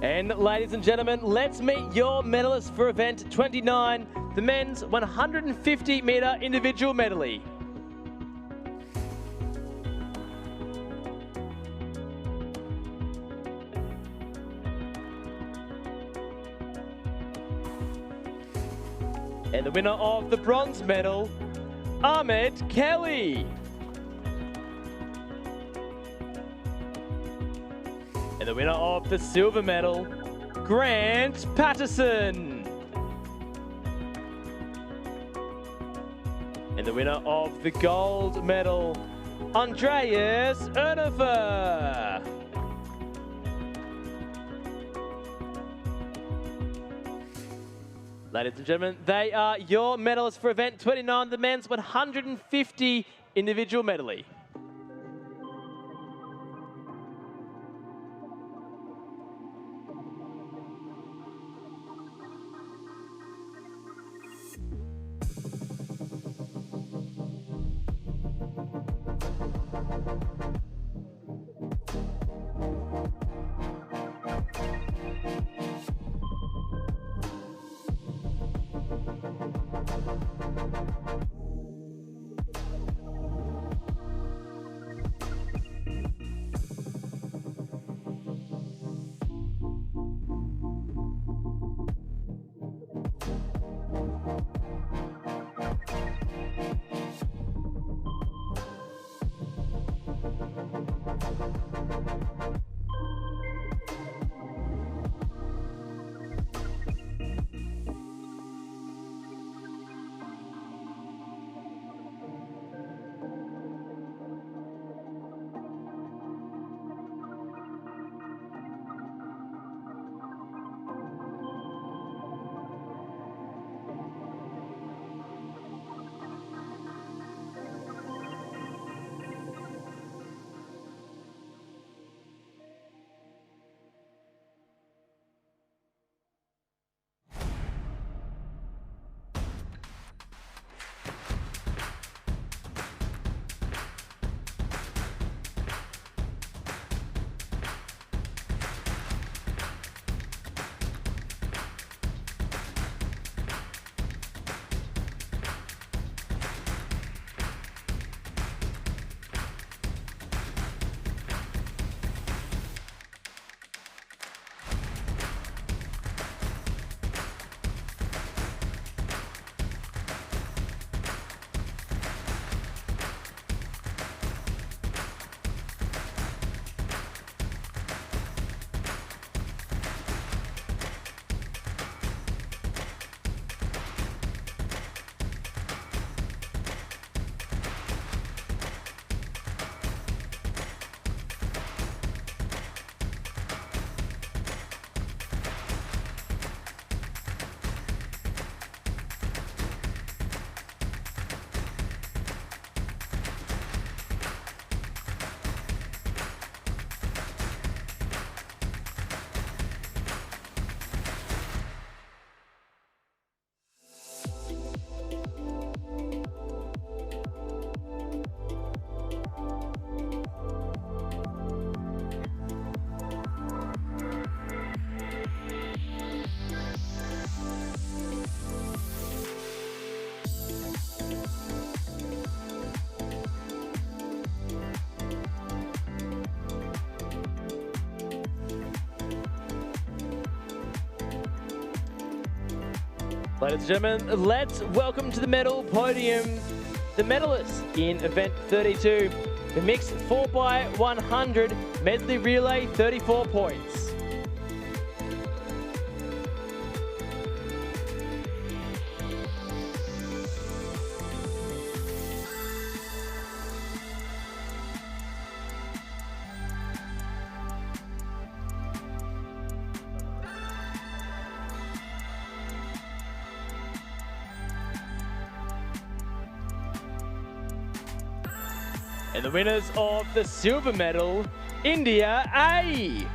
And ladies and gentlemen, let's meet your medalists for event 29, the men's 150-metre individual medley. And the winner of the bronze medal, Ahmed Kelly. And the winner of the silver medal, Grant Patterson. And the winner of the gold medal, Andreas Ernefer. Ladies and gentlemen, they are your medalists for event 29, the men's 150 individual medley. Ladies and gentlemen, let's welcome to the medal podium the medalists in event 32, the mixed 4x100 medley relay, 34 points. And the winners of the silver medal, India A.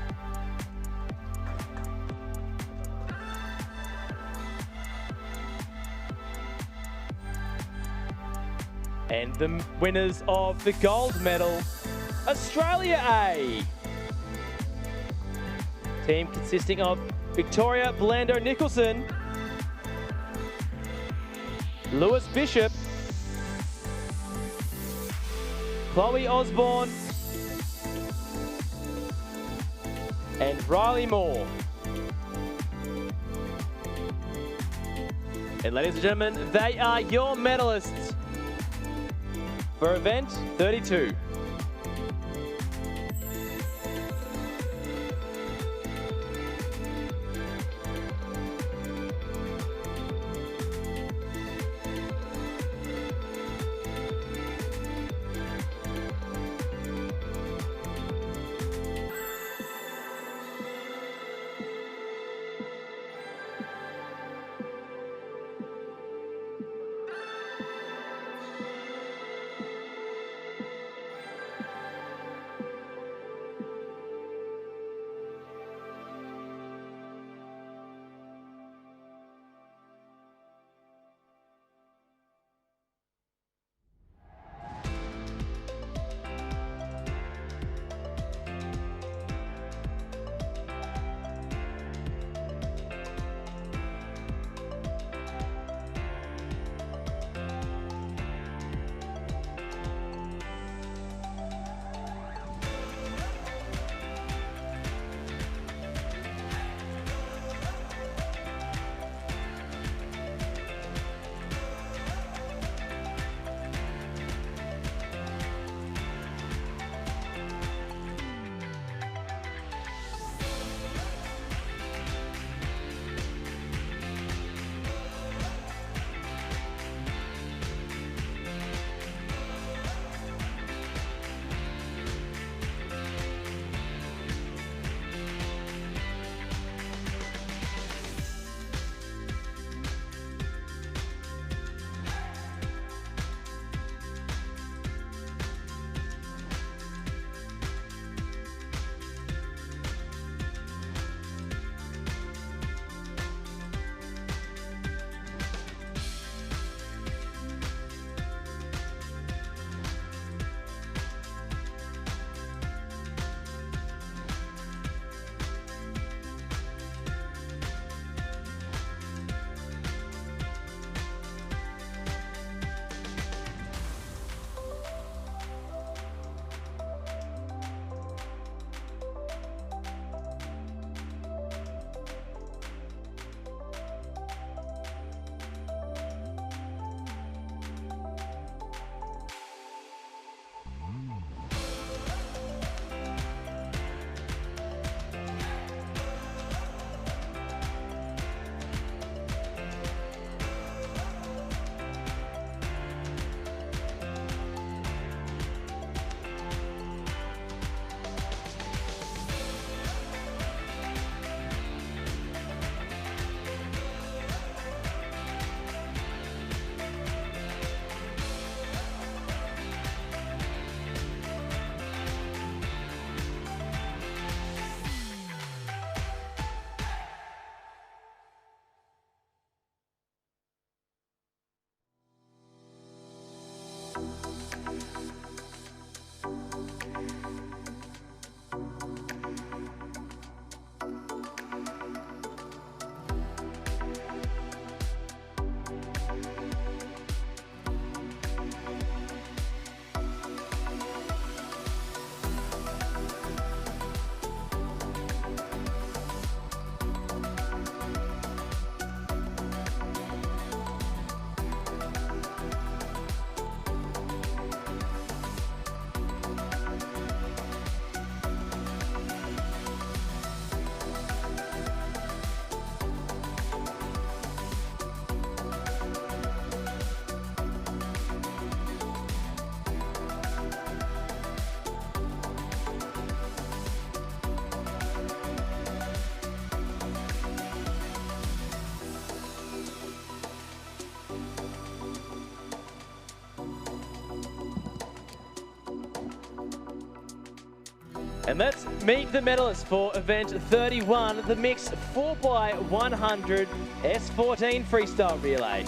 And the winners of the gold medal, Australia A. Team consisting of Victoria Blando Nicholson, Lewis Bishop, Chloe Osborne, and Riley Moore. And ladies and gentlemen, they are your medalists for event 32. And let's meet the medalists for event 31, the mixed 4x100 S14 freestyle relay.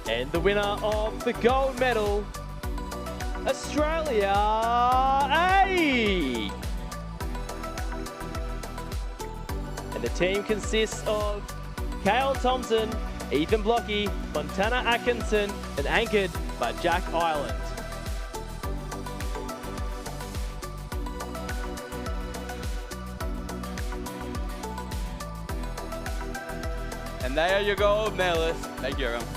And the winner of the gold medal, Australia A! And the team consists of Kale Thompson, Ethan Blocky, Montana Atkinson, and anchored by Jack Ireland. And there you go, medalists. Thank you, everyone.